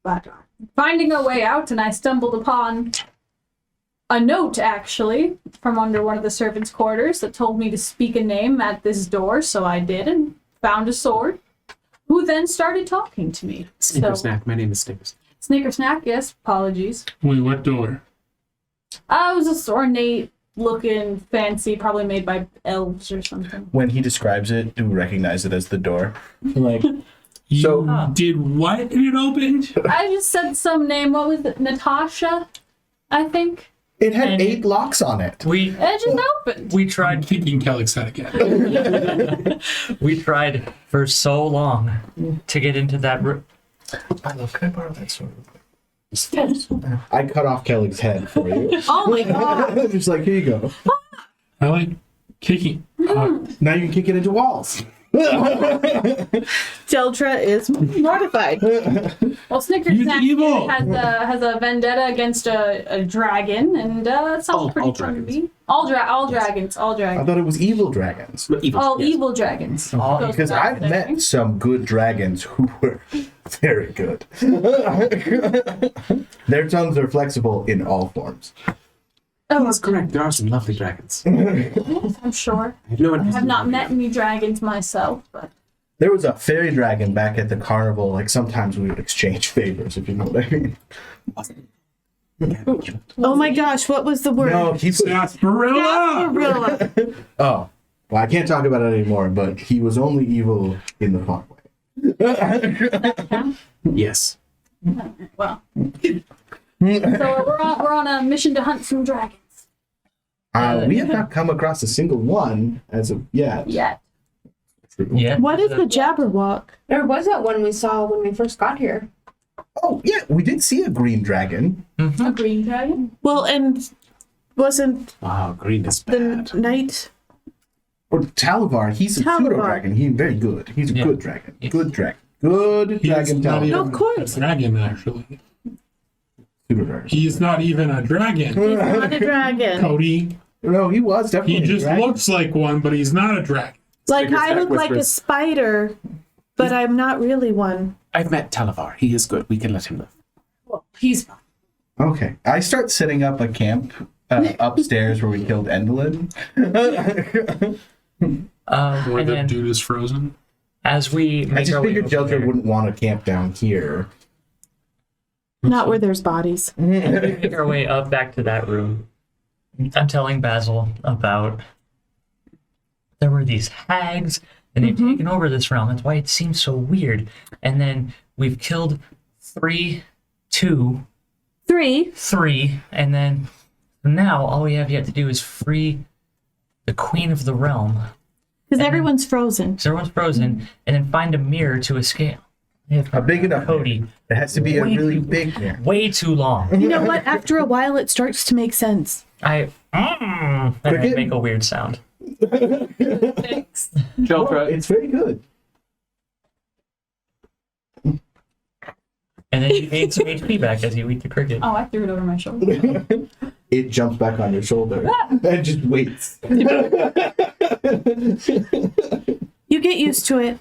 But finding a way out, and I stumbled upon a note, actually, from under one of the servants' quarters that told me to speak a name at this door, so I did, and found a sword, who then started talking to me. Snicker snack. My name is Snicker Snack. Snicker snack, yes, apologies. Wait, what door? It was this ornate looking, fancy, probably made by elves or something. When he describes it, do we recognize it as the door? Like, You So- did what? And it opened? I just said some name. What was it? Natasha, I think. it had And- 8 locks on it. We It just opened. I'm tried thinking Kellick's head again. we tried for so long to get into that room. I love. Can I borrow that sword? I cut off Kelly's head for you. Oh my god! Just like, here you go. I like kicking. Now you can kick it into walls. Jeltra is mortified. Well, Snicker He's Snack evil. has a vendetta against a dragon, and it sounds pretty all fun to dragons. me. All dragons. All I dragons. thought it was evil dragons. But evil. All yes. evil dragons. All- Goes Because without I've met saying. some good dragons who were very good. Their tongues are flexible in all forms. That's correct. There are some lovely dragons. I'm sure. I have no I interest have in not lovely met any dragons myself, but There was a fairy dragon back at the carnival. Like, sometimes we would exchange favors, if you know what I mean. Oh my gosh, what was the word? No, he put, Sarsaparilla! Gorilla. oh, well, I can't talk about it anymore, but he was only evil in the fun way. Yes. well. So we're on a mission to hunt some dragons. We have not come across a single one as of yet. Yet. Yeah. What is the Jabberwock? There was that one we saw when we first got here. Oh, yeah, we did see a green dragon. A green dragon. Well, and wasn't Wow, green is the bad. knight? Or Talavar, he's a pseudo Talavar. dragon. He's very good. He's a Yeah. good dragon. Good dragon. Good He's dragon. not Talavar. even Of course. a dragon, actually. Pseudo dragon. He's not even a dragon. Not a dragon. Cody, No, he was definitely. he a just dragon. looks like one, but he's not a dragon. Like Figures I that look like a whispers. spider, but I'm not really one. I've met Talavar. He is good. We can let him live. Well, he's fine. Okay, I start setting up a camp upstairs where we killed Endlin. Where And the then dude is frozen. as we I make just our way figured over Jelger there, wouldn't want to camp down here. Not where there's bodies. as we make our way up back to that room, I'm telling Basil about there were these hags and they've taken over this realm. That's why it seems so weird. And then we've killed three, and then now all we have yet to do is free the queen of the realm. Because everyone's frozen. So everyone's frozen, and then find a mirror to escape. We have A big enough Cody. mirror. It has to be a Way really too- big mirror. Way too long. You know what? After a while, it starts to make sense. And I Cricket? make a weird sound. Thanks. Oh, Jeltra, it's very good. And then you gain some HP back as you eat the cricket. Oh, I threw it over my shoulder. It jumps back on your shoulder and just waits. You get used to it.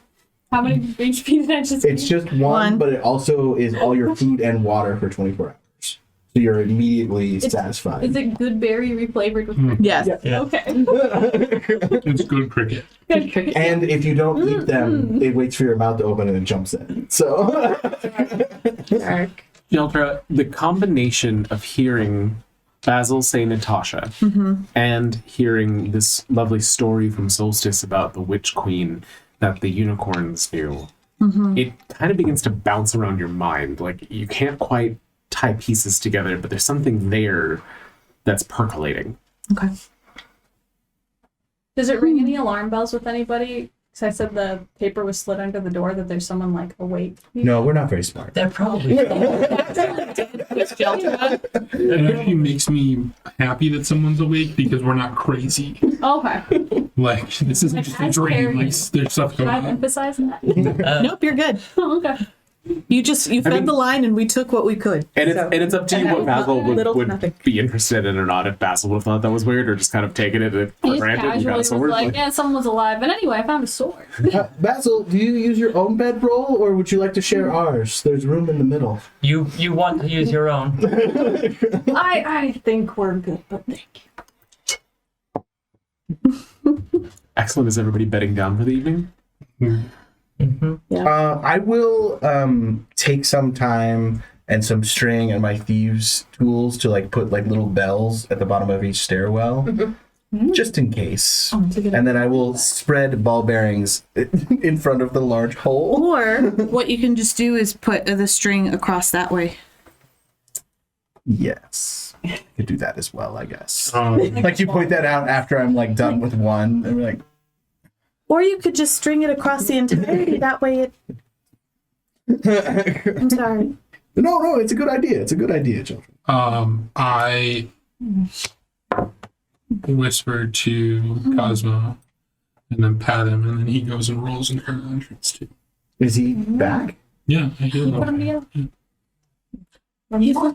How many HP did I just It's just one, One. but it also is all your food and water for 24 hours. So you're immediately satisfied. Is it good berry reflavored with Yes. Yeah. Okay. It's good cricket. Good. And if you don't eat them, it waits for your mouth to open and it jumps in. So Dark. Jeltra, the combination of hearing Basil say Natasha and hearing this lovely story from Solstice about the Witch Queen that the unicorns knew, it kind of begins to bounce around your mind. Like you can't quite tie pieces together, but there's something there that's percolating. Okay. Does it ring any alarm bells with anybody? Because I said the paper was slid under the door, that there's someone like awake. no, we're not very smart. That probably. It actually makes me happy that someone's awake because we're not crazy. Okay. Like, this isn't just a As dream. Like, parents. there's stuff Should going I on. emphasize that? Nope, you're good. Oh, okay. You fed mean- the line and we took what we could. And it's So- and it's up to you and what that was Basil little to would nothing. be interested in or not. If Basil would have thought that was weird, or just kind of taken it for He just granted and casually got a was sword. like, Like, yeah, someone was alive. But anyway, I found a sword. Basil, do you use your own bedroll or would you like to share ours? There's room in the middle. You want to use your own. I think we're good, but thank you. excellent. Is everybody bedding down for the evening? I will take some time and some string and my thieves' tools to like put like little bells at the bottom of each stairwell, just in case. that's a good And then I will spread ball bearings in front of the large hole. Or what you can just do is put the string across that way. Yes, I could do that as well, I guess. Um, Like you point that out after I'm like done with one, and we're like, Or you could just string it across the entirety. That way it. I'm sorry. no, it's a good idea. It's a good idea, children. I whispered to Cosmo and then pat him, and then he goes and rolls in front of the entrance too. Is he back? Yeah, I hear Put them him. together.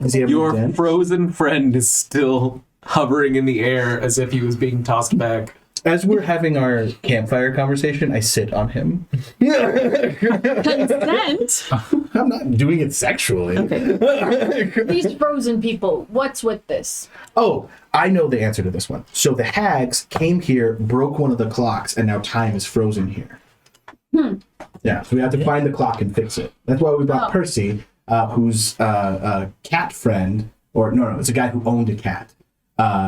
Is he ever Your dead? frozen friend is still hovering in the air as if he was being tossed back. As we're having our campfire conversation, I sit on him. Consent. I'm not doing it sexually. These frozen people, what's with this? Oh, I know the answer to this one. So the hags came here, broke one of the clocks, and now time is frozen here. Yeah, so we have to find the clock and fix it. That's why we brought Oh. Percy, who's a cat friend, or no, it's a guy who owned a cat,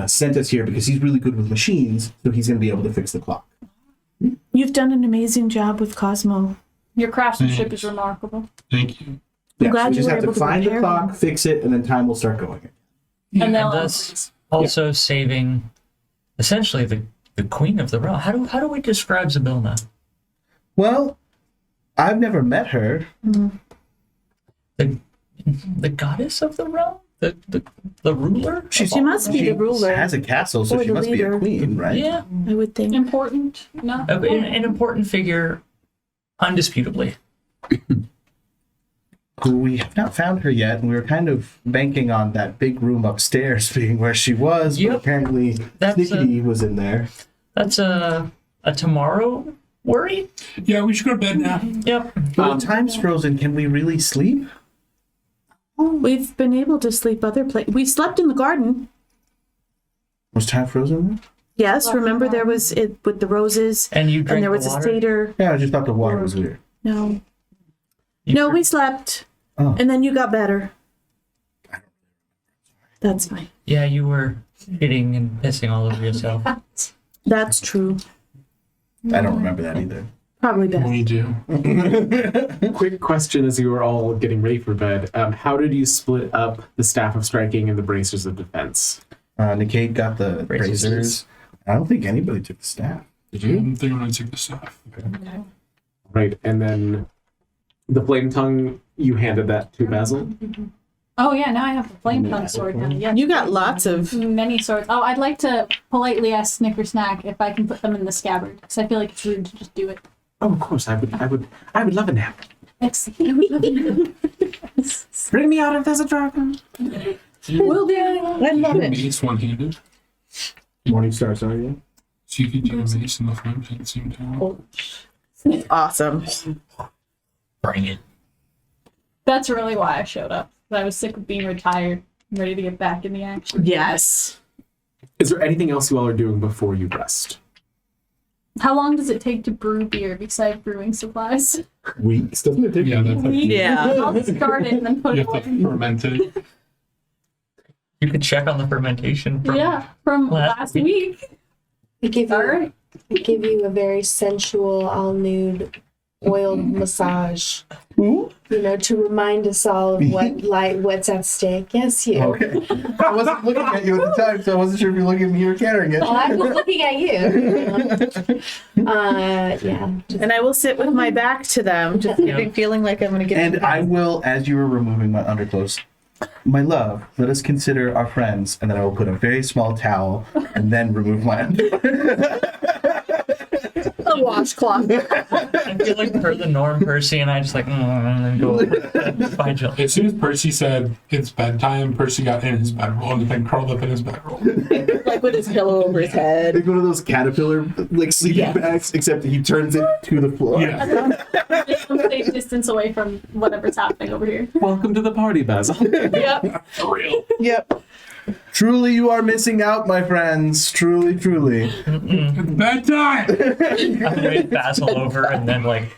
sent us here because he's really good with machines, so he's going to be able to fix the clock. You've done an amazing job with Cosmo. Your craftsmanship Thanks. is remarkable. Thank you. Yeah, glad so we you just were have to able to find the repair clock, him. fix it, and then time will start going. And And they'll thus also saving essentially the queen of the realm. How do we describe Zabilna? Well, I've never met her. The goddess of the realm? The ruler? She must be the ruler. Has a castle, so Or she the must be a leader. queen, right? Yeah. I would think. Important? No. An important figure, undisputably. Who we have not found her yet, and we were kind of banking on that big room upstairs being where she was, but Yep. apparently That's, Snickety was in there. That's a tomorrow worry? Yeah, we should go to bed now. Yep. But if time's frozen, can we really sleep? We've been able to sleep other places. We slept in the garden. Was time frozen then? Yes, remember there was it with the roses, And you drank and there was the a water? satyr. Yeah, I just thought the water was weird. No, You no, were- we slept, Oh. and then you got better. That's fine. Yeah, you were shitting and pissing all over yourself. That's true. I don't remember that either. Probably best. We do. Quick question as you were all getting ready for bed. How did you split up the staff of striking and the bracers of defense? Nikkei got the Bracers. bracers. I don't think anybody took the staff. Did I you? don't think I'm gonna take the stuff. Right, and then the flame tongue, you handed that to Basil. Oh yeah, now I have the flame tongue sword now. Yeah. You got lots of. Many swords. Oh, I'd like to politely ask Snickersnack if I can put them in the scabbard, because I feel like it's rude to just do it. Oh, of course, I would love a nap. Excellent. Bring me out if there's a dragon. Will do. I love it. Mace one-handed, Morning Star, sorry. Yeah. so you could do a mace and the flame at the same time. Awesome. Bring it. That's really why I showed up. 'Cause I was sick of being retired, and ready to get back in the action. Yes. Is there anything else you all are doing before you rest? How long does it take to brew beer? Because I have brewing supplies. Weeks, doesn't it take? Yeah, that's Yeah. I'll discard it and then put you it have to away. ferment it. You could check on the fermentation. From last last week. I give you, All right. I give you a very sensual, all nude, oiled massage. You know, to remind us all of what's at stake. Yes, you. Okay. I wasn't looking at you at the time, so I wasn't sure if you were looking at me or carrying it. Well, I was looking at you. Yeah. And I will sit with my back to them, just feeling like I'm going to get. And I will, as you were removing my underclothes, my love, let us consider our friends, and then I will put a very small towel and then remove my underwear. a washcloth. I feel like per the norm, Percy and I just like, and then go. Bye, Jill. As soon as Percy said it's bedtime, Percy got in his bedroll and then curled up in his bedroll. Like with his pillow over his head. Like one of those caterpillar like sleeping bags, except he turns it to the floor. Yeah. Just some safe distance away from whatever's happening over here. Welcome to the party, Basil. Yep. For real. Yep. Truly, you are missing out, my friends. Truly, truly. It's bedtime! I wave Basil over and then like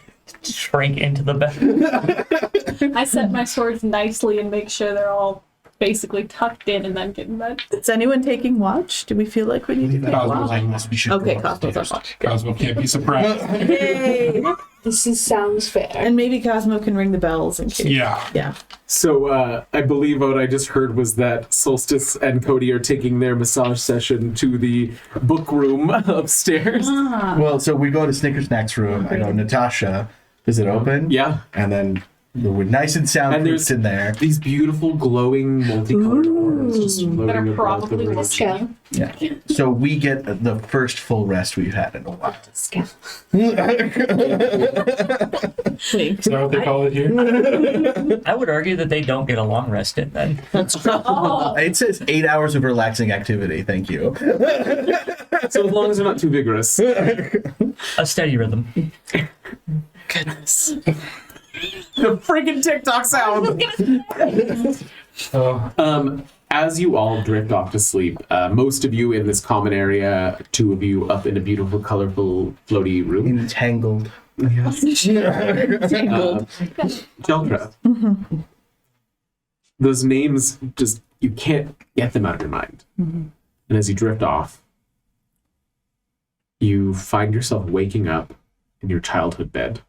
shrink into the bed. I set my swords nicely and make sure they're all basically tucked in and then get in bed. Is anyone taking watch? Do we feel like we need to take Cosmo's watch? on this. We should Okay, go Cosmo's on upstairs. watch. Cosmo can't be surprised. Yay! Sounds fair. And maybe Cosmo can ring the bells in case. Yeah. Yeah. So I believe what I just heard was that Solstice and Cody are taking their massage session to the book room upstairs. Well, so we go to Snickersnack's room. I go, Natasha, is it open? Yeah. And then we're nice and And soundproofed there's- in there. These beautiful, glowing, multicolored orbs just floating That are above probably the room. will Scout. Yeah. So we get the first full rest we've had in a while. Scout. Is that what they call it here? I would argue that they don't get a long rest in then. Oh, It says 8 hours of relaxing activity. Thank you. So as long as they're not too vigorous. A steady rhythm. Goodness. The friggin' TikTok sound! As you all drift off to sleep, most of you in this common area, two of you up in a beautiful, colorful, floaty room. Entangled. Tangled. Jeldra. Those names just, you can't get them out of your mind. And as you drift off, you find yourself waking up in your childhood bed.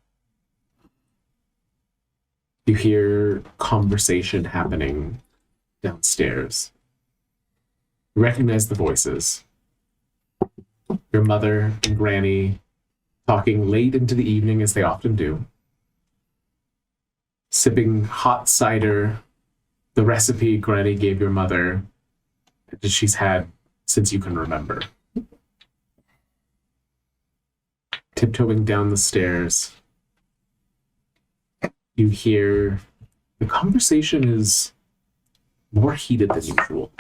You hear conversation happening downstairs. You recognize the voices. Your mother and Granny talking late into the evening, as they often do. Sipping hot cider the recipe Granny gave your mother that she's had since you can remember. Tiptoeing down the stairs, you hear the conversation is more heated than usual.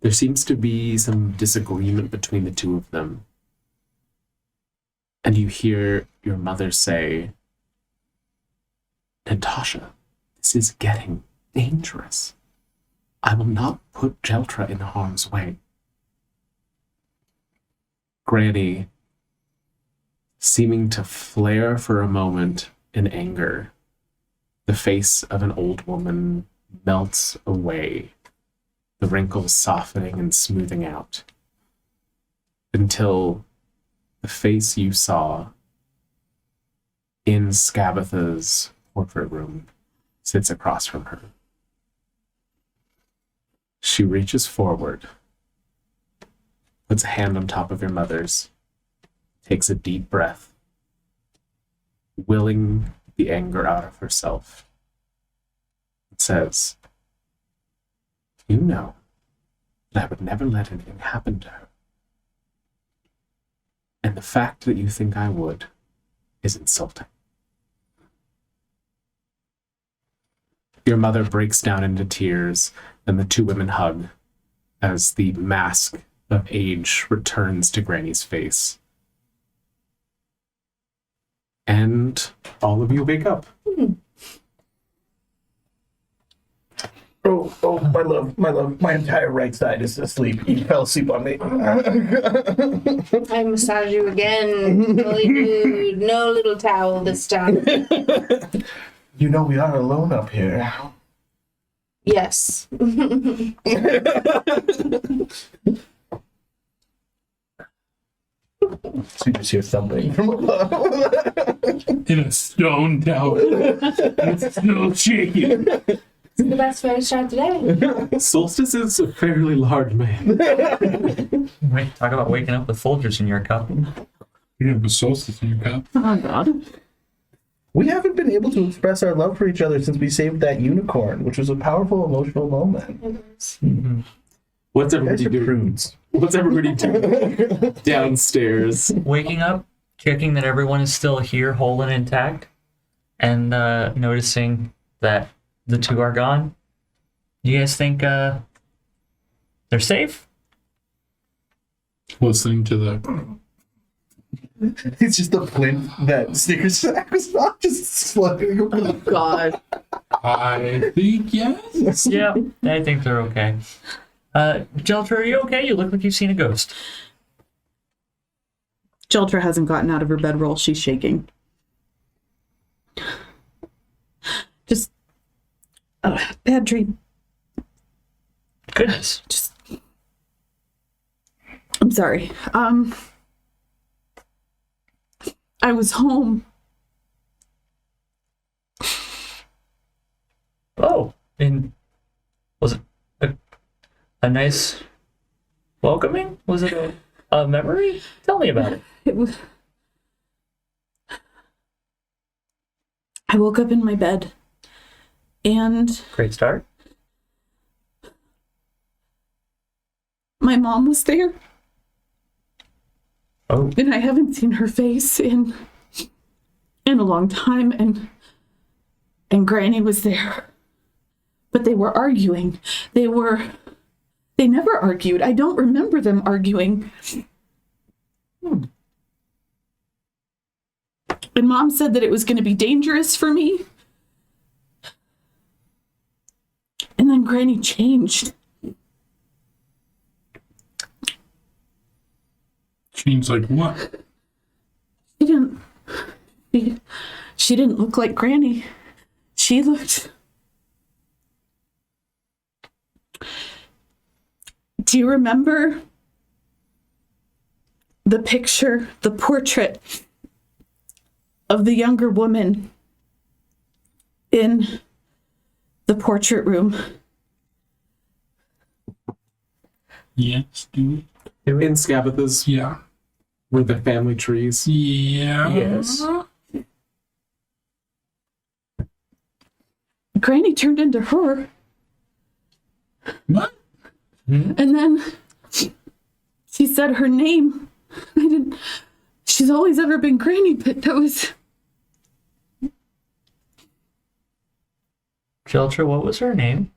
There seems to be some disagreement between the two of them. And you hear your mother say, Natasha, this is getting dangerous. I will not put Jeltra in harm's way. Granny, seeming to flare for a moment in anger, the face of an old woman melts away, the wrinkles softening and smoothing out, until the face you saw in Skabatha's portrait room sits across from her. She reaches forward, puts a hand on top of your mother's, takes a deep breath, willing the anger out of herself, and says, you know that I would never let anything happen to her. And the fact that you think I would is insulting. Your mother breaks down into tears, and the two women hug as the mask of age returns to Granny's face. And all of you wake up. Oh, my love, my entire right side is asleep. You fell asleep on me. I massage you again. No little towel this time. You know we are alone up here. Yes. So you just hear thumping from above. In a stone tower. It's still shaking. It's the best way to start the day. Solstice is a fairly large man. Wait, talk about waking up with Folgers in your cup. You have a solstice in your cup. Oh, God. We haven't been able to express our love for each other since we saved that unicorn, which was a powerful emotional moment. What's You guys everybody are doing? prudes. What's everybody doing downstairs? Waking up, checking that everyone is still here, whole and intact, and noticing that the two are gone. You guys think they're safe? Listening to the... It's just the plinth that Snickers snack was not just slugging. Oh, God. I think yes. Yeah, I think they're okay. Jeltra, are you okay? You look like you've seen a ghost. Jeltra hasn't gotten out of her bedroll. She's shaking. Just a bad dream. Goodness. I'm sorry. I was home. Oh, and was it a nice welcoming? Was it a memory? Tell me about it. It was. I woke up in my bed, and Great start. my mom was there, Oh, and I haven't seen her face in a long time, and Granny was there. But they were arguing. They never argued. I don't remember them arguing. And Mom said that it was going to be dangerous for me. And then Granny changed. Seems like what? She didn't look like Granny. She looked... Do you remember the picture, the portrait of the younger woman in the portrait room? Yes, dude. In Skabatha's, Yeah. were the family trees. Yeah. yes. Granny turned into her. What? And then she said her name. She's always ever been Granny, but that was... Jeltra, what was her name?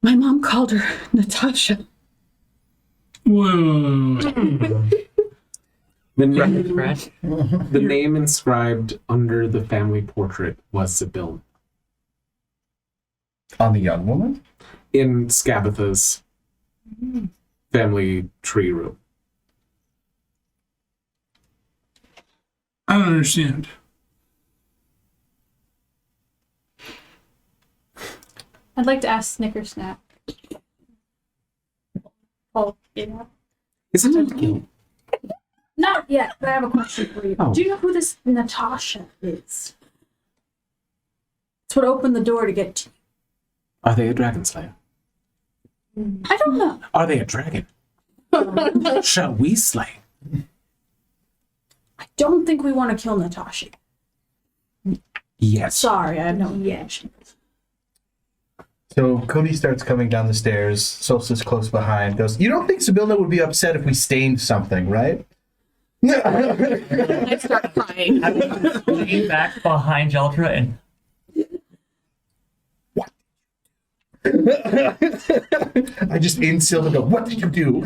My mom called her Natasha. Whoa. The name, Scratch. the name inscribed under the family portrait was Sibyl On the young woman? in Scabatha's family tree room. I don't understand. I'd like to ask Snickersnap. Oh, yeah. Is it a game? Not yet, but I have a question for you. Oh. Do you know who this Natasha is? It's what opened the door to get to you. Are they a dragon slayer? I don't know. Are they a dragon? Shall we slay? I don't think we want to kill Natasha. Yes. Sorry, I have no intention. So Cody starts coming down the stairs. Solstice close behind goes, "You don't think Sibylla would be upset if we stained something, right?" I start crying. I would lean back behind Jeltra and I just in Sylvan go, "What did you do?"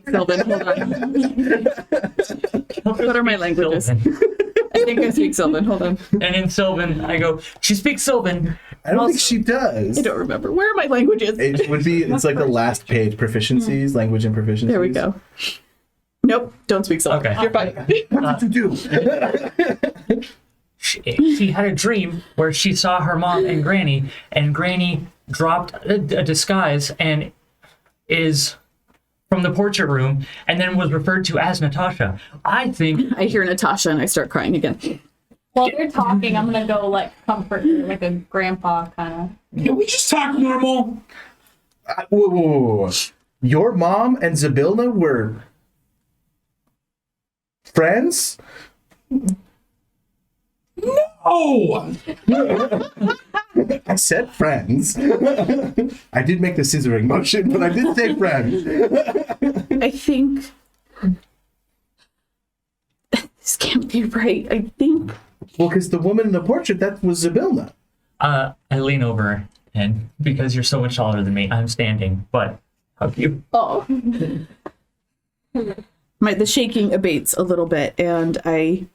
Sylvan, hold on. What are my languages? Sylvan. I think I speak Sylvan. Hold on. And in Sylvan, I go, she speaks Sylvan. I don't think Also- she does. I don't remember. Where are my languages? It would be, it's like the last page, proficiencies, language and proficiencies. There we go. Nope, don't speak Sylvan. Okay. You're fine. What did you do? She had a dream where she saw her mom and Granny dropped a disguise and is from the portrait room and then was referred to as Natasha. I think I hear Natasha and I start crying again. While they're talking, I'm gonna go like comfort her, like a grandpa kind Can we just talk normal? Whoa. Your mom and Zybilna were friends? Oh! I said friends. I did make the scissoring motion, but I did say friends. I think this can't be right. I think Well, because the woman in the portrait, that was Zybilna. I lean over and because you're so much taller than me, I'm standing, but hug you. the shaking abates a little bit, and I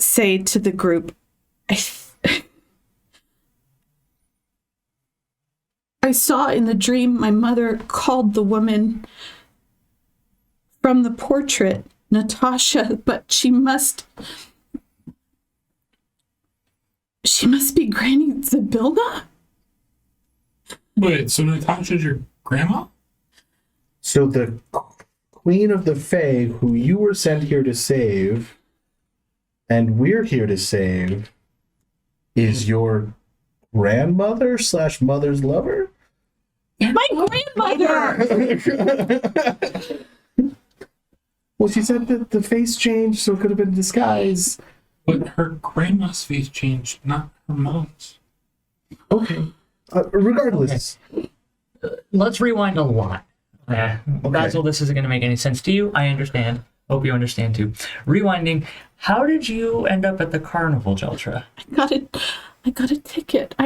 say to the group, I saw in the dream my mother called the woman from the portrait Natasha, but she must be Granny Zybilna? Wait, so Natasha's your grandma? So the Queen of the Fae, who you were sent here to save, and we're here to save, is your grandmother / mother's lover? My grandmother! Well, she said that the face changed, so it could have been a disguise. But her grandma's face changed, not her mom's. Okay. Regardless. Let's rewind a lot. Basil, this isn't going to make any sense to you. I understand. Hope you understand too. Rewinding, how did you end up at the carnival, Jeltra? I got a ticket.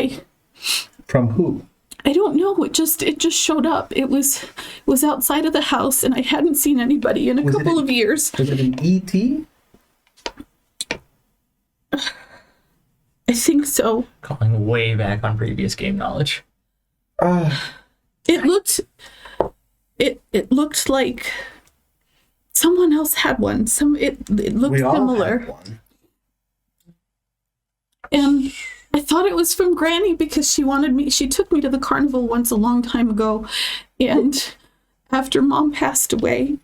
From who? I don't know. It just showed up. It was outside of the house, and I hadn't seen anybody in a couple of years. Was it an ET? I think so. Calling way back on previous game knowledge. It looked like someone else had one. It looked We all similar. had one. And I thought it was from Granny because she took me to the carnival once a long time ago. And after Mom passed away,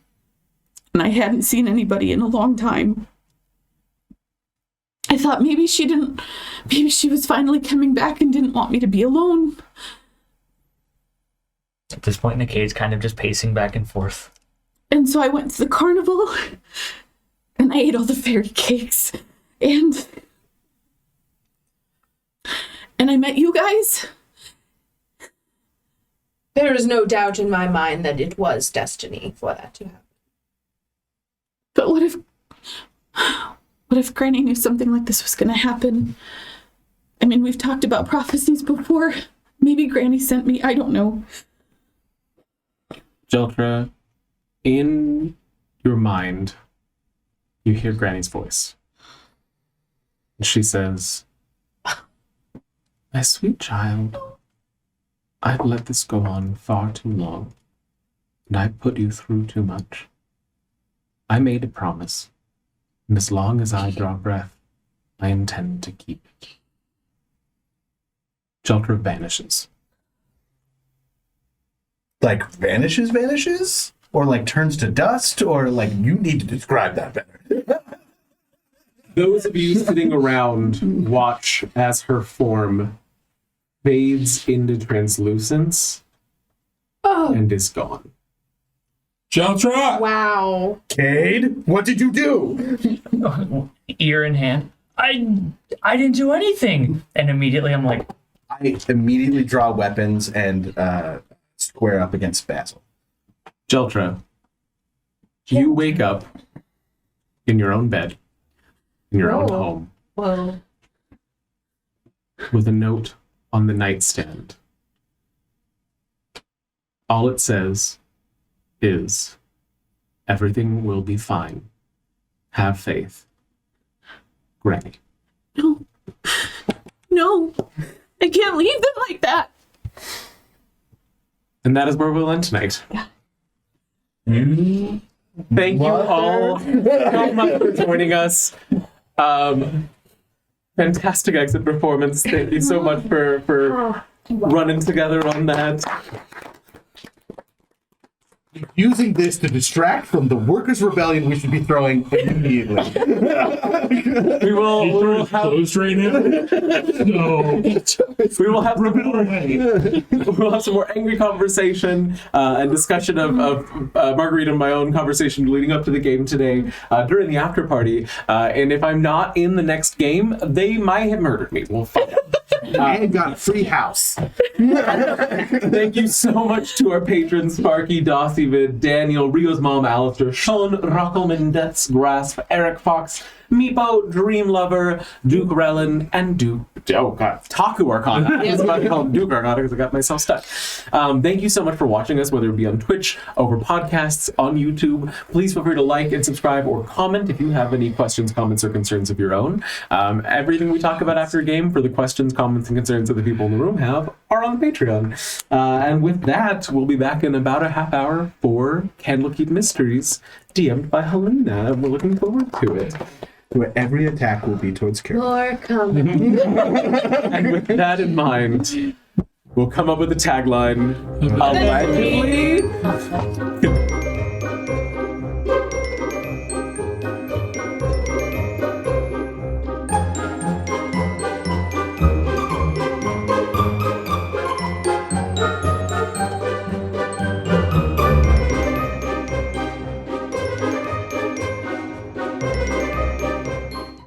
and I hadn't seen anybody in a long time, I thought maybe she was finally coming back and didn't want me to be alone. At this point, Nicade's kind of just pacing back and forth. And so I went to the carnival, And I ate all the fairy cakes. And I met you guys. There is no doubt in my mind that it was destiny for that to happen. But what if Granny knew something like this was going to happen? I mean, we've talked about prophecies before. Maybe Granny sent me. I don't know. Jeltra, in your mind, you hear Granny's voice. And she says, "My sweet child, I've let this go on far too long, and I've put you through too much. I made a promise, and as long as I draw breath, I intend to keep it." Jeltra vanishes. Like vanishes? Or like turns to dust? Or like you need to describe that better. Those of you sitting around watch as her form fades into translucence and is gone. Jeltra! Wow. Cade, what did you do? Ear in hand. I didn't do anything. And immediately I'm like, I immediately draw weapons and square up against Basil. Jeltra, you wake up in your own bed, in your own home, Whoa. with a note on the nightstand. All it says is, "Everything will be fine. Have faith. Granny." No. No. I can't leave them like that. And that is where we'll end tonight. Thank you all so much for joining us. Fantastic exit performance. Thank you so much for running together on that. Using this to distract from the workers' rebellion we should be throwing immediately. We will have Closed right now? No. we will have we'll have some more angry conversation and discussion of Margarita and my own conversation leading up to the game today during the after party. And if I'm not in the next game, they might have murdered me. We'll find out. And got a free house. Thank you so much to our patrons, Sparky, Dossivid, Daniel, Rio's mom, Alistair, Sean, Rockelman, Death's Grasp, Eric Fox, Meepo, Dream Lover, Duke Relin, and Duke. Oh god, Taku Arcana. I was about to call him Duke Arcana because I got myself stuck. Thank you so much for watching us, whether it be on Twitch, over podcasts, on YouTube. Please feel free to like and subscribe or comment if you have any questions, comments, or concerns of your own. Everything we talk about after a game for the questions, comments, and concerns that the people in the room have are on the Patreon. And with that, we'll be back in about a half hour for Candlekeep Mysteries, DM'd by Helena. We're looking forward to it. Where every attack will be towards Carol. More coming. And with that in mind, we'll come up with a tagline. Allegedly.